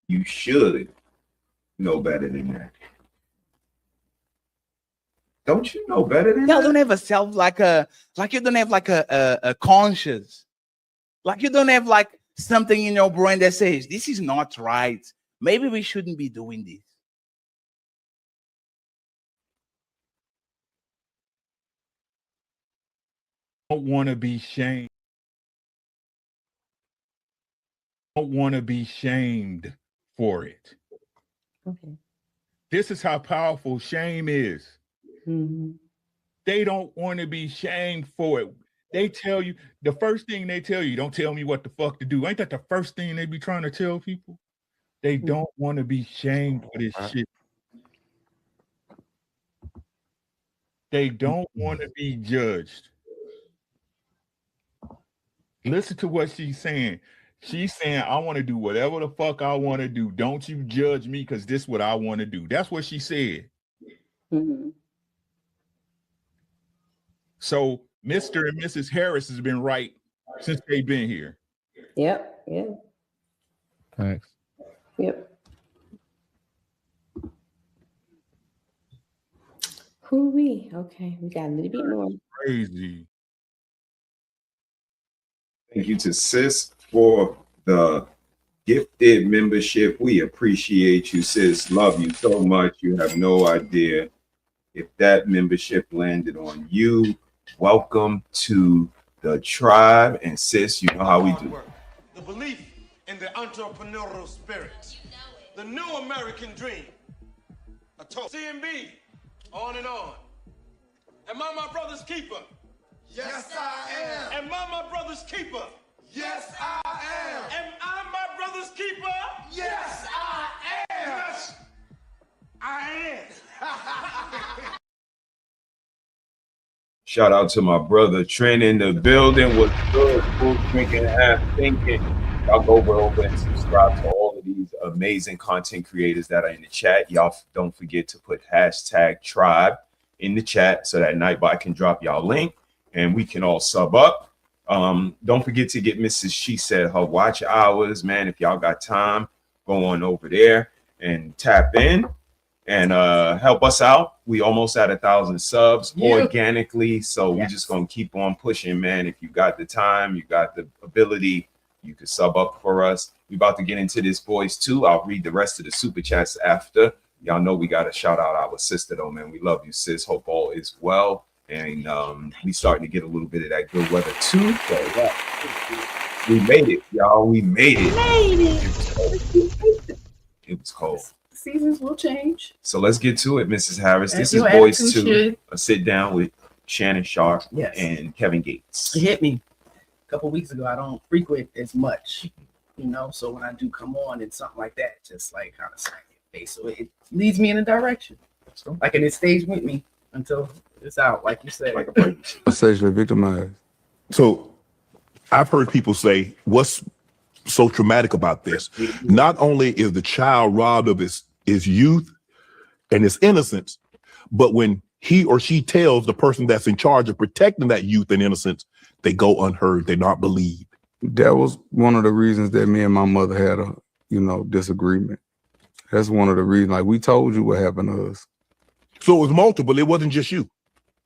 You should know better than that. Don't you know better than Y'all that? don't have a self like you don't have like a conscience. Like you don't have like something in your brain that says this is not right. Maybe we shouldn't be doing this. Don't want to be shamed. Don't want to be shamed for it. Okay. This is how powerful shame is. Mm-hmm. They don't want to be shamed for it. They tell you, the first thing they tell you, don't tell me what the fuck to do. Ain't that the first thing they be trying to tell people? They don't want to be shamed for this shit. They don't want to be judged. Listen to what she's saying. She's saying, I want to do whatever the fuck I want to do. Don't you judge me because this is what I want to do. That's what she said. Mm-hmm. So Mr. and Mrs. Harris has been right since they've been here. Yep. Yeah. Thanks. Yep. Who we? Okay, we got a little bit more. Crazy. Thank you to Sis for the gifted membership. We appreciate you, Sis. Love you so much. You have no idea. If that membership landed on you, welcome to the tribe. And Sis, you know how we do. The belief in the entrepreneurial spirit, the new American dream. I told CMB, on and on. Am I my brother's keeper? Yes, I am. Am I my brother's keeper? Yes, I am. Am I my brother's keeper? Yes, I am. Yes, I am. Shout out to my brother Trent in the building. What's good? Full drinking, half thinking. Y'all go over and subscribe to all of these amazing content creators that are in the chat. Y'all don't forget to put hashtag tribe in the chat so that Nightbot can drop y'all link and we can all sub up. Don't forget to get Mrs.SheSaid her watch hours, man. If y'all got time, go on over there and tap in and help us out. We almost at 1,000 subs organically, so we're just gonna keep on pushing, man. If you got the time, you got the ability, you could sub up for us. We about to get into this, boys, too. I'll read the rest of the super chats after. Y'all know we got to shout out our sister, though, man. We love you, sis. Hope all is well. And we starting to get a little bit of that good weather, too. So, yeah. We made it, y'all. We made it. It was cold. seasons will change. So let's get to it, Mrs. Harris. And This your is Boys attitude 2, should- a sit down with Shannon Sharp Yes. and Kevin Gates. It hit me a couple weeks ago. I don't frequent as much, so when I do come on and something like that, just like kind of smack your face. So it leads me in a direction. Like, and it stays with me until it's out, like you said. Like a Sexually victimized. So I've heard people say, what's so traumatic about this? Not only is the child robbed of his youth and his innocence, but when he or she tells the person that's in charge of protecting that youth and innocence, they go unheard, they're not believed. That was one of the reasons that me and my mother had a, disagreement. That's one of the reasons. Like, we told you what happened to us. So it was multiple. It wasn't just you.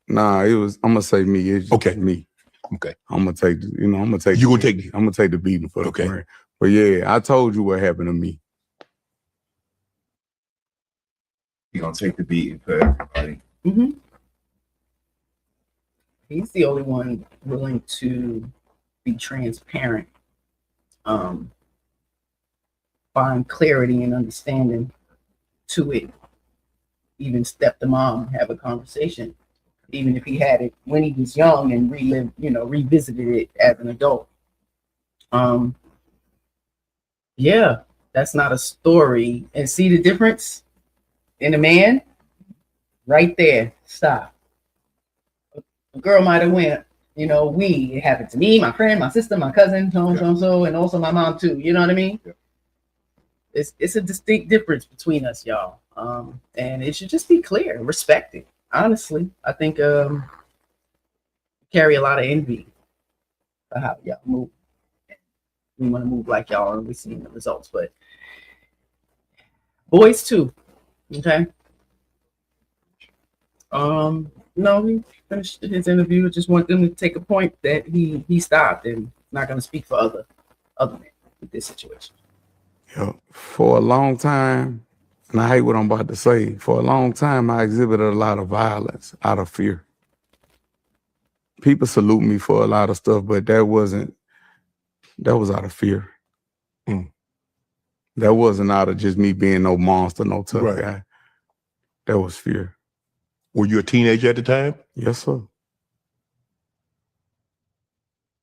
Nah, it was. I'm gonna say me. It's just me. Okay. I'm gonna take. I'm gonna take. You gonna take? I'm gonna take the beating for the Okay. friend. But yeah, I told you what happened to me. You're gonna take the beating for everybody. Mm-hmm. He's the only one willing to be transparent, find clarity and understanding to it. Even step the mom, have a conversation, even if he had it when he was young and revisited it as an adult. Yeah, that's not a story. And see the difference in a man? Right there. Stop. A girl might have went, it happened to me, my friend, my sister, my cousin, so, and also my mom too. You know what I mean? Yeah. It's a distinct difference between us, y'all. And it should just be clear and respected. Honestly, I think carry a lot of envy for how y'all move. We want to move like y'all, and we're seeing the results. But Boys too, okay. No, he finished his interview. I just want them to take a point that he stopped and not going to speak for other men with this situation. Yeah, for a long time, and I hate what I'm about to say, for a long time, I exhibited a lot of violence out of fear. People salute me for a lot of stuff, but that was out of fear. That wasn't out of just me being no monster, no tough guy. That was fear. Were you a teenager at the time? Yes, sir.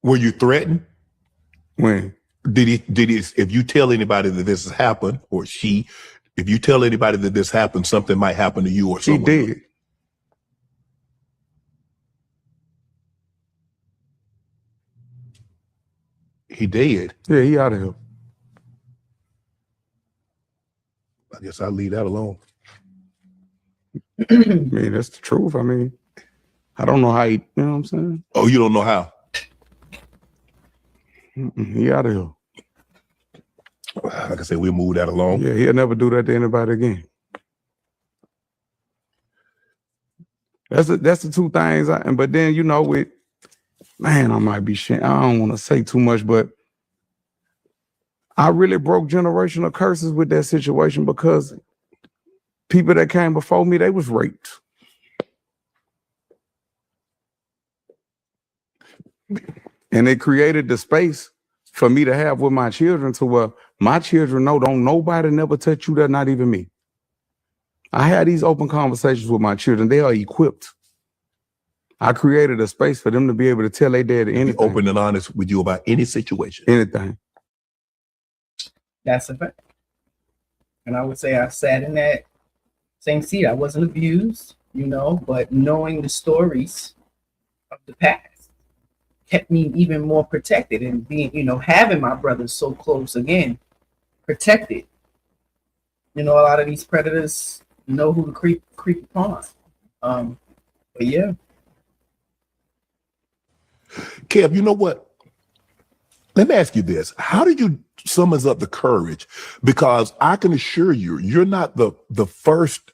Were you threatened? When? Did he, if you tell anybody that this has happened, or if you tell anybody that this happened, something might happen to you or someone? He did. He did? Yeah, he out of here. I guess I'll leave that alone. I mean, that's the truth. I mean, I don't know how he, you know what I'm saying? Oh, you don't know how? He out of here. Like I said, we'll move that along. Yeah, he'll never do that to anybody again. That's the two things. But then, I might be shit. I don't want to say too much, but I really broke generational curses with that situation because people that came before me, they was raped. And it created the space for me to have with my children to where my children know, don't nobody never touch you, that not even me. I had these open conversations with my children. They are equipped. I created a space for them to be able to tell their dad anything. Be open and honest with you about any situation. Anything. That's a fact. And I would say I sat in that same seat. I wasn't abused, but knowing the stories of the past kept me even more protected, and being, having my brothers so close again, protected. A lot of these predators know who to creep upon. But yeah. Kev, you know what? Let me ask you this. How did you summons up the courage? Because I can assure you, you're not the first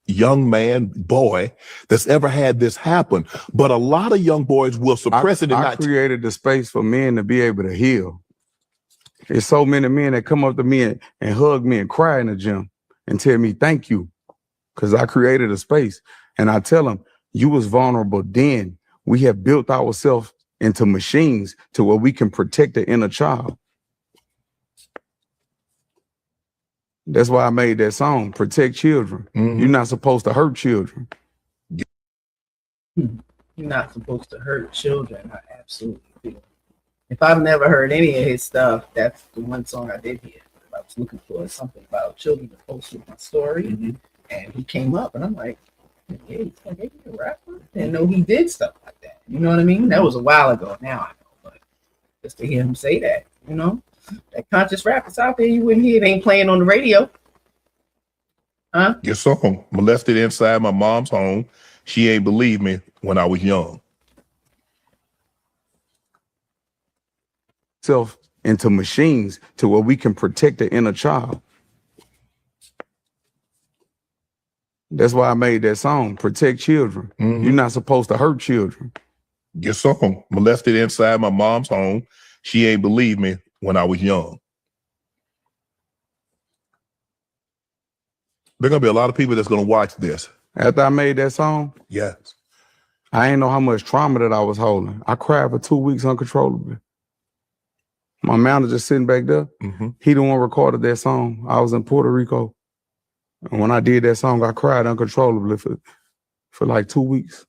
young boy that's ever had this happen. But a lot of young boys will suppress it. And I created the space for men to be able to heal. There's so many men that come up to me and hug me and cry in the gym and tell me thank you, because I created a space. And I tell them, you was vulnerable then. We have built ourselves into machines to where we can protect the inner child. That's why I made that song, Protect Children. You're not supposed to hurt children. You're not supposed to hurt children. I absolutely feel. If I've never heard any of his stuff, that's the one song I did hear. I was looking for something about children to post with my story, and he came up, and I'm like, hey, he's like, hey, a rapper? Didn't know he did stuff like that. You know what I mean? That was a while ago. Now I know, but just to hear him say that, you know, that conscious rap is out there. You wouldn't hear it. Ain't playing on the radio. Huh? Your song, molested inside my mom's home. She ain't believe me when I was young. Self into machines to where we can protect the inner child. That's why I made that song, Protect Children. You're not supposed to hurt children. Your song, molested inside my mom's home. She ain't believe me when I was young. There are gonna be a lot of people that's gonna watch this. After I made that song, yes, I ain't know how much trauma that I was holding. I cried for 2 weeks uncontrollably. My manager sitting back there, he the one recorded that song. I was in Puerto Rico. And when I did that song, I cried uncontrollably for like 2 weeks.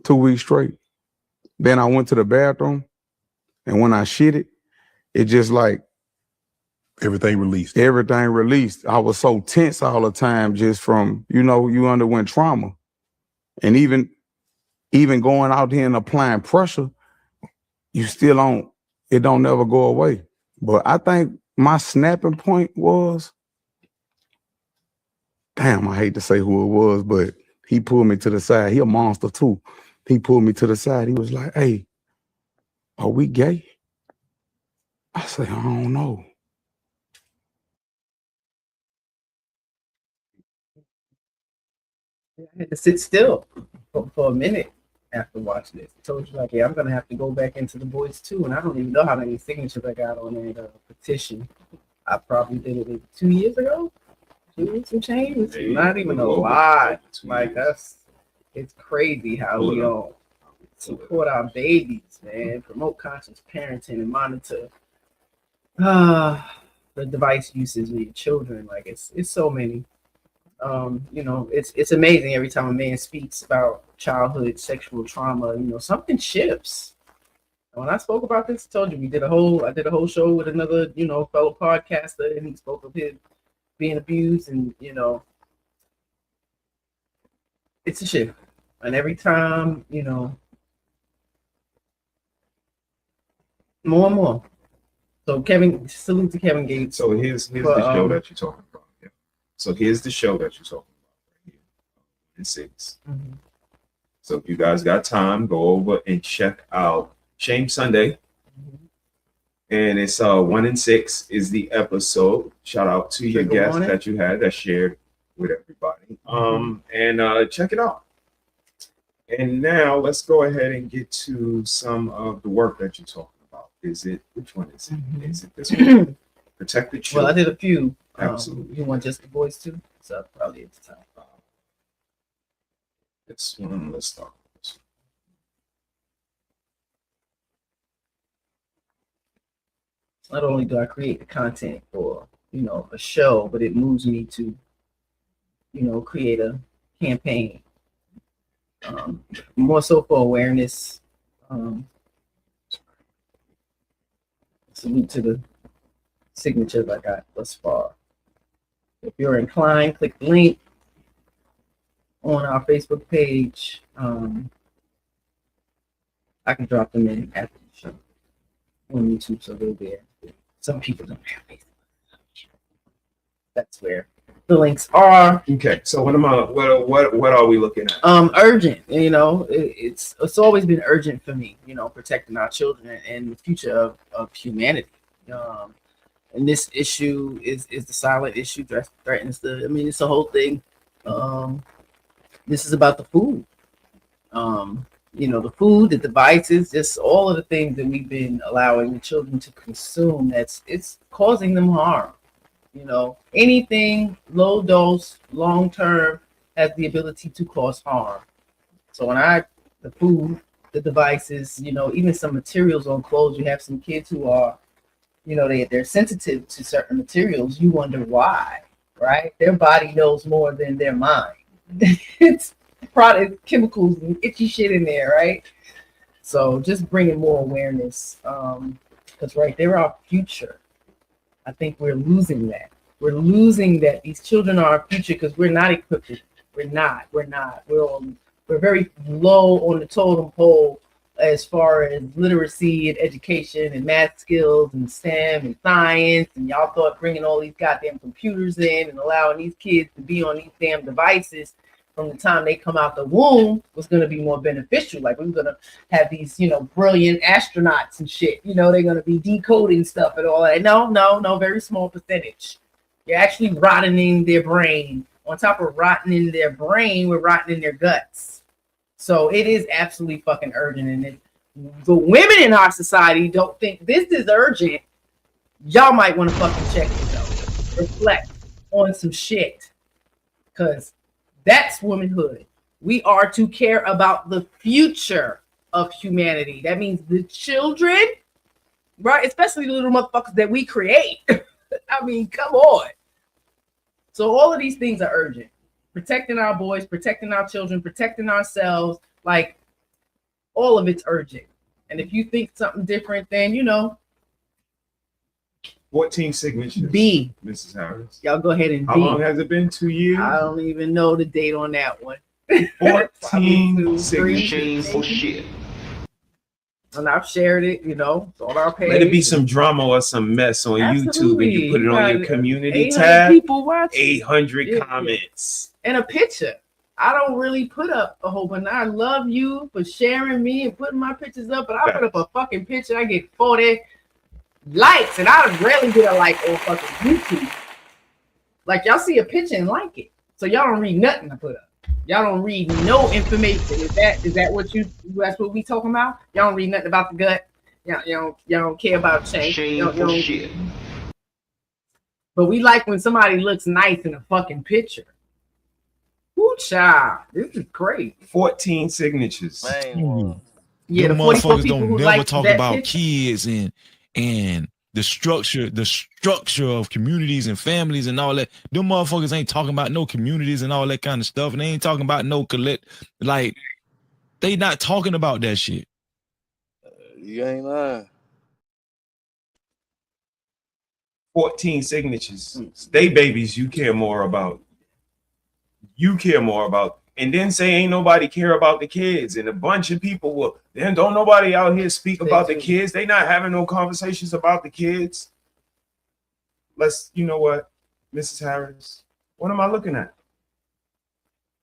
2 weeks straight. Then I went to the bathroom, and when I shit it, it just like everything released. Everything released. I was so tense all the time just from, you know, you underwent trauma. And even going out here and applying pressure, you still don't, it don't never go away. But I think my snapping point was, damn, I hate to say who it was, but he pulled me to the side. He a monster too. He pulled me to the side. He was like, hey, are we gay? I said, I don't know. I had to sit still for a minute after watching this. I told you, like, yeah, I'm going to have to go back into the boys too. And I don't even know how many signatures I got on that petition. I probably did it 2 years ago. 2 weeks and change. It's not even a lot. Like, it's crazy how we don't support our babies, man. Promote conscious parenting and monitor the device uses of your children. Like, it's so many. You know, it's amazing every time a man speaks about childhood sexual trauma, you know, something shifts. When I spoke about this, I told you I did a whole show with another, you know, fellow podcaster, and he spoke of his being abused, and you know, it's a shift. And every time, you know, more and more. So salute to Kevin Gates. So here's the show that you're talking about. Yeah. So here's the show that you're talking about right here. In 6. So if you guys got time, go over and check out Shame Sunday. And it's 1 in 6 is the episode. Shout out to your guest that you had that shared with everybody. And check it out. And now let's go ahead and get to some of the work that you're talking about. Which one is it? Is it this one? Protect the Children. Well, I did a few. Absolutely. You want just the boys too? So probably at the time. This one, let's start with this one. Not only do I create the content for, you know, a show, but it moves me to, you know, create a campaign. More so for awareness. Salute to the signatures I got thus far. If you're inclined, click the link on our Facebook page. I can drop them in after the show on YouTube, so they'll be there. Some people don't have Facebook. That's where the links are. Okay, so what are we looking at? Urgent. You know, it's always been urgent for me. You know, protecting our children and the future of humanity. And this issue is the silent issue that threatens it's the whole thing. This is about the food. You know, the food, the devices, just all of the things that we've been allowing the children to consume. It's causing them harm. You know, anything low dose, long term has the ability to cause harm. So the food, the devices, you know, even some materials on clothes, you have some kids who are you know, they're sensitive to certain materials, you wonder why, right? Their body knows more than their mind. It's product chemicals and itchy shit in there, right? So just bringing more awareness, because right, they're our future. I think we're losing that. We're losing that these children are our future because we're not equipped. We're not. We're very low on the totem pole as far as literacy and education and math skills and STEM and science. And y'all thought bringing all these goddamn computers in and allowing these kids to be on these damn devices from the time they come out the womb was going to be more beneficial. Like we're going to have these, you know, brilliant astronauts and shit. You know, they're going to be decoding stuff and all that. No, very small percentage. You're actually rotting their brain. On top of rotting their brain, we're rotting their guts. So it is absolutely fucking urgent. And the women in our society don't think this is urgent. Y'all might want to fucking check yourself. Reflect on some shit. Because that's womanhood. We are to care about the future of humanity. That means the children, right? Especially the little motherfuckers that we create. I mean, come on. So all of these things are urgent. Protecting our boys, protecting our children, protecting ourselves, like all of it's urgent. And if you think something different, then, you know. 14 signatures. B. Mrs. Harris. Y'all go ahead and How long has it been? 2 years? I don't even know the date on that one. 14 signatures. Shameful shit. And I've shared it, you know, it's on our page. Let it be some drama or some mess on YouTube and you put it on your community tab. People watching. 800 comments. And a picture. I don't really put up a whole bunch. I love you for sharing me and putting my pictures up, but I put up a fucking picture, I get 40 likes, and I rarely get a like on fucking YouTube. Like y'all see a picture and like it. So y'all don't read nothing I put up. Y'all don't read no information. Is that what that's what we talking about? Y'all don't read nothing about the gut. Y'all don't care about change. Shameful shit. But we like when somebody looks nice in a fucking picture. Woo, child, this is great. 14 signatures. Man, Yeah, them the 44 motherfuckers people don't who never like talk that about picture. kids and the structure of communities and families and all that. Them motherfuckers ain't talking about no communities and all that kind of stuff. And they ain't talking about no like they not talking about that shit. You ain't lying. 14 signatures. Stay babies you care more about. You care more about. And then say ain't nobody care about the kids. And a bunch of people will, then don't nobody out here speak about the kids. They not having no conversations about the kids. You know what, Mrs. Harris, what am I looking at?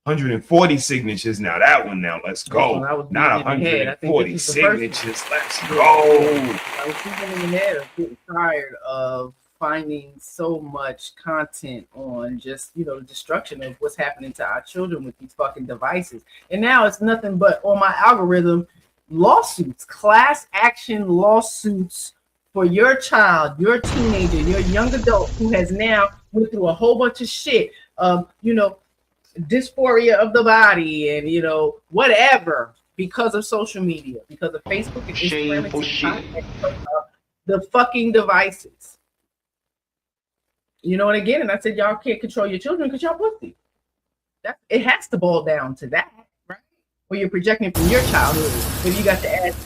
140 signatures. Now that one, let's go. Not 140 signatures. Let's go. I was thinking in the head of getting tired of finding so much content on just, you know, the destruction of what's happening to our children with these fucking devices. And now it's nothing but on my algorithm, lawsuits, class action lawsuits for your child, your teenager, your young adult who has now went through a whole bunch of shit, you know, dysphoria of the body and, you know, whatever, because of social media, because of Facebook and Instagram and TikTok, the fucking devices. You know, and again, and I said, y'all can't control your children because y'all pussy. It has to boil down to that, right? Where you're projecting from your childhood. If you got to ask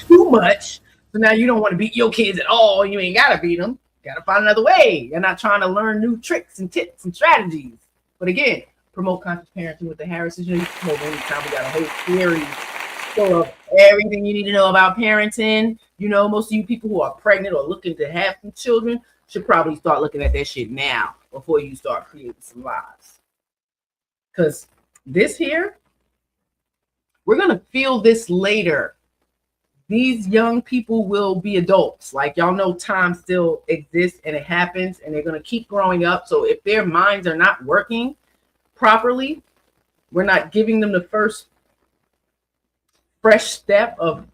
too much, so now you don't want to beat your kids at all. You ain't got to beat them. Got to find another way. You're not trying to learn new tricks and tips and strategies. But again, promote conscious parenting with the Harrises. You know, promote anytime. We got a whole series full of everything you need to know about parenting. You know, most of you people who are pregnant or looking to have some children should probably start looking at that shit now before you start creating some lies. Because this here, we're going to feel this later. These young people will be adults. Like, y'all know time still exists and it happens and they're going to keep growing up. So if their minds are not working properly, we're not giving them the first fresh step of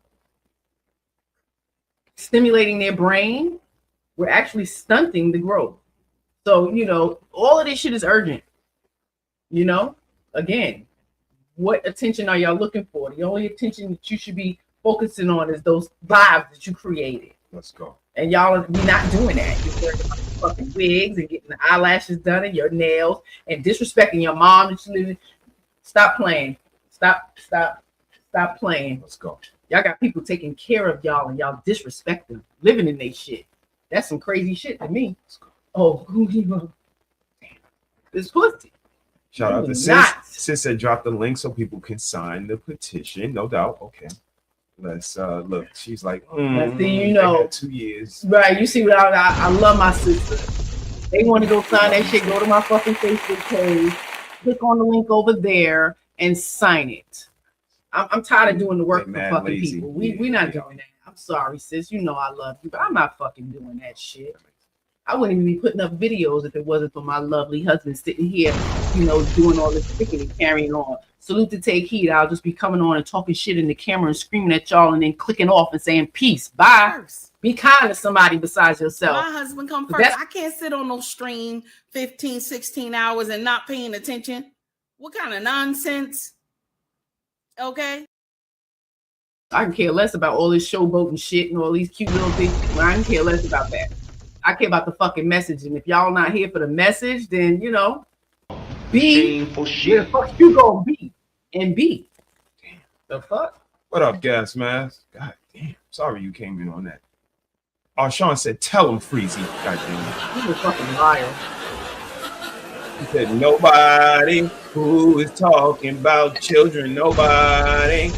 stimulating their brain, we're actually stunting the growth. So, you know, all of this shit is urgent. You know, again, what attention are y'all looking for? The only attention that you should be focusing on is those lives that you created. Let's go. And y'all be not doing that. You're worried about the fucking wigs and getting the eyelashes done and your nails and disrespecting your mom. Stop playing. Stop playing. Let's go. Y'all got people taking care of y'all and y'all disrespect them, living in their shit. That's some crazy shit to me. Oh, who he was? This pussy. Shout out to Not. Sis said drop the link so people can sign the petition. No doubt. Okay. Let's look. She's like, Now, see, you they know, had 2 years. right? You see what I love my sister. They want to go sign that shit. Go to my fucking Facebook page, click on the link over there, and sign it. I'm tired of doing the work for mad fucking lazy. people. We're not doing that. I'm sorry, sis. You know I love you, but I'm not fucking doing that shit. I wouldn't even be putting up videos if it wasn't for my lovely husband sitting here, you know, doing all this picking and carrying on. Salute to Take Heed. I'll just be coming on and talking shit in the camera and screaming at y'all and then clicking off and saying peace. Bye. Be kind to somebody besides yourself. My husband come But first. I can't sit on no stream 15, 16 hours and not paying attention. What kind of nonsense? Okay. I can care less about all this showboating shit and all these cute little things. I can care less about that. I care about the fucking message. And if y'all not here for the message, then, you know, be where the fuck you gonna be and be. Damn, the fuck? What up, gas mask? God damn. Sorry you came in on that. Oh, Sean said, tell him Freezy. God damn it. He's a fucking liar. He said, nobody who is talking about children, nobody.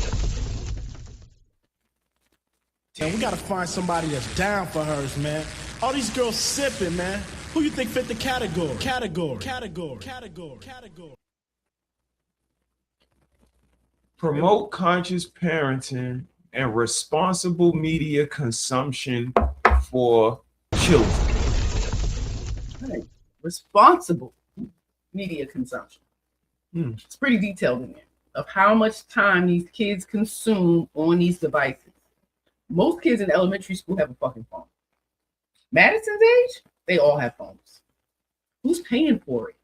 And we gotta find somebody that's down for hers, man. All these girls sipping, man. Who you think fit the category? Category. Promote conscious parenting and responsible media consumption for children. Right. Responsible media consumption. It's pretty detailed in there of how much time these kids consume on these devices. Most kids in elementary school have a fucking phone. Madison's age, they all have phones. Who's paying for it?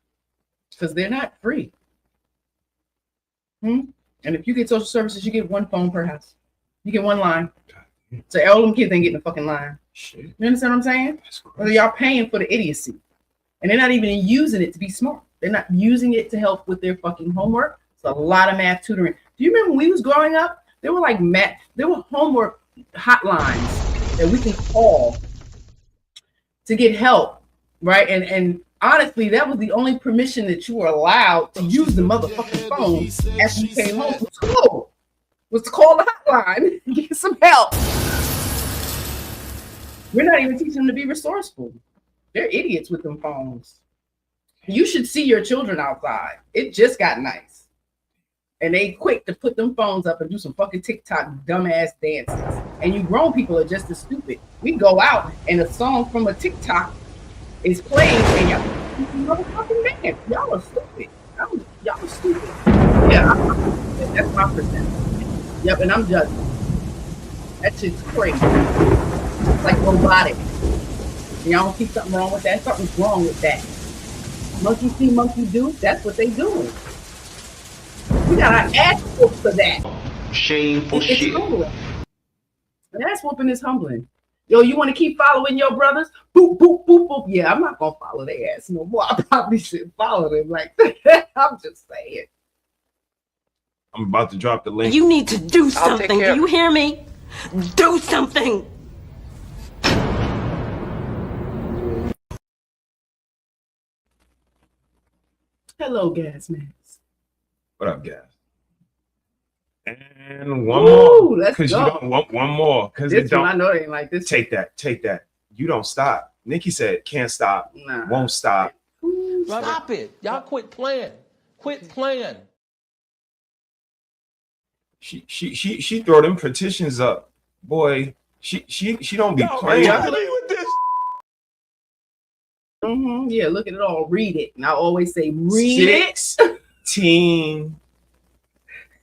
Because they're not free. And if you get social services, you get one phone per house. You get one line. So all them kids ain't getting a fucking line. Shit. You understand what I'm saying? Or y'all paying for the idiocy. And they're not even using it to be smart. They're not using it to help with their fucking homework. It's a lot of math tutoring. Do you remember when we was growing up? There were like there were homework hotlines that we can call to get help, right? And honestly, that was the only permission that you were allowed to use the motherfucking phone after you came home from school, was to call the hotline and get some help. We're not even teaching them to be resourceful. They're idiots with them phones. You should see your children outside. It just got nice. And they quick to put them phones up and do some fucking TikTok dumbass dances. And you grown people are just as stupid. We go out and a song from a TikTok is playing and y'all motherfucking man. Y'all are stupid. Y'all are stupid. Yeah, that's my perception. Yep, and I'm judging. That shit's crazy. It's like robotic. And y'all don't see something wrong with that? Something's wrong with that. Monkey see, monkey do. That's what they doing. We got our ass whooped for that. Shameful It's shit. humbling. An ass whooping is humbling. Yo, you want to keep following your brothers? Boop, boop, boop, boop. Yeah, I'm not going to follow their ass no more. I probably should follow them like that. I'm just saying. I'm about to drop the link. You need to do I'll take something. care Do you hear me? Do something. Hello, gas man. What up, guys? And one Ooh, more. let's Because you go. don't want one more. Because This it don't. one, I know they ain't like this. Take that. Take that. You don't stop. Nikki said can't stop. Nah. Won't stop. Stop it. Y'all quit playing. Quit playing. She throw them petitions up. Boy, she don't be playing. with this. Yeah, look at it all. Read it. And I always say, read it. 16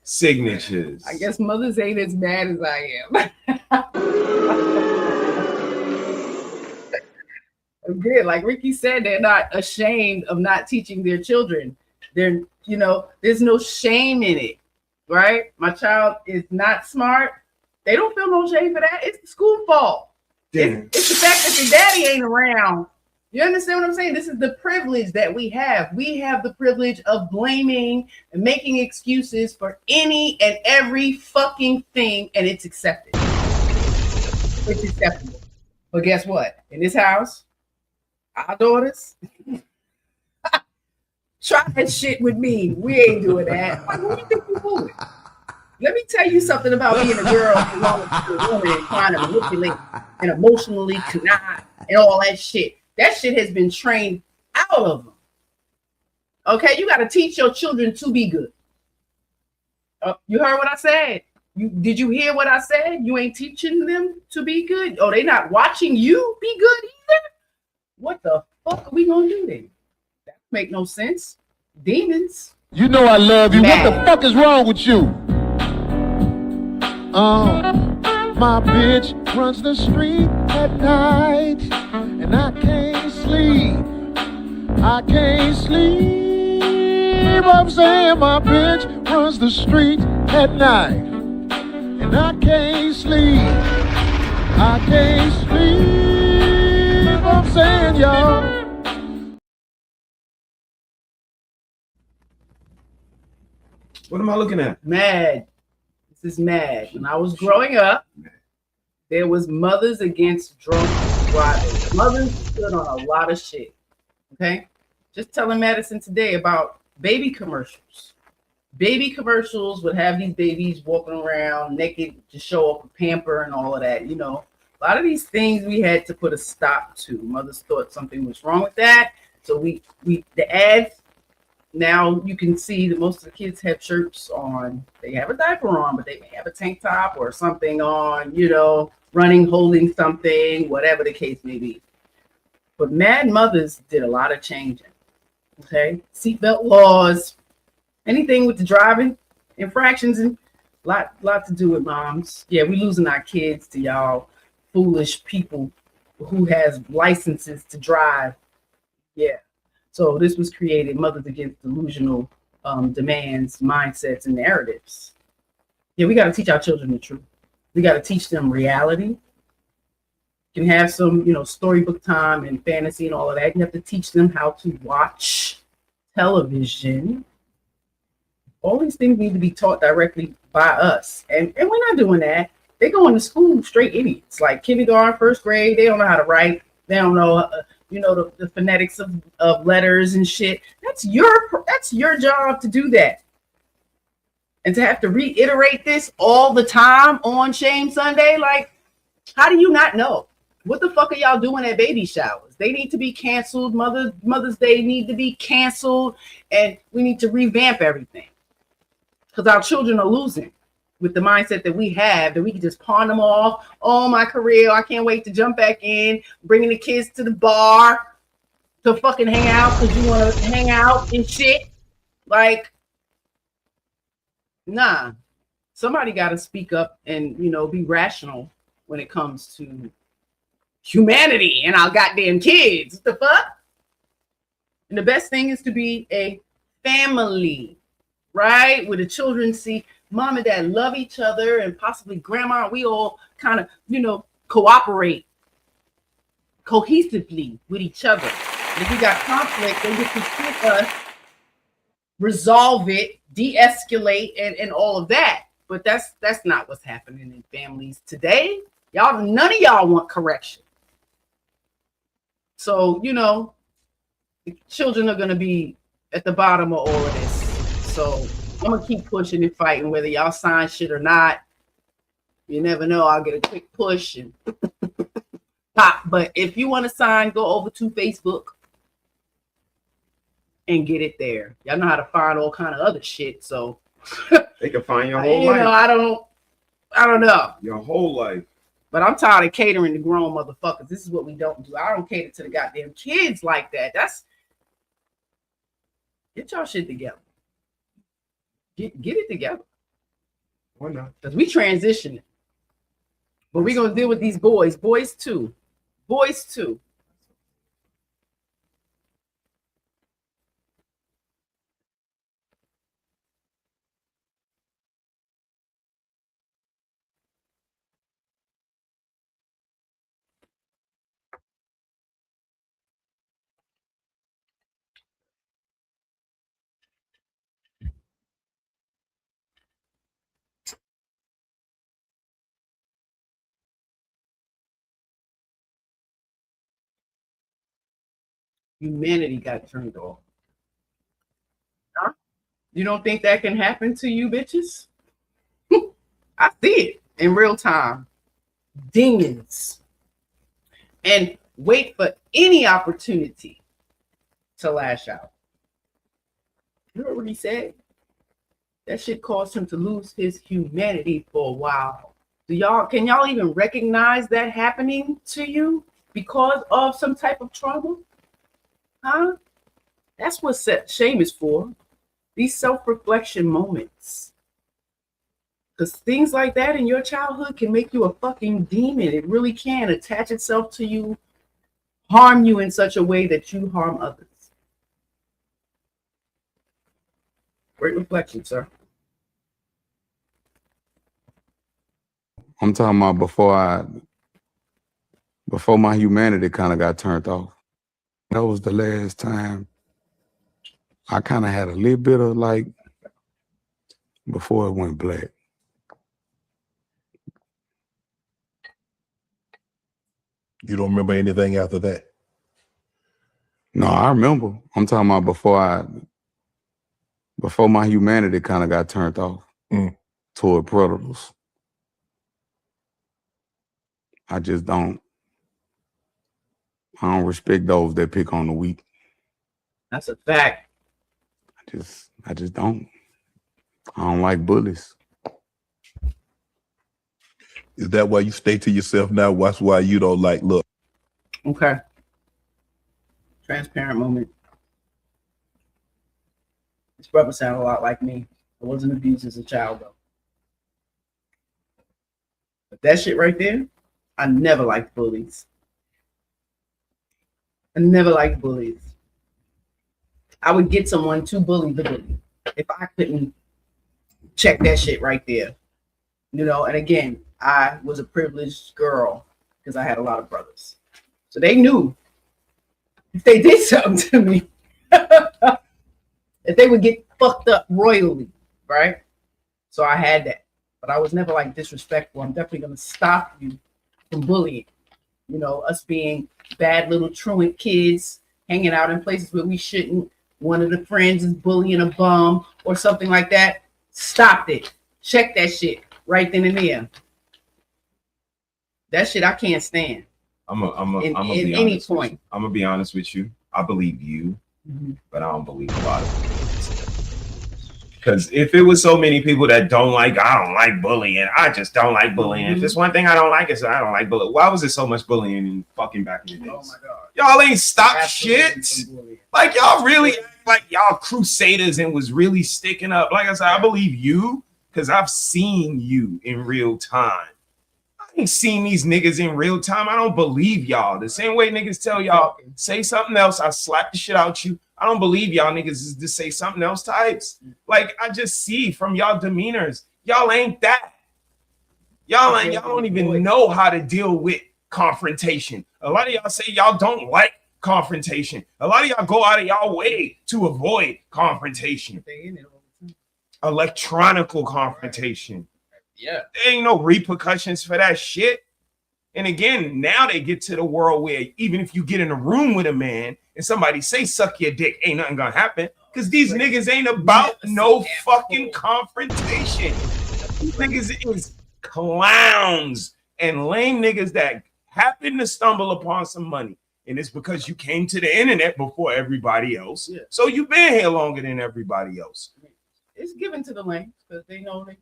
signatures. I guess mothers ain't as mad as I am. Again, like Ricky said, they're not ashamed of not teaching their children. They're, there's no shame in it, right? My child is not smart. They don't feel no shame for that. It's the school fault. It's the fact that your daddy ain't around. You understand what I'm saying? This is the privilege that we have. We have the privilege of blaming and making excuses for any and every fucking thing, and it's accepted. It's acceptable. But guess what? In this house, our daughters try that shit with me. We ain't doing that. Like, who you think you fooling? Let me tell you something about being a girl belonging to a woman and trying to manipulate and emotionally connive and all that shit. That shit has been trained out of them. Okay, you got to teach your children to be good. You heard what I said? Did you hear what I said? You ain't teaching them to be good? Oh, they not watching you be good either? What the fuck are we gonna do then? That make no sense. Demons. You know I love you. Mad. What the fuck is wrong with you? My bitch runs the street at night, and I can't sleep. I can't sleep. I'm saying my bitch runs the street at night, and I can't sleep. I can't sleep. I'm saying, y'all. What am I looking at? Mad. This is mad. When I was growing up, there was Mothers Against Drunk Driving. Mothers stood on a lot of shit. Okay? Just telling Madison today about baby commercials. Baby commercials would have these babies walking around naked to show off a pamper and all of that. You know, a lot of these things we had to put a stop to. Mothers thought something was wrong with that. So the ads, now you can see that most of the kids have shirts on. They have a diaper on, but they may have a tank top or something on, you know, running, holding something, whatever the case may be. But Mad Mothers did a lot of changing. Okay? Seatbelt laws, anything with the driving, infractions, and lot to do with moms. Yeah, we losing our kids to y'all foolish people who has licenses to drive. Yeah. So this was created, Mothers Against Delusional Demands, Mindsets, and Narratives. Yeah, we got to teach our children the truth. We got to teach them reality. You can have some, you know, storybook time and fantasy and all of that. You have to teach them how to watch television. All these things need to be taught directly by us. And we're not doing that. They're going to school straight idiots. Like kindergarten, first grade, they don't know how to write. They don't know, you know, the phonetics of letters and shit. That's your job to do that. And to have to reiterate this all the time on Shame Sunday, like, how do you not know? What the fuck are y'all doing at baby showers? They need to be canceled. Mother's Day need to be canceled. And we need to revamp everything. Because our children are losing with the mindset that we have, that we can just pawn them off. Oh, my career, I can't wait to jump back in, bringing the kids to the bar to fucking hang out because you want to hang out and shit. Like, nah. Somebody got to speak up and, you know, be rational when it comes to humanity and our goddamn kids. What the fuck? And the best thing is to be a family, right? Where the children see mom and dad love each other, and possibly grandma, we all kind of, you know, cooperate cohesively with each other. And if we got conflict, they get to hit us, resolve it, de-escalate, and all of that. But that's not what's happening in families today. Y'all, none of y'all want correction. So, you know, the children are going to be at the bottom of all of this. So I'm going to keep pushing and fighting, whether y'all sign shit or not. You never know. I'll get a quick push and pop. But if you want to sign, go over to Facebook and get it there. Y'all know how to find all kind of other shit. So they can find your whole you life. know, I don't know. Your whole life. But I'm tired of catering to grown motherfuckers. This is what we don't do. I don't cater to the goddamn kids like that. Get y'all shit together. Get it together. Why not? Because we transitioning. But we're going to deal with these boys. Boys too. Boys too. Humanity got turned off. Huh? You don't think that can happen to you, bitches? I see it in real time. Demons. And wait for any opportunity to lash out. You know what he said? That shit caused him to lose his humanity for a while. Can y'all even recognize that happening to you because of some type of trauma? Huh? That's what shame is for. These self-reflection moments. Because things like that in your childhood can make you a fucking demon. It really can attach itself to you, harm you in such a way that you harm others. Great reflection, sir. I'm talking about before my humanity kind of got turned off. That was the last time I kind of had a little bit of like before it went black. You don't remember anything after that? No, I remember. I'm talking about before my humanity kind of got turned off toward predators. I don't respect those that pick on the weak. That's a fact. I just don't. I don't like bullies. Is that why you stay to yourself now? That's why you don't like look. Okay. Transparent moment. This brother sounded a lot like me. I wasn't abused as a child though. But that shit right there, I never liked bullies. I never liked bullies. I would get someone to bully the bully if I couldn't check that shit right there. You know, and again, I was a privileged girl because I had a lot of brothers. So they knew if they did something to me, that they would get fucked up royally, right? So I had that. But I was never like disrespectful. I'm definitely going to stop you from bullying. You know, us being bad little truant kids, hanging out in places where we shouldn't. One of the friends is bullying a bum or something like that. Stop it. Check that shit right then and there. That shit I can't stand. I'm gonna be honest with you. I believe you, but I don't believe a lot of people. Because if it was so many people that I don't like bullying. I just don't like bullying. If there's one thing I don't like, is I don't like bullying. Why was there so much bullying in fucking back in the days? Oh my God. Y'all ain't stopped shit. Like y'all really like y'all crusaders and was really sticking up. Like I said, I believe you because I've seen you in real time. I ain't seen these niggas in real time. I don't believe y'all. The same way niggas tell y'all, say something else, I slap the shit out you. I don't believe y'all niggas is to say something else types. Like I just see from y'all demeanors, y'all ain't that. Y'all don't even know how to deal with confrontation. A lot of y'all say y'all don't like confrontation. A lot of y'all go out of y'all way to avoid confrontation. Electronical confrontation. Yeah. There ain't no repercussions for that shit. And again, now they get to the world where even if you get in a room with a man and somebody say suck your dick, ain't nothing gonna happen. Because these niggas ain't about no fucking confrontation. These niggas is clowns and lame niggas that happen to stumble upon some money. And it's because you came to the internet before everybody else. Yeah. So you've been here longer than everybody else. It's given to the lame because they know they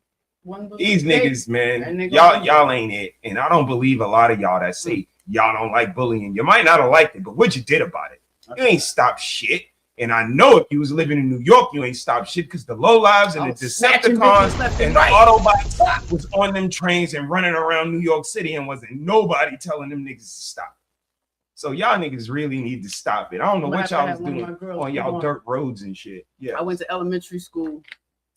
these niggas, man, y'all ain't it. And I don't believe a lot of y'all that say y'all don't like bullying. You might not have liked it, but what you did about it? You ain't stopped shit. And I know if you was living in New York, you ain't stopped shit because the low lives and the Decepticons and the Autobots was on them trains and running around New York City and wasn't nobody telling them niggas to stop. So y'all niggas really need to stop it. I don't know what y'all was doing on y'all dirt roads and shit. Yeah, I went to elementary school.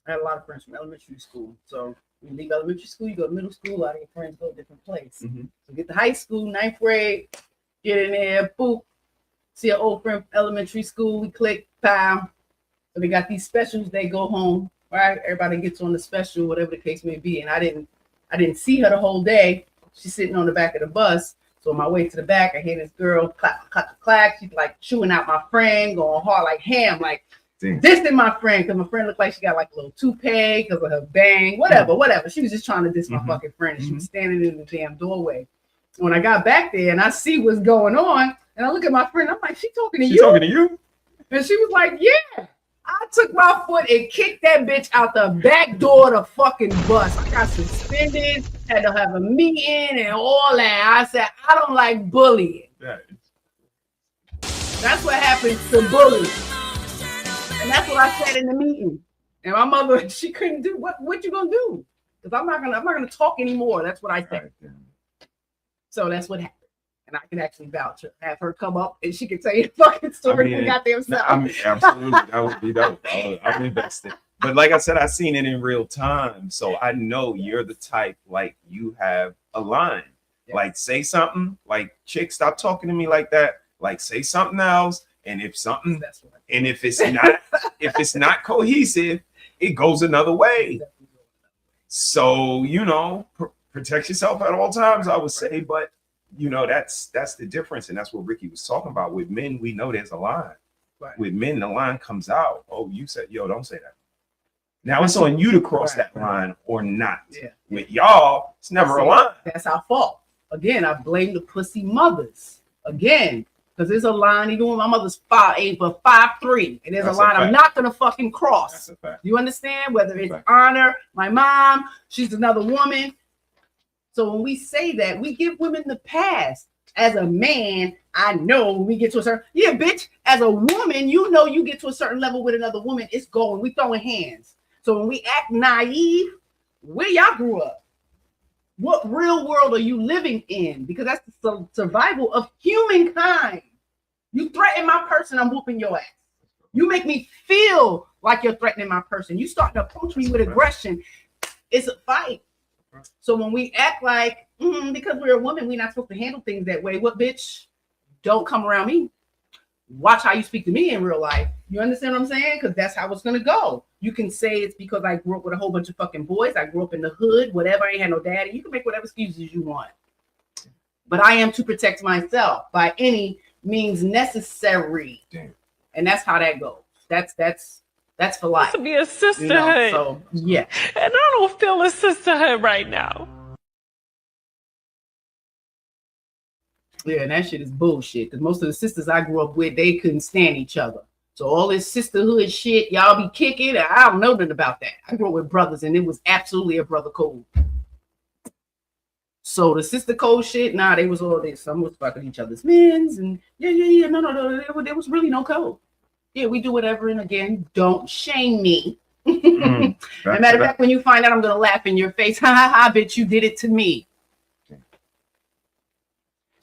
I had a lot of friends from elementary school. So when you leave elementary school, you go to middle school, a lot of your friends go to different places. So get to high school, 9th grade, get in there, boop, see an old friend from elementary school, we click, pow. So they got these specials, they go home, right? Everybody gets on the special, whatever the case may be. And I didn't see her the whole day. She's sitting on the back of the bus. So on my way to the back, I hear this girl clack, clack, clack. She's like chewing out my friend, going hard like ham, like dissing my friend, because my friend looked like she got like a little toupee because of her bang, whatever. She was just trying to diss my fucking friend, and she was standing in the damn doorway. When I got back there and I see what's going on, and I look at my friend, I'm like, she talking to you? Talking to you? And she was like, yeah. I took my foot and kicked that bitch out the back door of the fucking bus. I got suspended, had to have a meeting and all that. I said, I don't like bullying. That's what happens to bullies. And that's what I said in the meeting. And my mother, she couldn't do what you gonna do? Because I'm not gonna talk anymore. That's what I said. So that's what happened. And I can actually vouch her, have her come up and she can tell you the fucking story from goddamn self. I mean, absolutely, that would be dope. I'm invested. But like I said, I seen it in real time, so I know you're the type, like, you have a line. Like, say something, like, chick, stop talking to me like that. Like, say something else, and if something, and if it's not cohesive, it goes another way. So, you know, protect yourself at all times, I would say, but you know, that's the difference, and that's what Ricky was talking about. With men, we know there's a line. With men, the line comes out. Oh, you said, yo, don't say that. Now it's on you to cross that line or not. With y'all, it's never a line. That's our fault. Again, I blame the pussy mothers. Again, because there's a line, even when my mother's 5'8" but 5'3", and there's a line I'm not gonna fucking cross. You understand? Whether it's honor, my mom, she's another woman. So when we say that, we give women the pass. As a man, I know when we get to a certain, bitch, as a woman, you know you get to a certain level with another woman, it's going, we throwing hands. So when we act naive, where y'all grew up? What real world are you living in? Because that's the survival of humankind. You threaten my person, I'm whooping your ass. You make me feel like you're threatening my person. You start to approach me with aggression. It's a fight. So when we act like, because we're a woman, we're not supposed to handle things that way. What, bitch? Don't come around me. Watch how you speak to me in real life. You understand what I'm saying? Because that's how it's going to go. You can say it's because I grew up with a whole bunch of fucking boys. I grew up in the hood, whatever. I ain't had no daddy. You can make whatever excuses you want. But I am to protect myself by any means necessary. Damn. And that's how that goes. That's for life. To be a sisterhood. You know, so, yeah. And I don't feel a sisterhood right now. Yeah, and that shit is bullshit. Because most of the sisters I grew up with, they couldn't stand each other. So all this sisterhood shit, y'all be kicking. I don't know nothing about that. I grew up with brothers, and it was absolutely a brother code. So the sister code shit, nah, they was all this. Some was fucking each other's men's, and no. There was really no code. Yeah, we do whatever, and again, don't shame me. And matter of fact, when you find out, I'm gonna laugh in your face. Ha ha ha, bitch, you did it to me.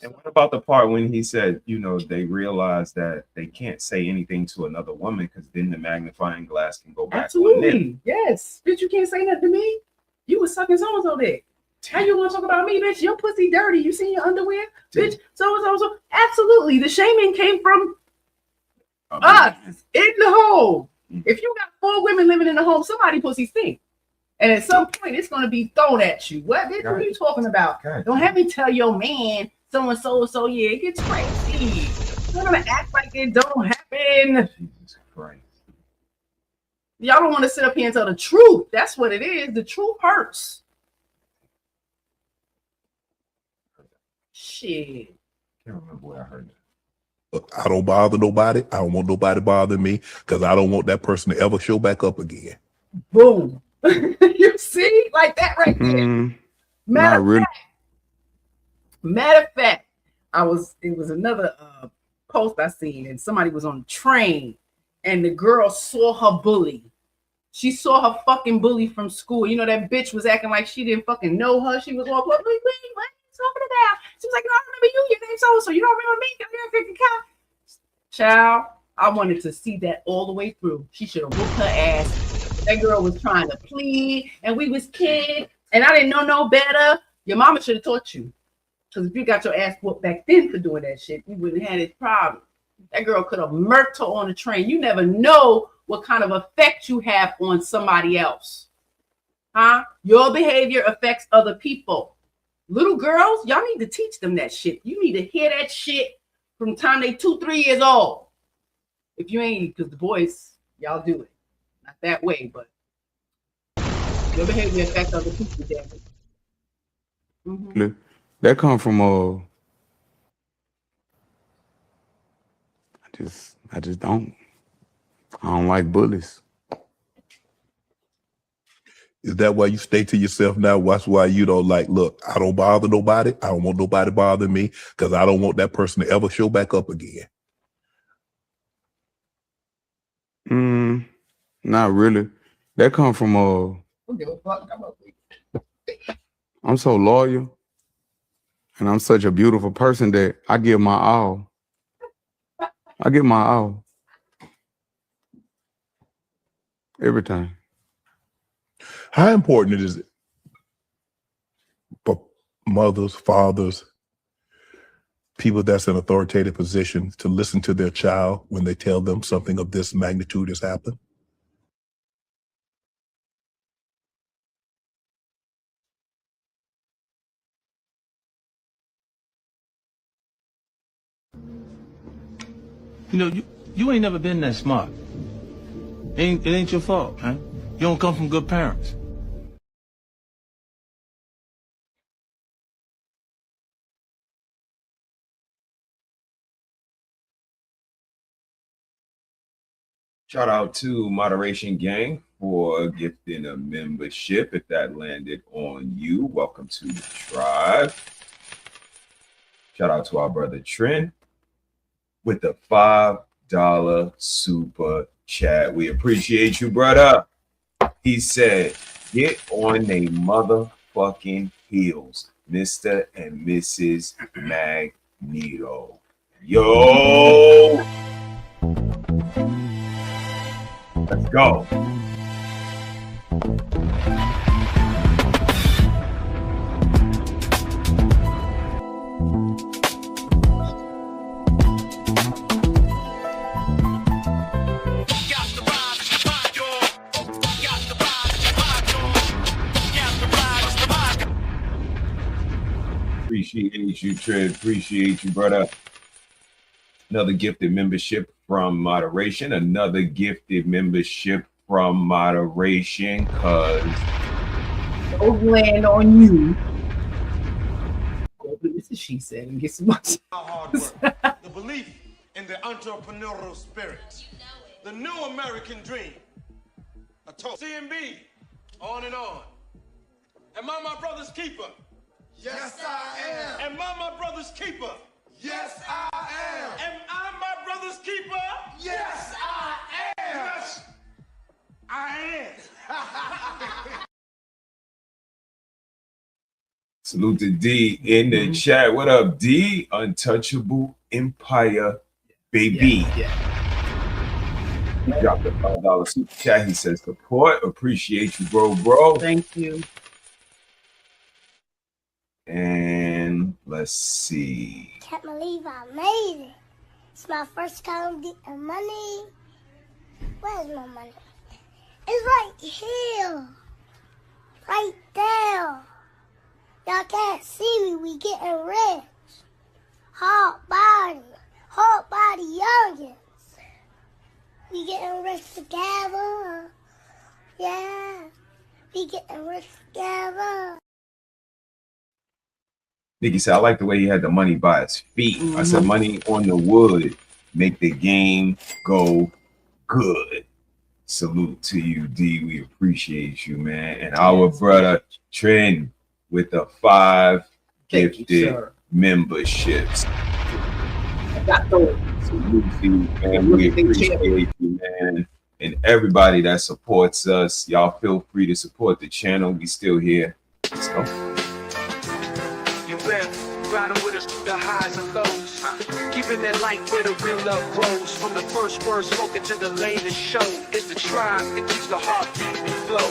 And what about the part when he said, you know, they realize that they can't say anything to another woman because then the magnifying glass can go back. Absolutely, yes, bitch, you can't say nothing to me. You was sucking so and so dick. How you want to talk about me, bitch? Your pussy dirty. You seen your underwear, bitch? So. Absolutely, the shaming came from us in the home. If you got 4 women living in the home, somebody pussy stink. And at some point, it's going to be thrown at you. What are you talking about? Don't have me tell your man so. Yeah, it gets crazy. You're going to act like it don't happen. Jesus Christ. Y'all don't want to sit up here and tell the truth. That's what it is. The truth hurts. Shit. Can't remember where I heard that. I don't bother nobody. I don't want nobody bothering me because I don't want that person to ever show back up again. Boom. You see? Like that right there. Matter of fact, it was another post I seen, and somebody was on the train, and the girl saw her bully. She saw her fucking bully from school. You know, that bitch was acting like she didn't fucking know her. She was all, what are you talking about? She was like, no, I remember you. Your name's so-and-so. You don't remember me? Child, I wanted to see that all the way through. She should have whooped her ass. That girl was trying to plead, and we was kids, and I didn't know no better. Your mama should have taught you. Because if you got your ass whooped back then for doing that shit, you wouldn't have had this problem. That girl could have murked her on the train. You never know what kind of effect you have on somebody else. Huh? Your behavior affects other people. Little girls, y'all need to teach them that shit. You need to hear that shit from the time they 2-3 years old. If you ain't, because the boys, y'all do it. Not that way, but your behavior affects other people, damn it. That come from I just don't. I don't like bullies. Is that why you stay to yourself now? That's why you don't like, look, I don't bother nobody. I don't want nobody bothering me because I don't want that person to ever show back up again. Not really. That come from I'm so loyal and I'm such a beautiful person that I give my all. I give my all. Every time. How important is it for mothers, fathers, people that's in authoritative positions to listen to their child when they tell them something of this magnitude has happened? You know, you ain't never been that smart. It ain't your fault, man. You don't come from good parents. Shout out to Moderation Gang for gifting a membership. If that landed on you, welcome to the tribe. Shout out to our brother Trent with the $5 super chat. We appreciate you, brother. He said, get on they motherfucking heels, Mr. and Mrs. Magneto. Yo! Let's go. Appreciate you, Trent. Appreciate you, brother. Another gifted membership from Moderation. Another gifted membership from Moderation, cause land on you. Go to Mrs.SheSaid and get some much. Hard work, the belief in the entrepreneurial spirit, the new American dream. I told CMB on and on. Am I my brother's keeper? Yes, I am. Am I my brother's keeper? Yes, I am. Am I my brother's keeper? Yes, I am. Yes, I am. salute to D in the chat. What up, D? Untouchable Empire, baby. He dropped a $5 super chat. He says support. Appreciate you, bro. Thank you. And let's see. Can't believe I made it. It's my first time getting money. Where's my money? It's right here. Right there. Y'all can't see me. We getting rich. Hard body youngins. We getting rich together. Yeah. We getting rich together. Nikki said, I like the way he had the money by his feet. I said, money on the wood make the game go good. Salute to you, D. We appreciate you, man. And our brother Trent with the 5 gifted memberships. Salute to you, man. We appreciate you, man. And everybody that supports us, y'all feel free to support the channel. We still here. Let's go. Riding with us through the highs and lows, keeping that light where the real love grows. From the first word spoken to the latest show, it's the tribe that keeps the heartbeat and flow.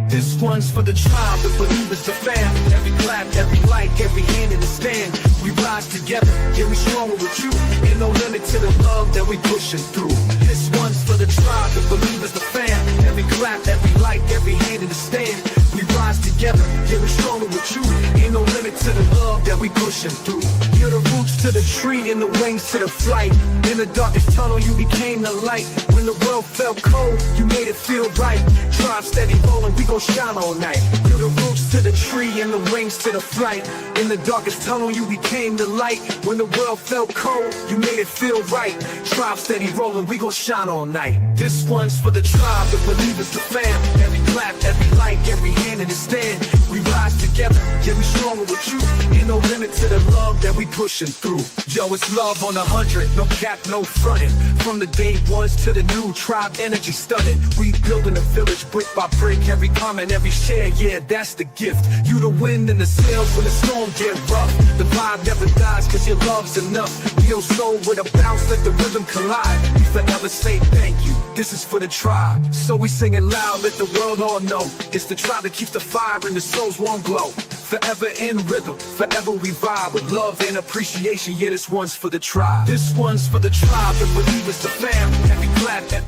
This one's for the tribe, the believers, the fam. Every clap, every like, every hand in the stand. We rise together, yeah, we strong with you. Ain't no limit to the love that we pushing through. This one's for the tribe, the believers, the fam. Every clap, every like, every hand in the stand. We rise together. together, getting stronger with you. Ain't no limit to the love that we pushing through. You're the roots to the tree and the wings to the flight. In the darkest tunnel, you became the light. When the world felt cold, you made it feel right. Drive steady rolling, we gon' shine all night. You're the roots to the tree and the wings to the flight. In the darkest tunnel, you became the light. When the world felt cold, you made it feel right. Drive steady rolling, we gon' shine all night. This one's for the tribe, the believers, the fam. Every clap, every like, every hand in the stand. We rise together, yeah, we stronger with you. Ain't no limit to the love that we pushing through. Yo, it's love on 100, no cap, no frontin'. From the day ones to the new tribe, energy stunning. We building a village brick by brick. Every comment, every share, yeah, that's the gift. You the wind and the sails when the storm get rough. The vibe never dies cause your love's enough. Real soul with a bounce, let the rhythm collide. We forever say thank you, this is for the tribe. So we sing it loud, let the world all know. It's the tribe that keeps the fire and the soul's warm glow. Forever in rhythm, forever we vibe with love and appreciation. Yeah, this one's for the tribe. This one's for the tribe, the believers, the fam. Every clap,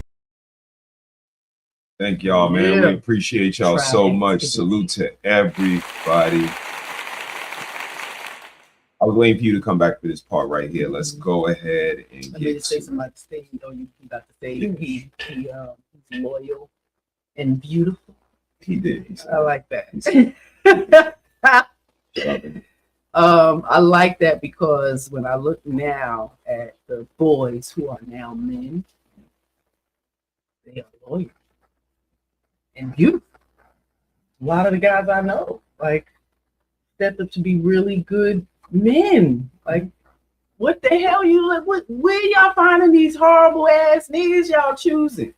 Thank y'all, man. Yeah. We appreciate y'all so much. Salute to everybody. I was waiting for you to come back for this part right here. Let's go ahead and Let me get just say to something like the stage. You know, you got to say he's loyal and beautiful. He did. I like that. I like that because when I look now at the boys who are now men, they are loyal and beautiful. A lot of the guys I know, like, stepped up to be really good men. Like, what the hell you like? Where y'all finding these horrible ass niggas y'all choosing?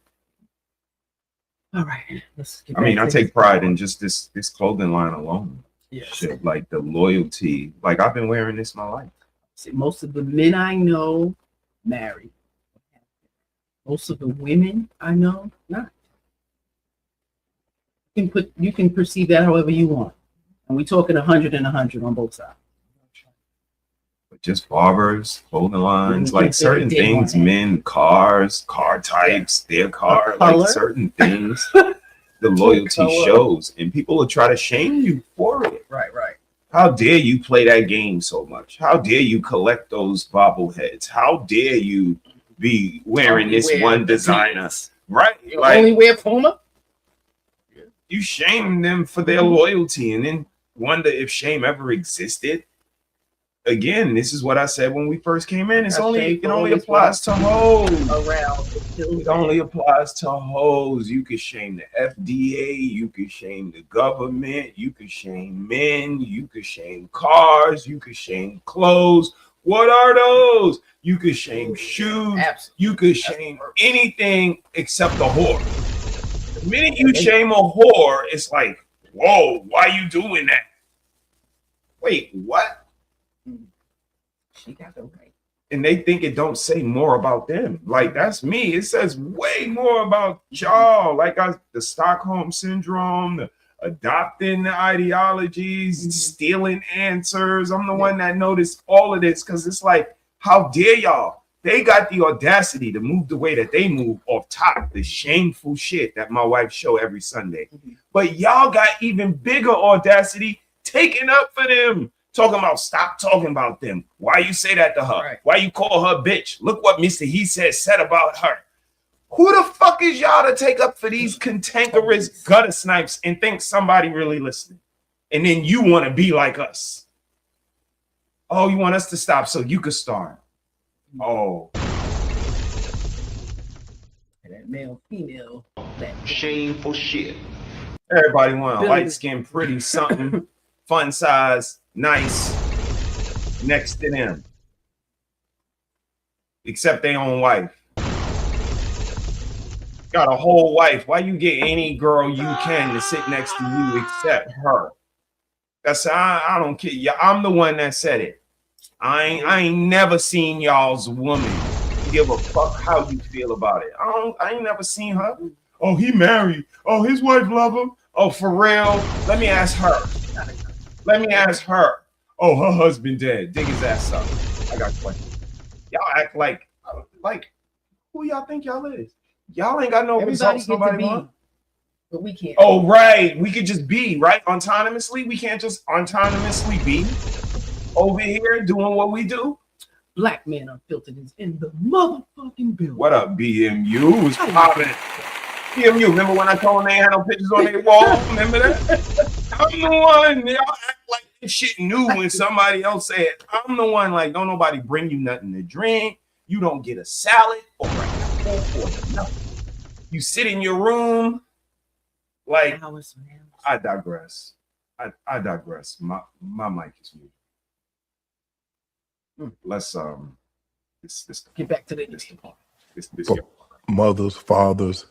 All right, let's get I mean, back I to take pride in just this clothing line alone. Yes. Shit, like the loyalty. Like I've been wearing this my life. See, most of the men I know married. Most of the women I know not. You can perceive that however you want. And we're talking 100 and 100 on both sides. But just barbers, clothing lines, Mhm. like certain They things, want men, cars, car types, their car, Color. like certain things, the loyalty Color. shows. And people will try to shame you for it. Right. How dare you play that game so much? How dare you collect those bobbleheads? How dare you be wearing Only this wear one the designer? pants. Right? You only wear Puma? You shame them for their loyalty and then wonder if shame ever existed. Again, this is what I said when we first came in. It only applies to hoes. It only applies to hoes. You could shame the FDA, you could shame the government, you could shame men, you could shame cars, you could shame clothes. What are those? You could shame shoes. You could shame anything except a whore. The minute you shame a whore, it's like, whoa, why you doing that? Wait, what? She got the right. And they think it don't say more about them. Like, that's me. It says way more about y'all. Like the Stockholm syndrome, the adopting the ideologies, stealing answers. I'm the one that noticed all of this because it's like, how dare y'all? They got the audacity to move the way that they move off top, the shameful shit that my wife show every Sunday. But y'all got even bigger audacity taking up for them. Talking about stop talking about them. Why you say that to her? Right. Why you call her bitch? Look what Mr.SheSaid said about her. Who the fuck is y'all to take up for these cantankerous gutter snipes and think somebody really listening? And then you want to be like us. Oh, you want us to stop so you could start. Oh. That male, female. That shameful shit. Everybody want a light skin, pretty something, fun size, nice, next to them. Except their own wife. Got a whole wife. Why you get any girl you can to sit next to you except her? That's I don't care. Yeah, I'm the one that said it. I ain't never seen y'all's woman give a fuck how you feel about it. I ain't never seen her. Oh, he married. Oh, his wife love him. Oh, for real? Let me ask her. Let me ask her. Oh, her husband dead. Dig his ass up. I got questions. Y'all act like who y'all think y'all is? Y'all ain't got no everybody results. get to Nobody be want. But we can't. Oh, right. We could just be, right? Autonomously. We can't just autonomously be over here doing what we do. Black Man Unfiltered is in the motherfucking building. What up, BMU? Who's popping? BMU, remember when I told them they ain't had no pictures on their wall? Remember that? I'm the one. Y'all act like this shit new when somebody else said, I'm the one, like, don't nobody bring you nothing to drink. You don't get a salad or a apple or nothing. You sit in your room. Like, I digress. I digress. My mic is muted. Let's this get back to the part. Mothers, fathers,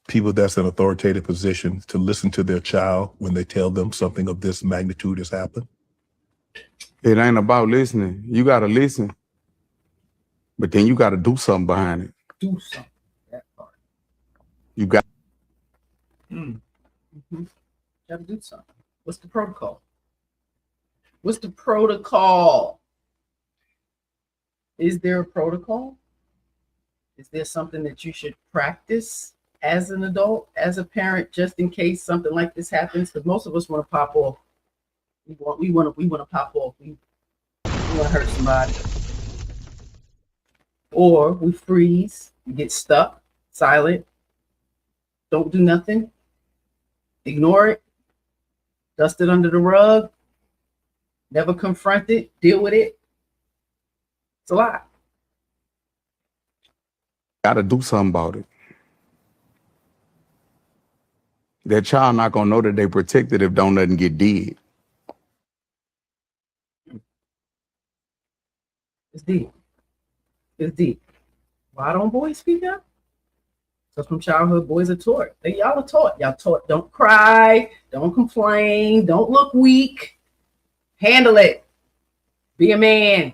people that's in authoritative positions to listen to their child when they tell them something of this magnitude has happened. It ain't about listening. You gotta listen, but then you gotta do something behind it. Do something. That part. You got. Gotta do something. What's the protocol? What's the protocol? Is there a protocol? Is there something that you should practice as an adult, as a parent, just in case something like this happens? Because most of us want to pop off. We want to pop off. We want to hurt somebody, or we freeze. We get stuck, silent, don't do nothing, ignore it, dust it under the rug, never confront it, deal with it. It's a lot. Gotta do something about it. That child not gonna know that they protected if don't nothing get dead. It's deep. It's deep. Why don't boys speak up? Because from childhood, boys are taught. Y'all are taught. Y'all taught, don't cry, don't complain, don't look weak. Handle it. Be a man.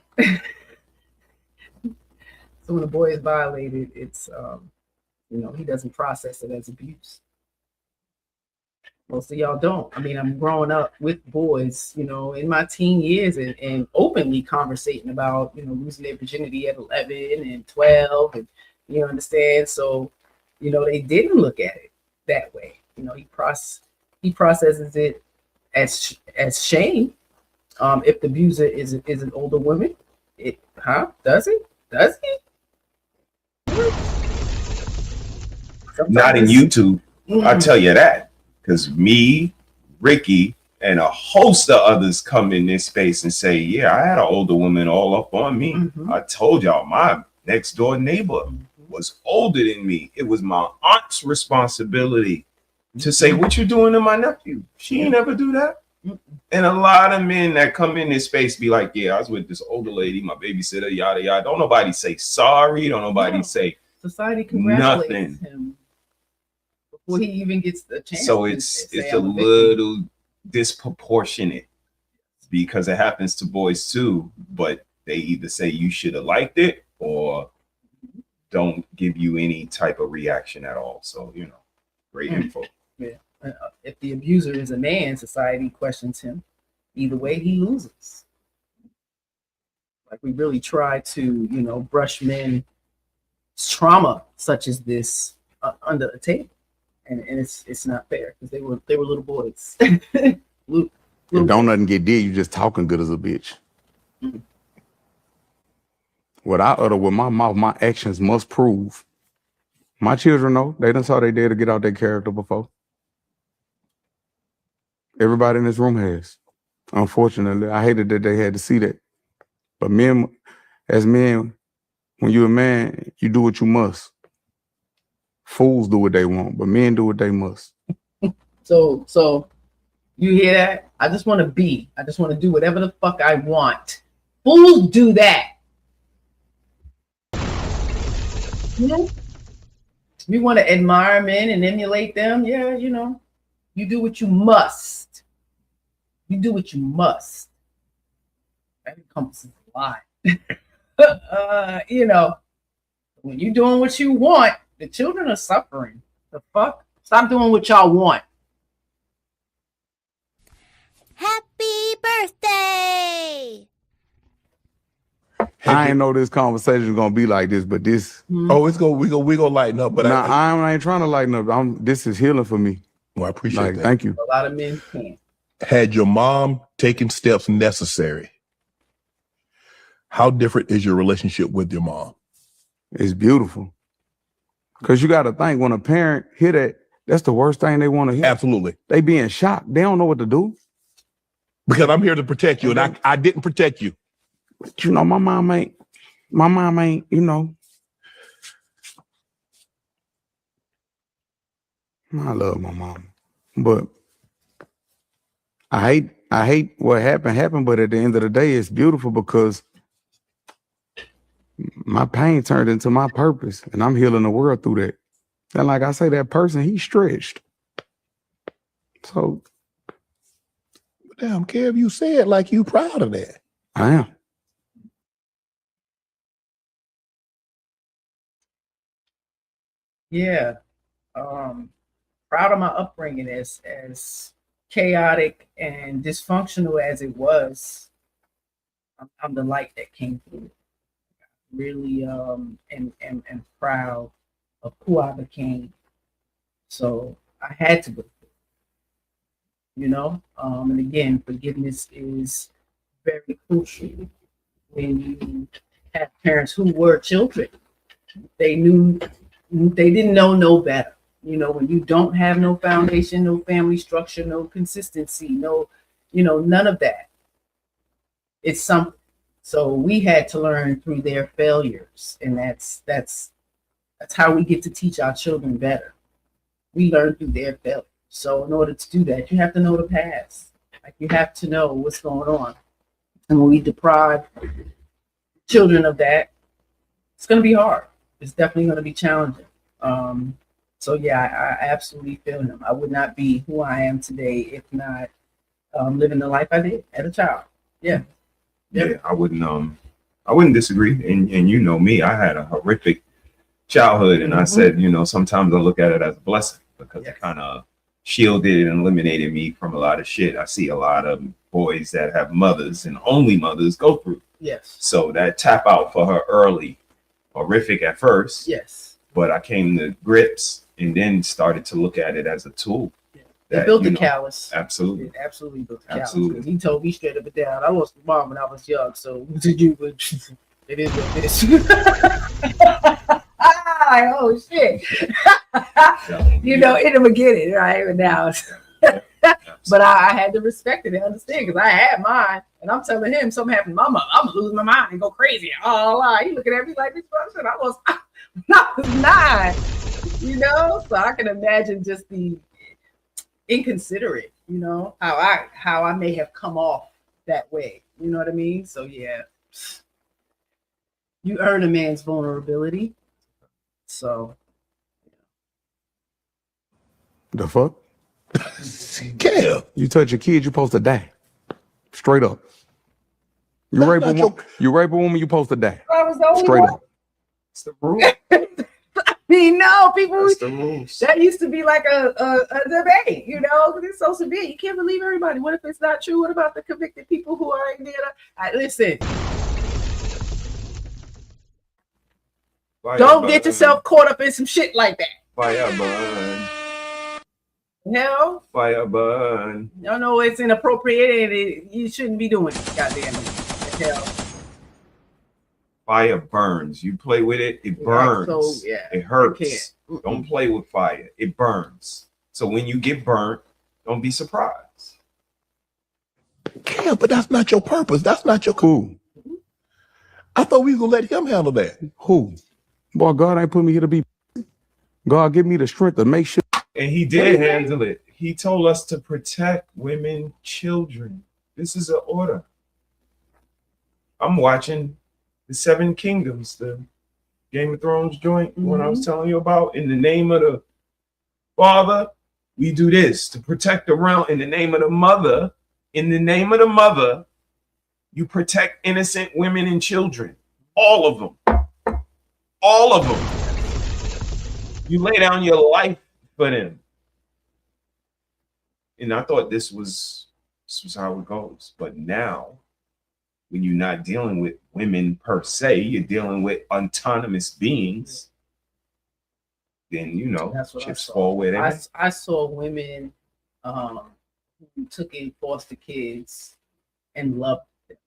So when a boy is violated, it's, he doesn't process it as abuse. Most of y'all don't. I mean, I'm growing up with boys, in my teen years and openly conversating about, losing their virginity at 11 and 12. And you understand? So, they didn't look at it that way. He processes it as shame. If the abuser is an older woman, does he? not in YouTube. I'll tell you that. Because me, Ricky, and a host of others come in this space and say, yeah, I had an older woman all up on me. I told y'all my next door neighbor was older than me. It was my aunt's responsibility to say, what you doing to my nephew? She ain't never do that. And a lot of men that come in this space be like, yeah, I was with this older lady, my babysitter, yada, yada. Don't nobody say sorry. Don't nobody say society congratulates nothing. him before he even gets the chance. So it's a little disproportionate because it happens to boys too, but they either say you should have liked it or don't give you any type of reaction at all. So, great info. Yeah. If the abuser is a man, society questions him. Either way, he loses. Like we really try to, brush men's trauma such as this under the table, and it's not fair because they were little boys. If don't nothing get dead, you just talking good as a bitch. What I utter with my mouth, my actions must prove. My children know. They done saw they dare to get out their character before. Everybody in this room has. Unfortunately, I hated that they had to see that. But men, as men, when you're a man, you do what you must. Fools do what they want, but men do what they must. So you hear that? I just want to be. I just want to do whatever the fuck I want. Fools do that. We want to admire men and emulate them. Yeah, you do what you must. You do what you must. That encompasses a lot. When you're doing what you want, the children are suffering. The fuck? Stop doing what y'all want. Happy birthday! I ain't know this conversation was gonna be like this, but this. Oh, we gonna lighten up. But I ain't trying to lighten up. This is healing for me. Well, I appreciate that. Thank you. A lot of men can't. Had your mom taken steps necessary, how different is your relationship with your mom? It's beautiful. Because you got to think, when a parent hear that, that's the worst thing they want to hear. Absolutely. They being shocked. They don't know what to do. Because I'm here to protect you, and I didn't protect you. But you know, my mom ain't, you know. I love my mom. But I hate what happened, but at the end of the day, it's beautiful because my pain turned into my purpose, and I'm healing the world through that. And like I say, that person, he's stretched. So, damn, Kev, you said like you proud of that. I am. Yeah. Proud of my upbringing, as chaotic and dysfunctional as it was. I'm the light that came through. Really am proud of who I became. So I had to go through, you know. And again, forgiveness is very crucial when you have parents who were children. They didn't know no better. You know, when you don't have no foundation, no family structure, no consistency, no, you know, none of that. It's something. So we had to learn through their failures, and that's how we get to teach our children better. We learn through their failures. So in order to do that, you have to know the past. Like, you have to know what's going on. And when we deprive children of that, it's going to be hard. It's definitely going to be challenging. So yeah, I absolutely feel him. I would not be who I am today if not living the life I did as a child. Yeah. Yeah, I wouldn't disagree. And you know me, I had a horrific childhood, and I said, you know, sometimes I look at it as a blessing because it kind of shielded and eliminated me from a lot of shit I see a lot of boys that have mothers and only mothers go through. Yes. So that tap out for her early, horrific at first. Yes. But I came to grips and then started to look at it as a tool. It built the callus. Absolutely. It absolutely built the callus. Absolutely. He told me straight up and down, I lost my mom when I was young, so did you? But it is what it is. Oh shit. You know, in the beginning, right? But now, but I had to respect it and understand, because I had mine, and I'm telling him something happened to my mom, I'm gonna lose my mind and go crazy. Oh, he looking at me like this person. I was 9, you know. So I can imagine just the inconsiderate, you know, how I may have come off that way. You know what I mean? So yeah, you earn a man's vulnerability. So the fuck? Yeah. You touch a kid, you supposed to die. Straight up. You rape a woman, you supposed to die. I was the only Straight one. up. It's the rule. No, people. That's the rules. That used to be like a debate, you know, because it's so severe. You can't believe everybody. What if it's not true? What about the convicted people who are in there? Listen. Don't get yourself caught up in some shit like that. Fire burn. No. Fire burn. No, it's inappropriate and you shouldn't be doing it. Goddamn it. Hell. Fire burns. You play with it, it burns. So, yeah, it hurts. Don't play with fire. It burns. So when you get burnt, don't be surprised. Yeah, but that's not your purpose. That's not your cool. I thought we was gonna let him handle that. Who? Boy, God ain't put me here to be. God give me the strength to make sure. And he did handle it. He told us to protect women, children. This is an order. I'm watching the 7 Kingdoms, the Game of Thrones joint, what I was telling you about. In the name of the Father, we do this to protect the realm. In the name of the Mother, you protect innocent women and children. All of them. All of them. You lay down your life for them. And I thought this was how it goes. But now when you're not dealing with women per se, you're dealing with autonomous beings, then you know That's what I chips saw. fall where they may. I saw women who took in foster kids and loved them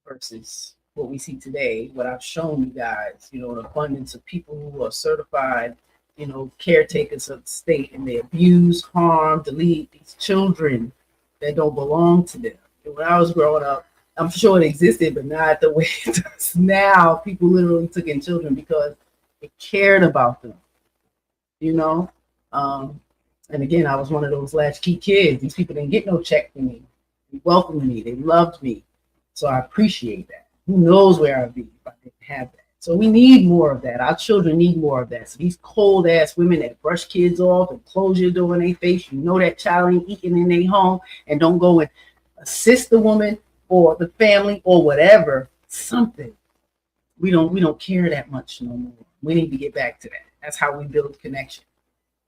versus what we see today. What I've shown you guys, you know, an abundance of people who are certified, you know, caretakers of the state, and they abuse, harm, delete these children that don't belong to them. And when I was growing up, I'm sure it existed, but not the way it does now. People literally took in children because they cared about them, you know. And again, I was one of those latchkey kids. These people didn't get no check from me. They welcomed me. They loved me. So I appreciate that. Who knows where I'd be if I didn't have that. So we need more of that. Our children need more of that. So these cold ass women that brush kids off and close your door in their face, you know that child ain't eating in their home, and don't go and assist the woman or the family or whatever, something. We don't care that much no more. We need to get back to that. That's how we build connection.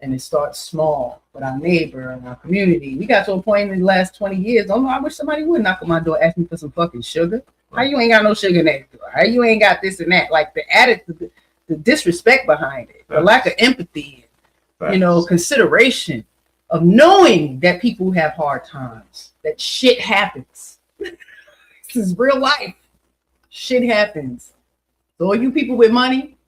And it starts small with our neighbor and our community. We got to a point in the last 20 years. Oh no, I wish somebody would knock on my door, ask me for some fucking sugar. How you ain't got no sugar next door? How you ain't got this and that? Like the attitude, the disrespect behind it, the lack of empathy, you know, consideration of knowing that people have hard times, that shit happens. This is real life. Shit happens. So all you people with money,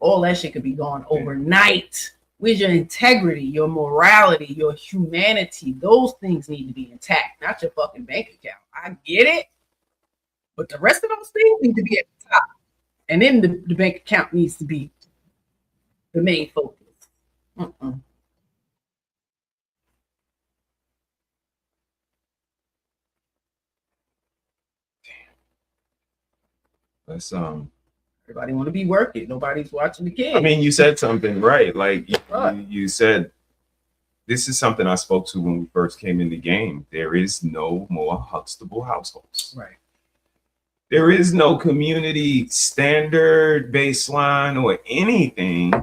all that shit could be gone overnight. Where's your integrity, your morality, your humanity? Those things need to be intact, not your fucking bank account. I get it. But the rest of those things need to be at the top. And then the bank account needs to be the main focus. Let's Everybody want to be working. Nobody's watching the kids. I mean, you said something right. Like you said, this is something I spoke to when we first came in the game. There is no more Huxtable households. Right. There is no community standard baseline or anything.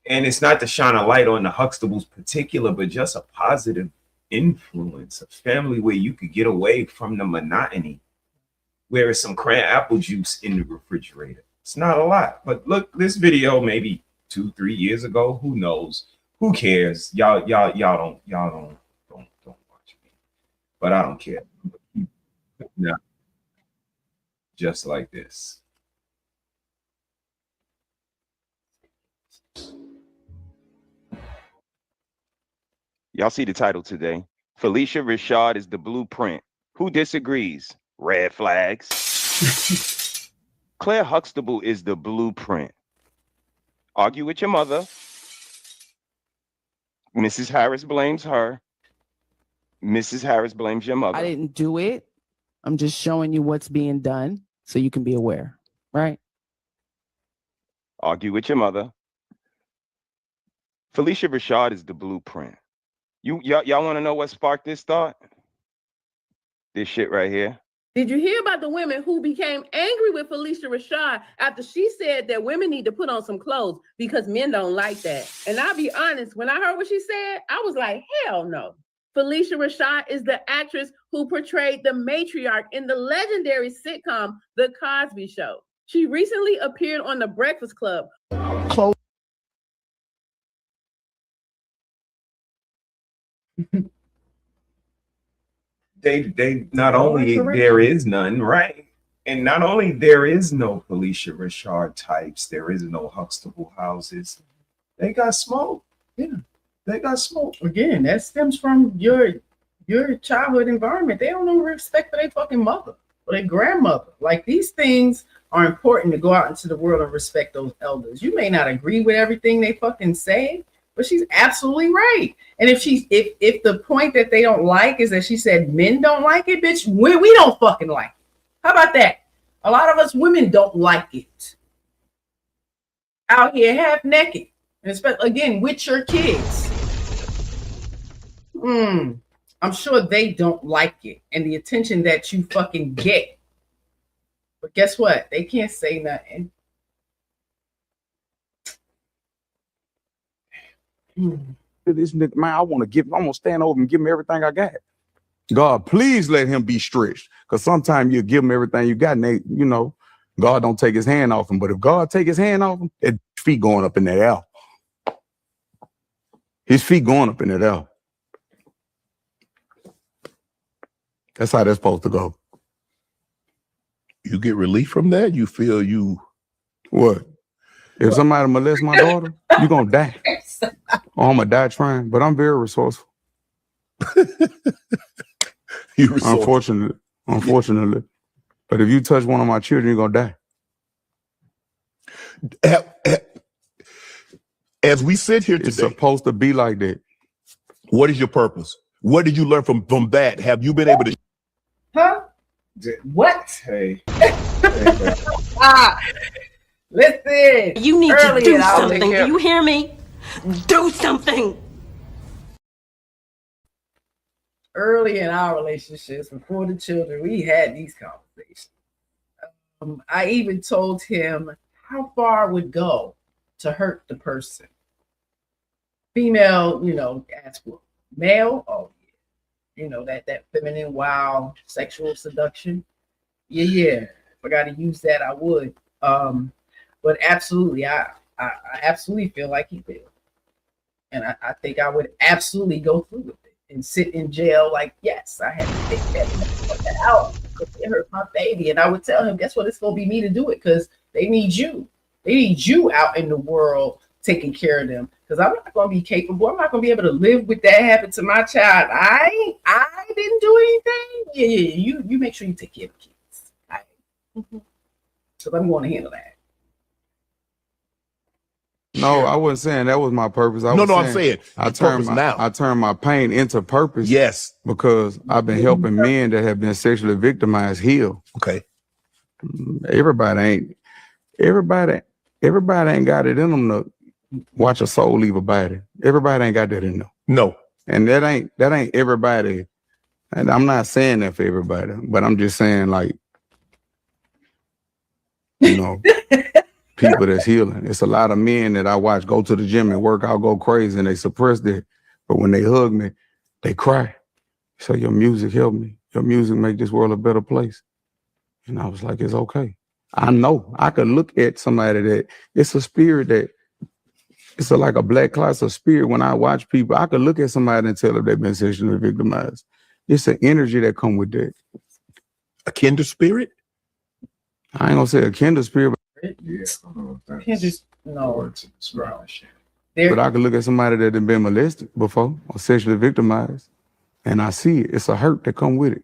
And it's not to shine a light on the Huxtables particular, but just a positive influence, a family where you could get away from the monotony. Where is some cran apple juice in the refrigerator? It's not a lot, but look, this video maybe 2-3 years ago. Who knows? Who cares? Y'all don't watch me, but I don't care. No, just like this. Y'all see the title today. Phylicia is the blueprint. Who disagrees? Red flags. Claire Huxtable is the blueprint. Argue with your mother. Mrs. Harris blames her. Mrs. Harris blames your mother. I didn't do it. I'm just showing you what's being done so you can be aware, right? Argue with your mother. Phylicia is the blueprint. Y'all want to know what sparked this thought? This shit right here. Did you hear about the women who became angry with Phylicia after she said that women need to put on some clothes because men don't like that? And I'll be honest, when I heard what she said, I was like, hell no. Phylicia is the actress who portrayed the matriarch in the legendary sitcom The Cosby Show. She recently appeared on The Breakfast Club. Clothes. They not only there is none, right? And not only there is no Phylicia types, there is no Huxtable houses. They got smoke. Yeah, they got smoke. Again, that stems from your childhood environment. They don't know respect for their fucking mother or their grandmother. Like, these things are important to go out into the world and respect those elders. You may not agree with everything they fucking say, but she's absolutely right. And if the point that they don't like is that she said men don't like it, bitch, we don't fucking like it. How about that? A lot of us women don't like it. Out here half naked, and especially again with your kids. I'm sure they don't like it and the attention that you fucking get. But guess what? They can't say nothing. This nigga, man, I'm gonna stand over and give him everything I got. God, please let him be stretched. Because sometimes you give him everything you got, and they, God don't take his hand off him. But if God take his hand off him, his feet going up in that air. His feet going up in that air. That's how that's supposed to go. You get relief from that? You feel you... What? If somebody molests my daughter, you gonna die. Or I'm gonna die trying. But I'm very resourceful. You're resourceful. Unfortunately. But if you touch one of my children, you're gonna die. As we sit here today, it's supposed to be like that. What is your purpose? What did you learn from that? Have you been able to... Huh? What? Hey. Listen. You need to Early do in our something. Do relationship- you hear me? Do something. Early in our relationships, before the children, we had these conversations. I even told him how far I would go to hurt the person. Female, ask for male. Oh, yeah. That feminine, wild, sexual seduction. Yeah. If I got to use that, I would. But absolutely, I absolutely feel like he will. And I think I would absolutely go through with it and sit in jail like, yes, I had to take that out because it hurt my baby. And I would tell him, guess what? It's going to be me to do it because they need you. They need you out in the world taking care of them because I'm not going to be capable. I'm not going to be able to live with that happen to my child. I didn't do anything. Yeah. You make sure you take care of the kids. Because I'm going to handle that. No, I wasn't saying that was my purpose. I'm saying I turned my pain into purpose. Yes. Because I've been helping men that have been sexually victimized heal. Okay. Everybody ain't got it in them to watch a soul leave a body. Everybody ain't got that in them. No. And that ain't everybody. And I'm not saying that for everybody, but I'm just saying people that's healing. It's a lot of men that I watch go to the gym and work out, go crazy, and they suppress that. But when they hug me, they cry. So your music helped me. Your music make this world a better place. And I was like, it's okay. I know I could look at somebody that it's a spirit that it's like a black class of spirit. When I watch people, I could look at somebody and tell if they've been sexually victimized. It's an energy that come with that. A kindred spirit? I ain't gonna say a kindred spirit, No. but I could look at somebody that had been molested before or sexually victimized, and I see it. It's a hurt that come with it.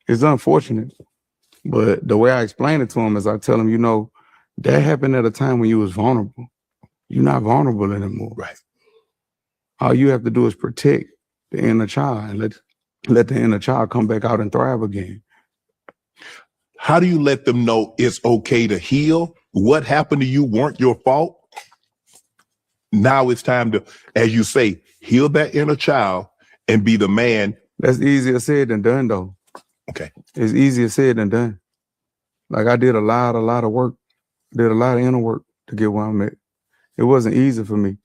It's unfortunate, but the way I explain it to them is I tell them, that happened at a time when you was vulnerable. You're not vulnerable anymore. Right. All you have to do is protect the inner child and let the inner child come back out and thrive again. How do you let them know it's okay to heal? What happened to you weren't your fault. Now it's time to, as you say, heal that inner child and be the man. That's easier said than done, though. Okay. It's easier said than done. Like I did a lot of work, did a lot of inner work to get where I'm at. It wasn't easy for me.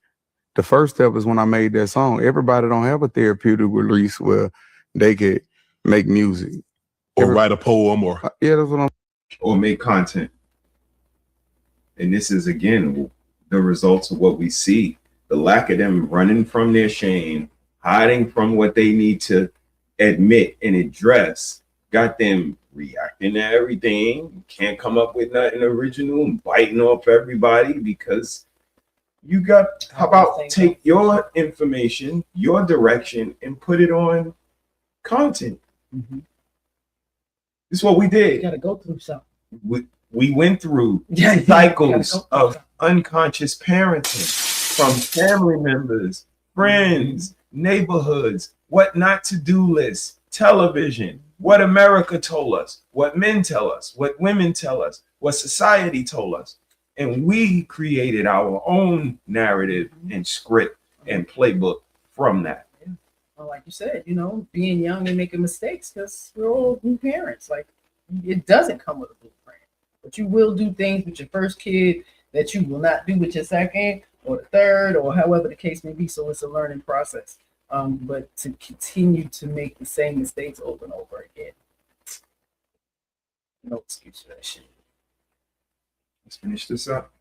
The first step is when I made that song. Everybody don't have a therapeutic release where they could make music. Or write a poem or... Yeah, that's what I'm... Or make content. And this is, again, the results of what we see. The lack of them running from their shame, hiding from what they need to admit and address, got them reacting to everything. Can't come up with nothing original and biting off everybody because you got... How about take your information, your direction, and put it on content? Mm-hmm. This is what we did. You gotta go through something. We went through cycles of unconscious parenting from family members, friends, neighborhoods, what not to do lists, television, what America told us, what men tell us, what women tell us, what society told us. And we created our own narrative and script and playbook from that. Well, like you said, being young and making mistakes because we're all new parents. Like, it doesn't come with a blueprint, but you will do things with your first kid that you will not do with your second or the third or however the case may be. So it's a learning process. But to continue to make the same mistakes over and over again, no excuse for that shit. Let's finish this up.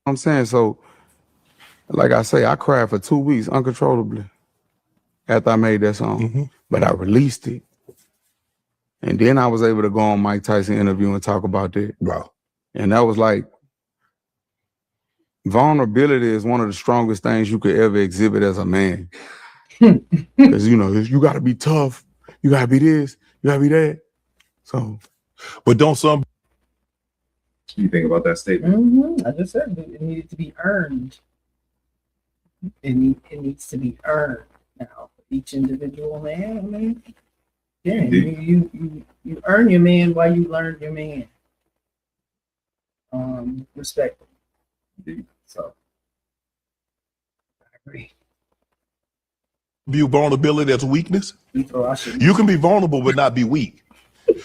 I'm saying, so like I say, I cried for 2 weeks uncontrollably after I made that song, but I released it. And then I was able to go on Mike Tyson interview and talk about that. Wow. And that was like, vulnerability is one of the strongest things you could ever exhibit as a man. Because, you know, you got to be tough. You got to be this. You got to be that. So, but don't some. You think about that statement? I just said it needed to be earned. It needs to be earned. Now, each individual man, I mean, yeah, you earn your man while you learn your man. Respectfully. So, I agree. View vulnerability as weakness. You can be vulnerable but not be weak.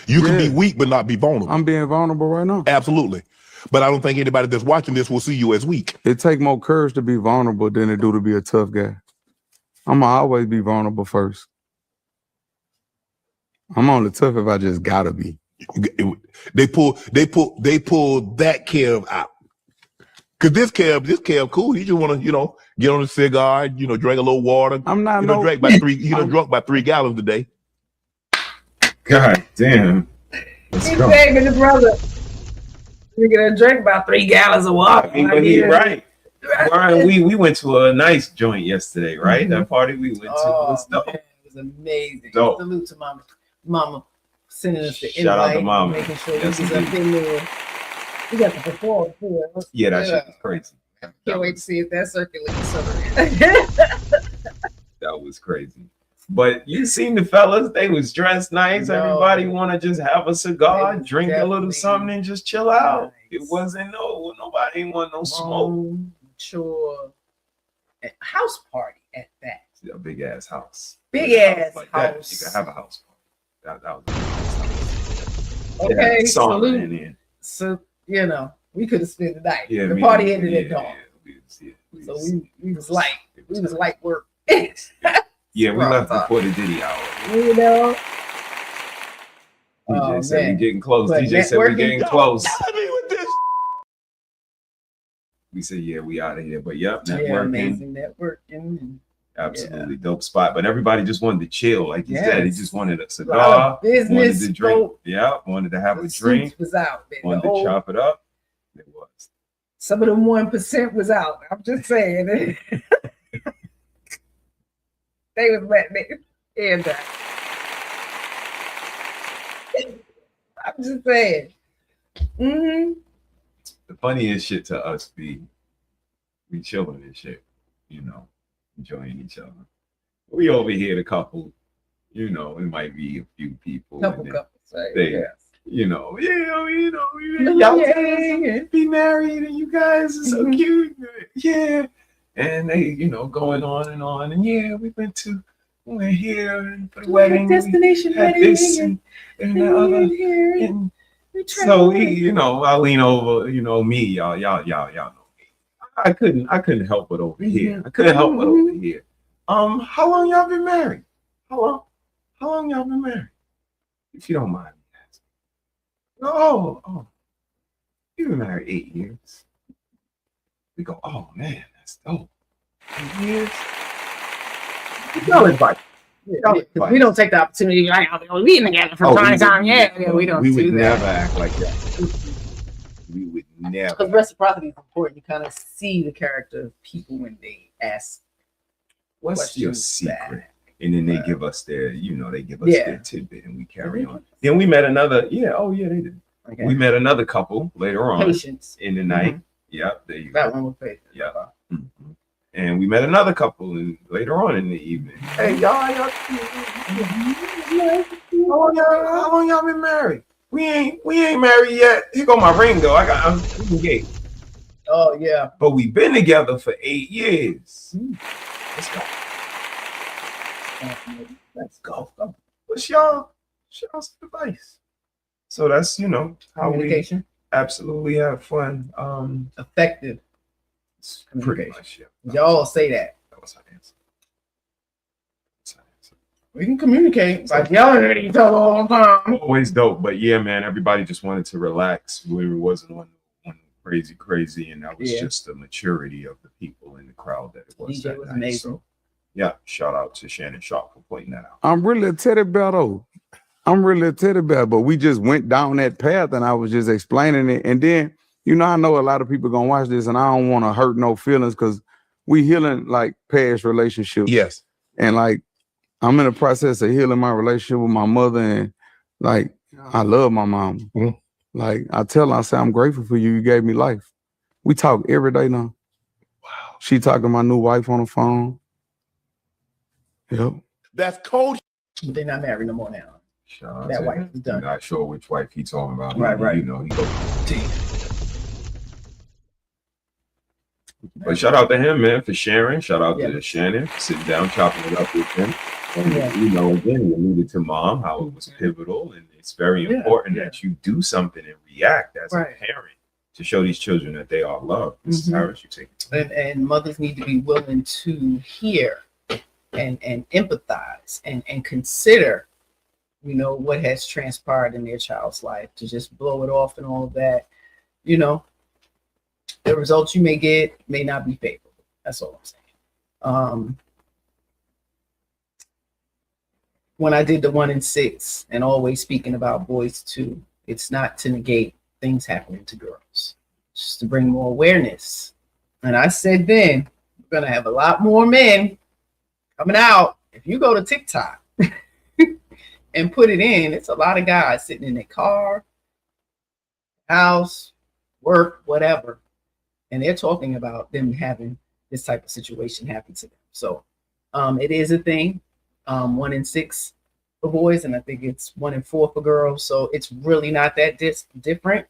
You can be weak but not be vulnerable. I'm being vulnerable right now. Absolutely. But I don't think anybody that's watching this will see you as weak. It take more courage to be vulnerable than it do to be a tough guy. I'm gonna always be vulnerable first. I'm only tough if I just gotta be. They pull that Kev out. Cause this Kev cool. He just wanna, get on a cigar, drink a little water. I'm not drunk by 3 gallons today. God damn. Let's He's go. saving the brother. We gonna drink about 3 gallons of water. I mean, but he right. We went to a nice joint yesterday, right? That party we went to was dope. Man, it was amazing. Dope. Salute to mama sending us the Shout out invite, to Mama. making sure Yes, we was up in there. We got to perform too. Yeah, that shit was crazy. Can't wait to see if that circulates somewhere. That was crazy. But you seen the fellas, they was dressed nice. Everybody want to just have a cigar, drink a little something, and just chill out. It wasn't nobody want no smoke. Sure. House party at that. A big ass house. Big ass like house. That. You can have a house party. That was a nice house. Okay, Sauna in salute. there. So, we could have spent the night. Yeah, the me party neither. ended at dawn. So we was light work. Yeah, we left before the Diddy hour. DJ said we getting close. But DJ said we getting networking- close. We said, yeah, we out of here. But yep, Yeah, networking. amazing networking. Absolutely dope spot. But everybody just wanted to chill. Like you said, he Yes. just wanted a A cigar. lot of business wanted to drink. folk. Yeah, wanted to have a The drink. suits was out. Man. Wanted The to whole- chop it up. It was. Some of them 1% was out. I'm just saying. They was letting it in that. I'm just saying. The funniest shit to us be we chilling and shit, enjoying each other. We over here, the couple, it might be a few people. Couple and then couples, right? They, Yes. y'all Yeah. be married and you guys are so cute. Yeah. And they, going on. And yeah, we went here and for the wedding. Destination we had wedding. this and the other. And so I lean over, me, y'all know me. I couldn't help it over here. I couldn't help it over here. How long y'all been married? How long y'all been married? If you don't mind me asking. Oh, you've been married 8 years. We go, oh man, that's dope. 8 years. No advice. We don't take the opportunity like we're being together from time to time. Yeah, we don't. We would do never that. act like that. We would never. Because reciprocity is important. You kind of see the character of people when they ask. What's your secret? And then they give us their, they give us Yeah. their tidbit, and we carry on. Then we met another. Yeah, they did. Okay. We met another couple later on Patience. in the night. Yep, there you That go. one was patience. Yeah. And we met another couple later on in the evening. Hey, y'all. How long y'all been married? We ain't married yet. Here go my ring though. I'm engaged. Oh yeah. But we've been together for 8 years. Let's go. Let's go. What's y'all's advice? So that's how we Communication. absolutely have fun. Effective. Pretty much, yeah. Y'all say that. That was her answer. We can communicate, like yelling at each other all the time. Always dope, but yeah, man, everybody just wanted to relax. We wasn't on crazy, and that was just the maturity of the people in the crowd that it was. DJ that was night. amazing. So, yeah, shout out to Shannon Sharp for pointing that out. I'm really a teddy bear though. But we just went down that path and I was just explaining it. And then, you know, I know a lot of people gonna watch this and I don't want to hurt no feelings because we healing like past relationships. Yes. And like, I'm in the process of healing my relationship with my mother, and like, I love my mom. Like, I tell her, I say, I'm grateful for you. You gave me life. We talk every day now. Wow. She talking to my new wife on the phone. Yep. That's cold. But they're not married no more now. Shout That out to wife him. is done. I'm not sure which wife he's talking about. Right. You know, he goes deep. But shout out to him, man, for sharing. Shout out to Shannon for sitting down, chopping it up with him. And, you know, again, you alluded to mom, how it was pivotal. And it's very important that you do something and react as a parent to show these children that they are loved. Mrs. Harris, you take it. And mothers need to be willing to hear and empathize and consider, you know, what has transpired in their child's life. To just blow it off and all of that, you know, the results you may get may not be favorable. That's all I'm saying. When I did the 1 in 6 and always speaking about boys too, it's not to negate things happening to girls, it's just to bring more awareness. And I said then, we're gonna have a lot more men coming out. If you go to TikTok and put it in, it's a lot of guys sitting in their car, house, work, whatever, and they're talking about them having this type of situation happen to them. So it is a thing. 1 in 6 for boys, and I think it's 1 in 4 for girls. So it's really not that different.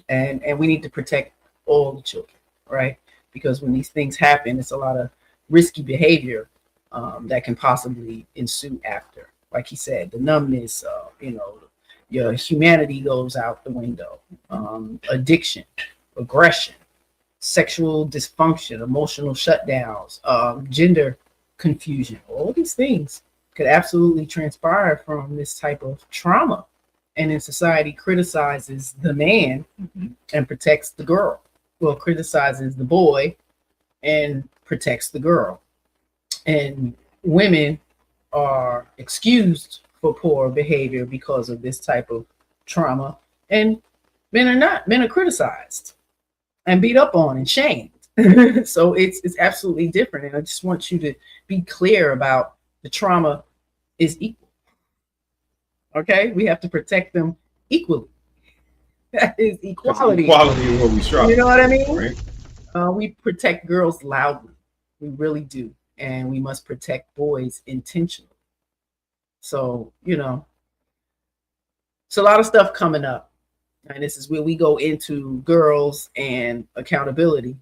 And we need to protect all the children, right? Because when these things happen, it's a lot of risky behavior that can possibly ensue after. Like he said, the numbness, you know, your humanity goes out the window. Addiction, aggression, sexual dysfunction, emotional shutdowns, gender confusion, all these things could absolutely transpire from this type of trauma. And then society criticizes the man and protects the girl. Well, criticizes the boy and protects the girl. And women are excused for poor behavior because of this type of trauma. And men are not. Men are criticized and beat up on and shamed. So it's absolutely different. And I just want you to be clear about the trauma is equal. Okay, we have to protect them equally. That is equality. Equality is what we strive. You know what I mean? Right? We protect girls loudly. We really do. And we must protect boys intentionally. So, you know, it's a lot of stuff coming up. And this is where we go into girls and accountability,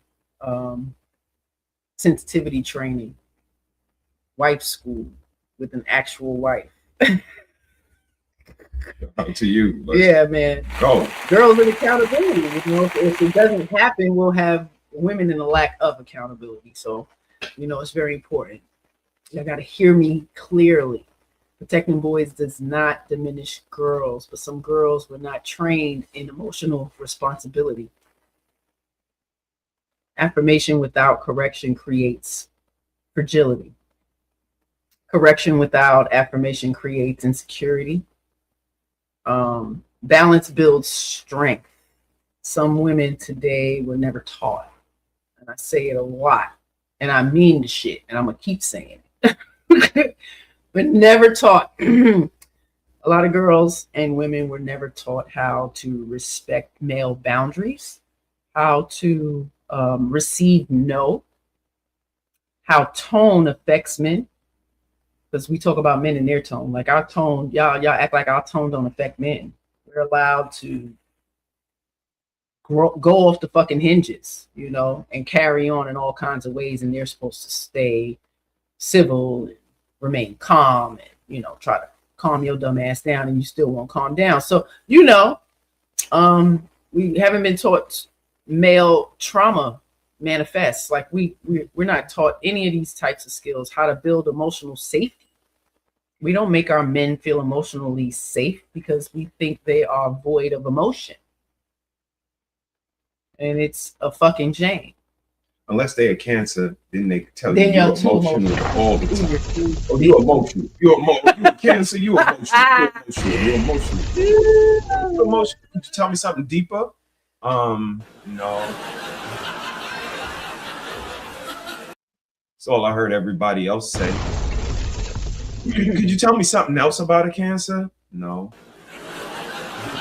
sensitivity training, wife school with an actual wife. Up to you. Yeah, man. Go. Girls and accountability. You know, if it doesn't happen, we'll have women in a lack of accountability. So, you know, it's very important. You got to hear me clearly. Protecting boys does not diminish girls, but some girls were not trained in emotional responsibility. Affirmation without correction creates fragility. Correction without affirmation creates insecurity. Balance builds strength. Some women today were never taught, and I say it a lot, and I mean the shit, and I'm gonna keep saying it. But never taught. A lot of girls and women were never taught how to respect male boundaries, how to receive no, how tone affects men. Because we talk about men and their tone. Like our tone, y'all act like our tone don't affect men. We're allowed to go off the fucking hinges, you know, and carry on in all kinds of ways. And they're supposed to stay civil and remain calm and, you know, try to calm your dumb ass down, and you still won't calm down. So, you know, we haven't been taught male trauma manifests. Like we're not taught any of these types of skills, how to build emotional safety, We don't make our men feel emotionally safe because we think they are void of emotion. And it's a fucking shame. Unless they're Cancer, then they tell Then you you're you're too emotional emotional. all the time. Oh, you're emotional. You're Cancer. You're emotional. You're emotional. You're emotional. Could you tell me something deeper? No. That's all I heard everybody else say. Could you tell me something else about a Cancer? No.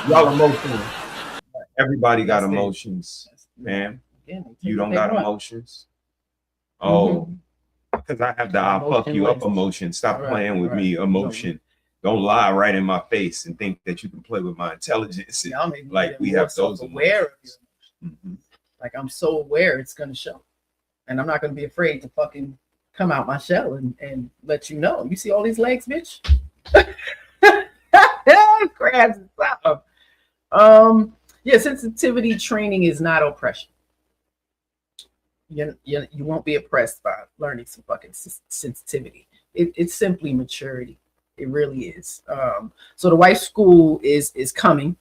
Y'all emotional. Everybody got emotions, man. You don't got emotions. Oh, because I have the I'll fuck you up emotion. Stop playing with me emotion. Don't lie right in my face and think that you can play with my intelligence. And, like we have those aware. Like I'm so aware it's gonna show. And I'm not gonna be afraid to fucking come out my shell and let you know. You see all these legs, bitch? Crabs and stuff. Yeah, sensitivity training is not oppression. You won't be oppressed by learning some fucking sensitivity. It's simply maturity. It really is. So the wife school is coming,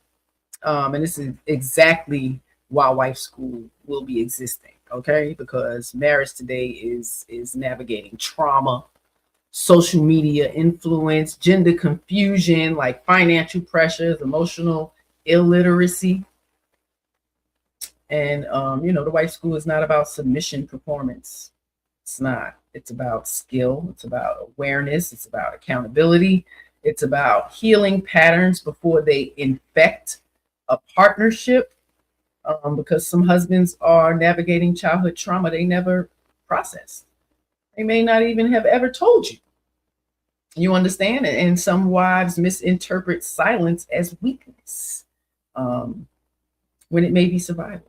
and this is exactly why wife school will be existing. Okay, because marriage today is navigating trauma, social media influence, gender confusion, like financial pressures, emotional illiteracy. And the wife school is not about submission performance. It's not. It's about skill. It's about awareness. It's about accountability. It's about healing patterns before they infect a partnership. Because some husbands are navigating childhood trauma they never processed. They may not even have ever told you. You understand? And some wives misinterpret silence as weakness when it may be survival.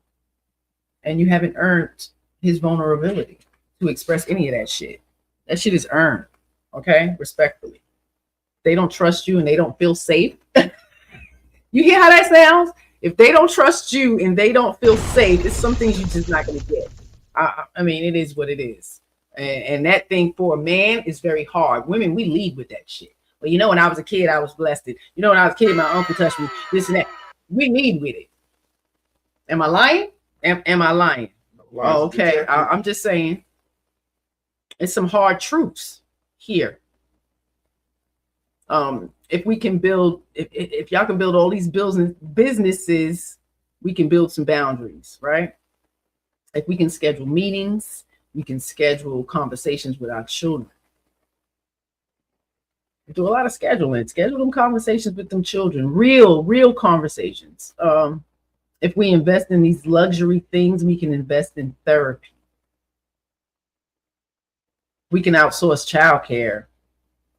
And you haven't earned his vulnerability to express any of that shit. That shit is earned, okay? Respectfully. They don't trust you and they don't feel safe. You hear how that sounds? If they don't trust you and they don't feel safe, it's some things you're just not going to get. I mean, it is what it is. And that thing for a man is very hard. Women, we lead with that shit. Well, when I was a kid, I was blessed. When I was a kid, my uncle touched me, this and that. We lead with it. Am I lying? Am I lying? Oh, okay. I'm just saying. It's some hard truths here. If we can build, if y'all can build all these businesses, we can build some boundaries, right? If we can schedule meetings, we can schedule conversations with our children. Do a lot of scheduling. Schedule them conversations with them children, real conversations. If we invest in these luxury things, we can invest in therapy. We can outsource childcare.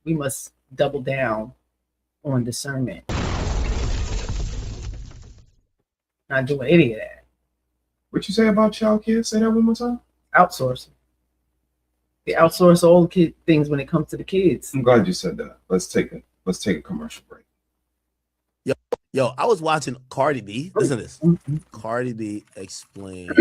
We must double down on discernment. Not doing any of that. What you say about childcare? Say that one more time. Outsourcing. They outsource all the things when it comes to the kids. I'm glad you said that. Let's take a commercial break. Yo, I was watching Cardi B. Listen to this. Cardi B explains.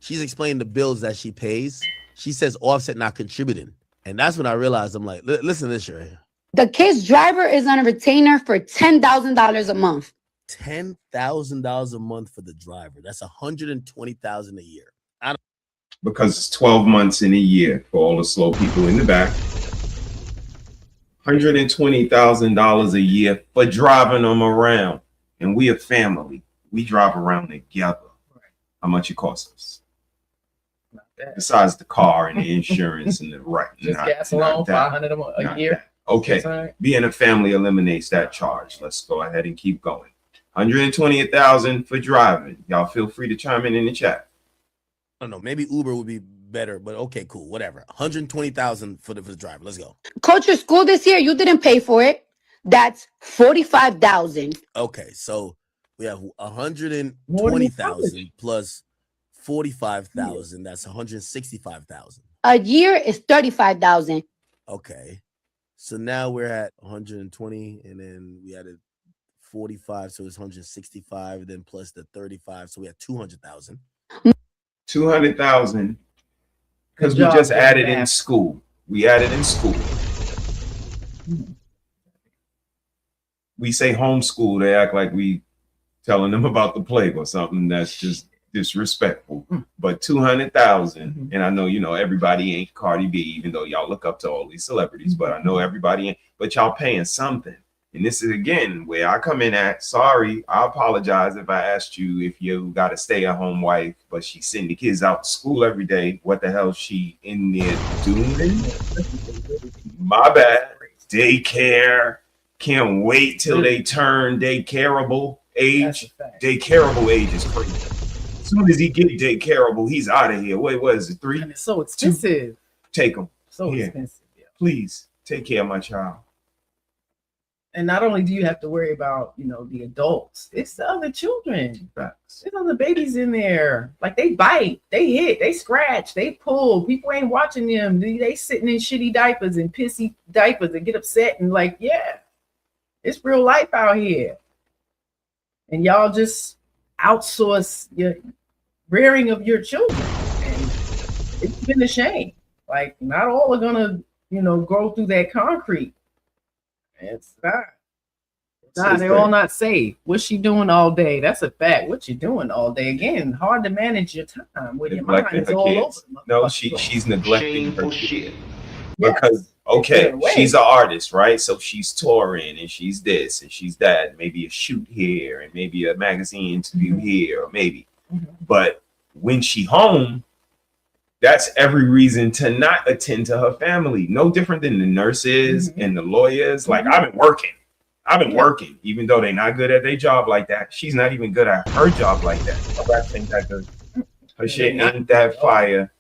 She's explaining the bills that she pays. She says Offset not contributing. And that's when I realized, I'm like, listen to this right here. The kid's driver is on a retainer for $10,000 a month. $10,000 a month for the driver. That's $120,000 a year. Because it's 12 months in a year for all the slow people in the back. $120,000 a year for driving them around. And we a family. We drive around together. How much it costs us? Besides the car and the insurance and the Just gas alone, $500 a year. Okay, right. Being a family eliminates that charge. Let's go ahead and keep going. $120,000 for driving. Y'all feel free to chime in the chat. I don't know. Maybe Uber would be better, but okay, cool, whatever. $120,000 for the driver. Let's go. Culture school this year, you didn't pay for it. That's $45,000. Okay, so we have $120,000 plus $45,000. That's $165,000. A year is $35,000. Okay, so now we're at 120, and then we added 45, so it's 165. Then plus the 35, so we have 200,000. 200,000 because we just added in school. We added in school. we say homeschool, they act like we telling them about the plague or something. That's just disrespectful. But 200,000, and I know, you know, everybody ain't Cardi B, even though y'all look up to all these celebrities, but I know everybody ain't, but y'all paying something. And this is again where I come in at, sorry, I apologize if I asked you if you got a stay-at-home wife, but she sending the kids out to school every day. What the hell she in there doing? My bad. Daycare. Can't wait till they turn daycareable age. Daycareable age is crazy. As soon as he get daycareable, he's out of here. Wait, what is it? 3? And it's so expensive. Take him. So Here. expensive. Yeah. Please take care of my child. And not only do you have to worry about, you know, the adults, it's the other children. There's other babies in there. Like they bite, they hit, they scratch, they pull. People ain't watching them. They sitting in shitty diapers and pissy diapers and get upset and like, yeah, it's real life out here. And y'all just outsource your rearing of your children. And it's been a shame. Like not all are gonna, you know, go through that concrete. It's not. Nah, they're all not safe. What's she doing all day? That's a fact. What you doing all day? Again, hard to manage your time with your mind is all over. No, she's neglecting her shit. Because okay, she's an artist, right? So she's touring and she's this and she's that. Maybe a shoot here and maybe a magazine interview here, or maybe. But when she home, that's every reason to not attend to her family. No different than the nurses and the lawyers. Like I've been working, even though they're not good at their job like that. She's not even good at her job like that. Her rap ain't that good. Her shit ain't that fire.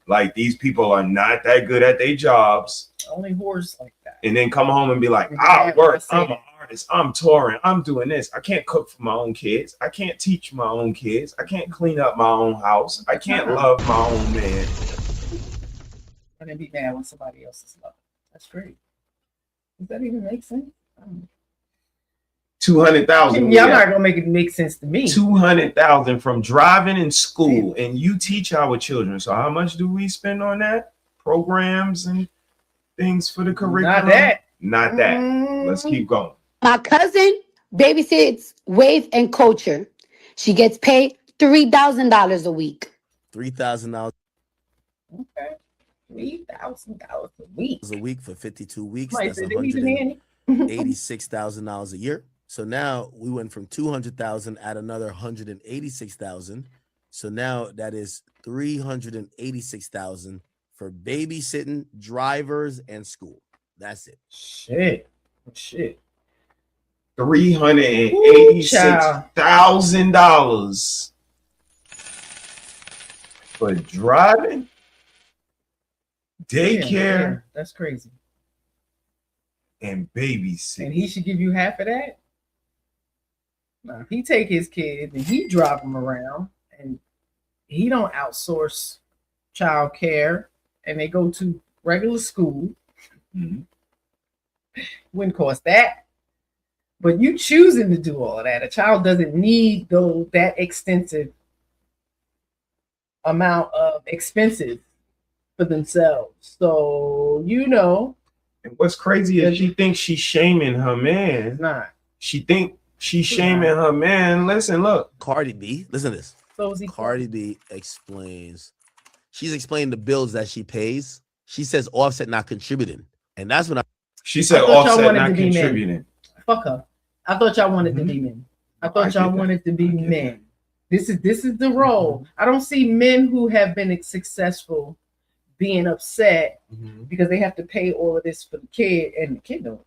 Like these people are not that good at their jobs. Only whores like that. And then come home and be like, I work, I'm an artist, I'm touring, I'm doing this. I can't cook for my own kids. I can't teach my own kids. I can't clean up my own house. I can't love my own man. And then be mad when somebody else is loved. That's great. Does that even make sense? 200,000. Y'all not gonna make it make sense to me. 200,000 from driving in school, and you teach our children. So how much do we spend on that? Programs and things for the curriculum? Not that. Let's keep going. My cousin babysits Wave and Culture. She gets paid $3,000 a week. $3,000 Okay. $3,000 a week. a week for 52 weeks. Might That's say they need a nanny. $186,000 a year. So now we went from 200,000 at another 186,000. So now that is 386,000 for babysitting, drivers, and school. That's it. Shit. $386,000 for driving, daycare, Yeah, that's crazy. and babysitting. And he should give you half of that. Now, if he take his kids and he drive them around and he don't outsource child care and they go to regular school, wouldn't cost that. But you choosing to do all of that. A child doesn't need that extensive amount of expenses for themselves. So, you know. And what's crazy is she thinks she's shaming her man. It's not. She think she's shaming her man. Listen, look. Cardi B, listen to this. So is he Cardi B explains. She's explained the bills that she pays. She says Offset not contributing. And that's when She said Offset not contributing. Men. Fuck her. I thought y'all wanted to be men. I thought y'all wanted to be men. This is the role. I don't see men who have been successful being upset because they have to pay all of this for the kid, and the kid don't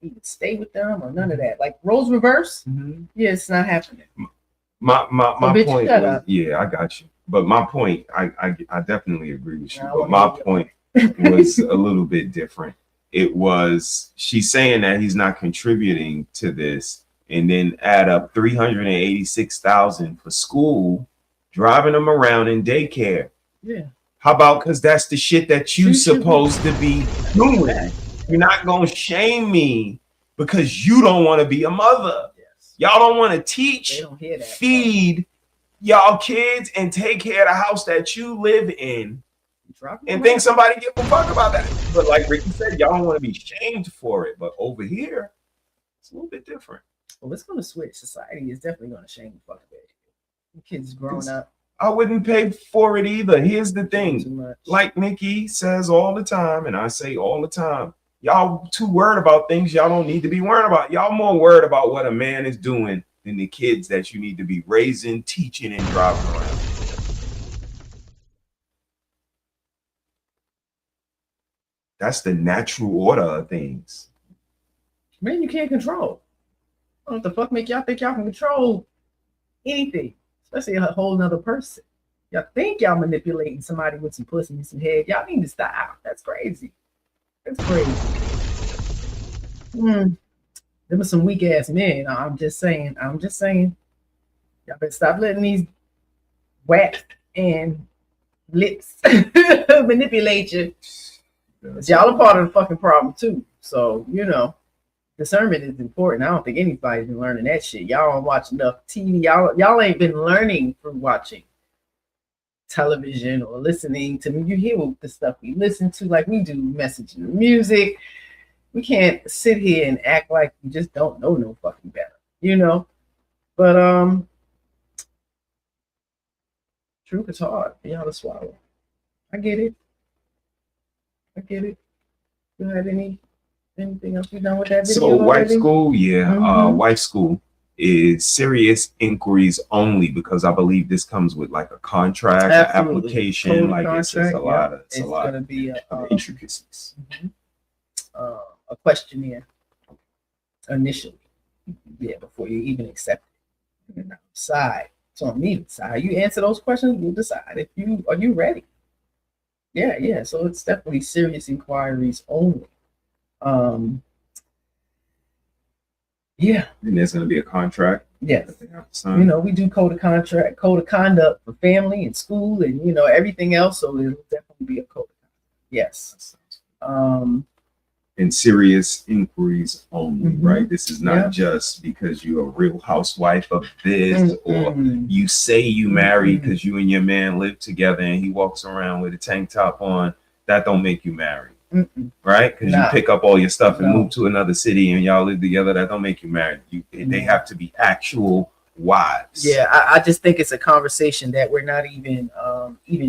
even stay with them or none of that. Like roles reverse. Yeah, it's not happening. My bitch, point shut was, up. yeah, I got you. But my point, I definitely agree with you. But my point was a little bit different. It was, she's saying that he's not contributing to this, and then add up 386,000 for school, driving them around in daycare. Yeah. How about, because that's the shit that you supposed to be doing. You're not gonna shame me because you don't want to be a mother. Y'all don't want to teach, feed y'all kids, and take care of the house that you live in. And think somebody give a fuck about that. But like Ricky said, y'all don't want to be shamed for it. But over here, a little bit different. Well, it's going to switch. Society is definitely going to shame the fuck out of it. Kids growing up. I wouldn't pay for it either. Here's the thing. Like Nikki says all the time, and I say all the time, y'all too worried about things y'all don't need to be worried about. Y'all more worried about what a man is doing than the kids that you need to be raising, teaching, and driving around. That's the natural order of things. Man, you can't control. What the fuck make y'all think y'all can control anything? Especially a whole nother person. Y'all think y'all manipulating somebody with some pussy and some head. Y'all need to stop. That's crazy. That's crazy. Them are some weak ass men. I'm just saying. Y'all better stop letting these wax and lips manipulate you. Y'all are part of the fucking problem too. So, discernment is important. I don't think anybody's been learning that shit. Y'all don't watch enough TV. Y'all ain't been learning from watching television or listening to me. You hear the stuff we listen to, like we do messaging music. We can't sit here and act like we just don't know no fucking better, But truth is hard for y'all to swallow. I get it. You had anything else you done with that video? So wife already? school, wife school is serious inquiries only, because I believe this comes with like a contract, an application, like it's just a lot of gonna be a intricacies. A questionnaire initially, before you even accept it. And decide. It's on me to decide. You answer those questions, we'll decide if are you ready. Yeah. So it's definitely serious inquiries only. And there's going to be a contract. Yes. We do code of conduct for family and school and everything else. So it'll definitely be a code of conduct. Yes. And serious inquiries only, right? This is not just because you're a real housewife of this, or you say you married because you and your man live together and he walks around with a tank top on. That don't make you married, right? Because you pick up all your stuff and move to another city and y'all live together. That don't make you married. They have to be actual wives. Yeah, I just think it's a conversation that we're not even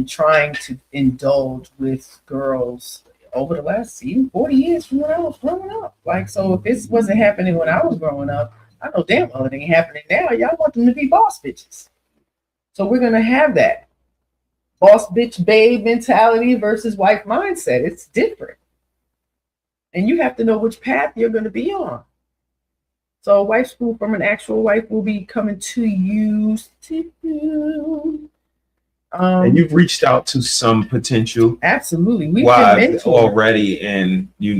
trying to indulge with girls over the last 40 years from when I was growing up. Like, so if this wasn't happening when I was growing up, I know damn well it ain't happening now. Y'all want them to be boss bitches. So we're going to have that boss bitch babe mentality versus wife mindset. It's different. And you have to know which path you're going to be on. So wife school from an actual wife will be coming to you soon. And you've reached out to some potential absolutely wives already, and you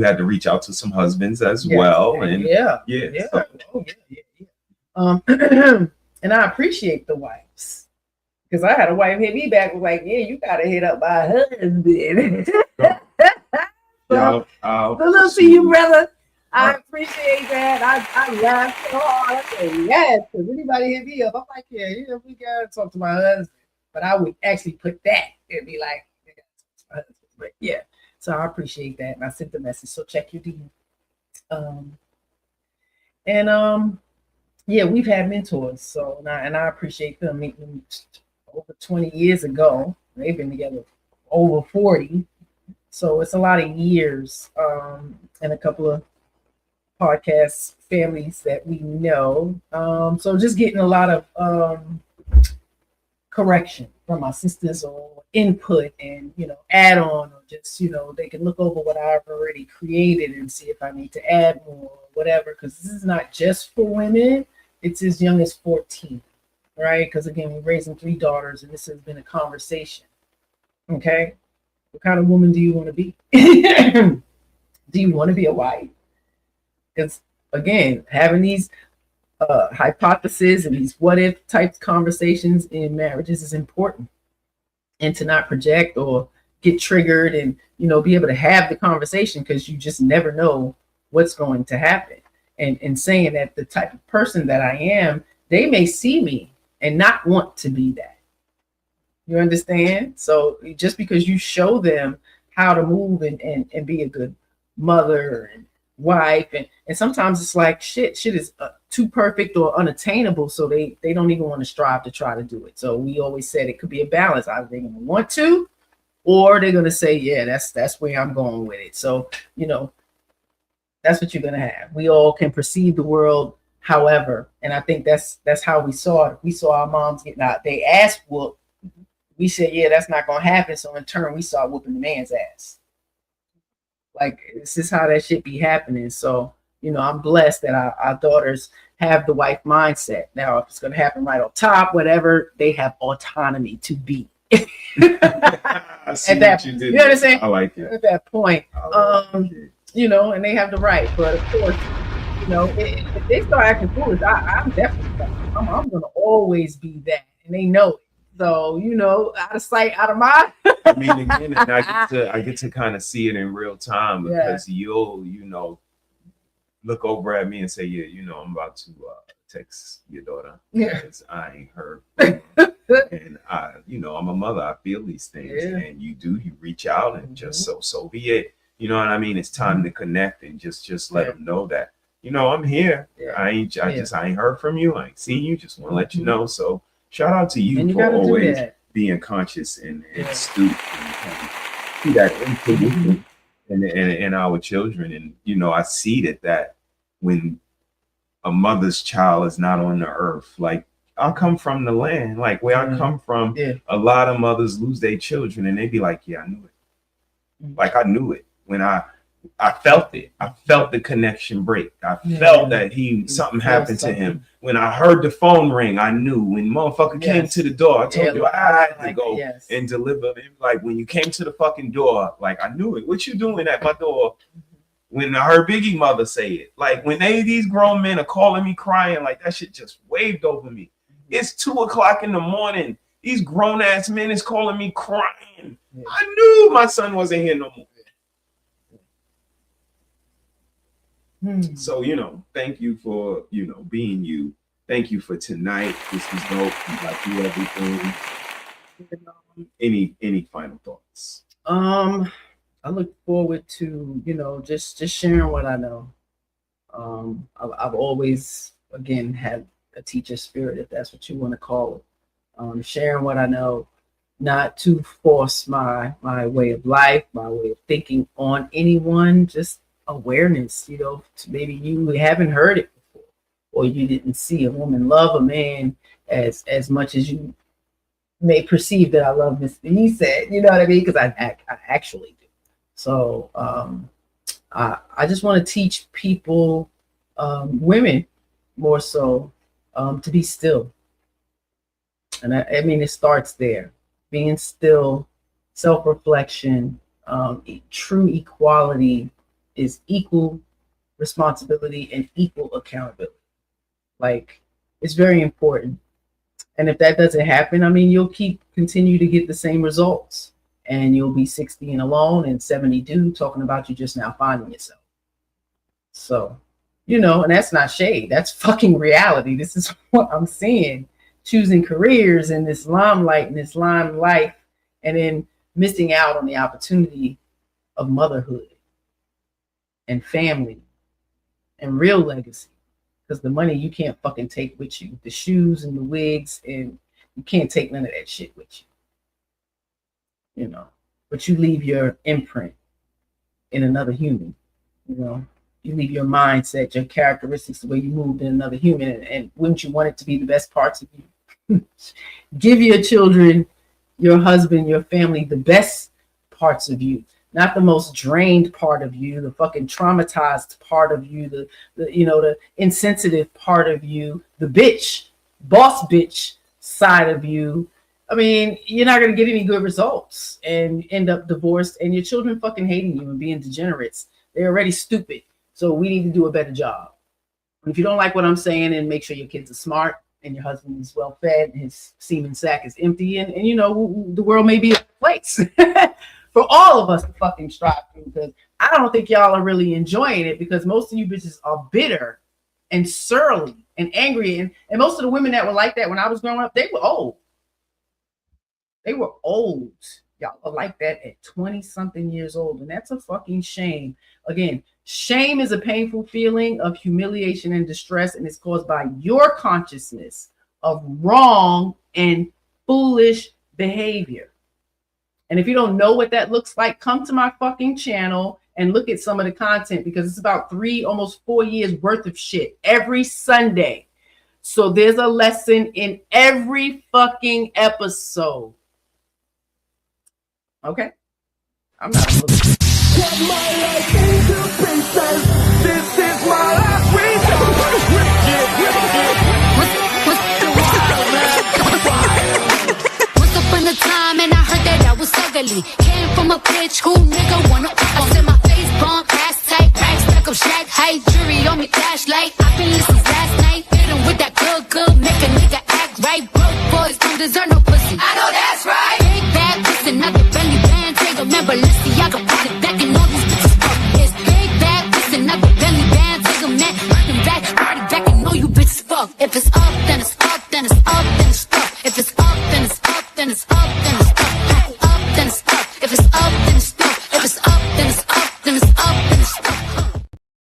had to reach out to some husbands as well, and and I appreciate the wives, because I had a wife hit me back was like, you gotta hit up my husband. So little to you, brother. I appreciate that. I laughed so hard. I said yes, because anybody hit me up, I'm like, we gotta talk to my husband. But I would actually put that and be like, but so I appreciate that, and I sent the message. So check your DM. We've had mentors. So and I appreciate them meeting them over 20 years ago. They've been together over 40. So it's a lot of years, and a couple of podcast families that we know. So just getting a lot of correction from my sisters, or input, and add on, or just they can look over what I've already created and see if I need to add more or whatever, because this is not just for women. It's as young as 14, right? Because again, we're raising 3 daughters, and this has been a conversation. Okay, what kind of woman do you want to be? Do you want to be a wife? Because again, having these hypotheses and these what if type conversations in marriages is important, and to not project or get triggered, and be able to have the conversation, because you just never know what's going to happen. And saying that the type of person that I am, they may see me and not want to be that. You understand? So just because you show them how to move and be a good mother and wife, and sometimes it's like shit is too perfect or unattainable, so they don't even want to strive to try to do it. So we always said it could be a balance. Either they're going to want to, or they're going to say, yeah, that's where I'm going with it. So that's what you're going to have. We all can perceive the world however, and I think that's how we saw it. We saw our moms getting out they ass whooped. We said, yeah, that's not going to happen. So in turn, we start whooping the man's ass. Like, this is how that shit be happening. So, I'm blessed that our daughters have the wife mindset. Now, if it's going to happen right on top, whatever, they have autonomy to be. I see At that, what you did. you know what I'm saying? I like it. At that point, and they have the right. But of course, if they start acting foolish, I'm definitely, I'm going to always be that. And they know it. So, out of sight, out of mind. I mean, again, and I get to kind of see it in real time because you'll, look over at me and say, yeah, I'm about to text your daughter. Yeah. Because I ain't her. And I'm a mother. I feel these things. Yeah. And you reach out and just so be it. You know what I mean? It's time to connect and just let them know that, I'm here. Yeah. I ain't heard from you. I ain't seen you. Just want to let you know. So shout out to you, And you for gotta do always that. being conscious and astute and see that intuition in our children. And I see that when a mother's child is not on the earth, like I come from the land, like where I come from, a lot of mothers lose their children and they be like, yeah, I knew it. Like I knew it when I felt it. I felt the connection break. I felt that something happened to him. When I heard the phone ring, I knew. When motherfucker came to the door, I told you I had to go and deliver. Like when you came to the fucking door, like I knew it. What you doing at my door? When I heard Biggie mother say it, like when these grown men are calling me crying, like that shit just waved over me. It's 2:00 in the morning. These grown ass men is calling me crying. I knew my son wasn't here no more. So, thank you for, being you. Thank you for tonight. This was dope. You got through everything. Any final thoughts? I look forward to, just sharing what I know. I've always, again, had a teacher spirit, if that's what you want to call it. Sharing what I know, not to force my way of life, my way of thinking on anyone, just awareness, maybe you haven't heard it before, or you didn't see a woman love a man as much as you may perceive that I love Mrs.SheSaid, you know what I mean? Because I actually do. So I just want to teach people, women more so, to be still. And I mean, it starts there, being still, self-reflection, true equality is equal responsibility and equal accountability. Like, it's very important. And if that doesn't happen, I mean, you'll continue to get the same results, and you'll be 60 and alone and 72 talking about you just now finding yourself. So, and that's not shade. That's fucking reality. This is what I'm seeing. Choosing careers in this limelight and this limelight, and then missing out on the opportunity of motherhood and family and real legacy, because the money you can't fucking take with you, the shoes and the wigs, and you can't take none of that shit with you, but you leave your imprint in another human. You leave your mindset, your characteristics, the way you move in another human, and wouldn't you want it to be the best parts of you? Give your children, your husband, your family, the best parts of you. Not the most drained part of you, the fucking traumatized part of you, the insensitive part of you, the boss bitch side of you. I mean, you're not going to get any good results and end up divorced and your children fucking hating you and being degenerates. They're already stupid. So we need to do a better job. If you don't like what I'm saying, then make sure your kids are smart and your husband is well fed and his semen sack is empty, and the world may be a place for all of us to fucking strive through, because I don't think y'all are really enjoying it, because most of you bitches are bitter and surly and angry. And most of the women that were like that when I was growing up, they were old. They were old. Y'all are like that at 20-something years old, and that's a fucking shame. Again, shame is a painful feeling of humiliation and distress, and it's caused by your consciousness of wrong and foolish behavior. And if you don't know what that looks like, come to my fucking channel and look at some of the content, because it's about 3, almost 4 years worth of shit every Sunday. So there's a lesson in every fucking episode. Okay? I'm not looking. Turn my life into pieces. This is my last Once upon a time and I heard that I was ugly. Came from a bitch who nigga wanna up. I said my face bump, ass tight, racks stuck up shack height, jury on me flashlight. I've been listening last night, hit him with that good, make a nigga act right. Broke boys don't deserve no pussy. I know that's right. Big bad pussy, not the belly band. Take remember, listen, y'all can put it back and all these bitches fuck. It's big bad pussy, not the belly band. Take a man, run back, party back and know you bitches fuck. If it's all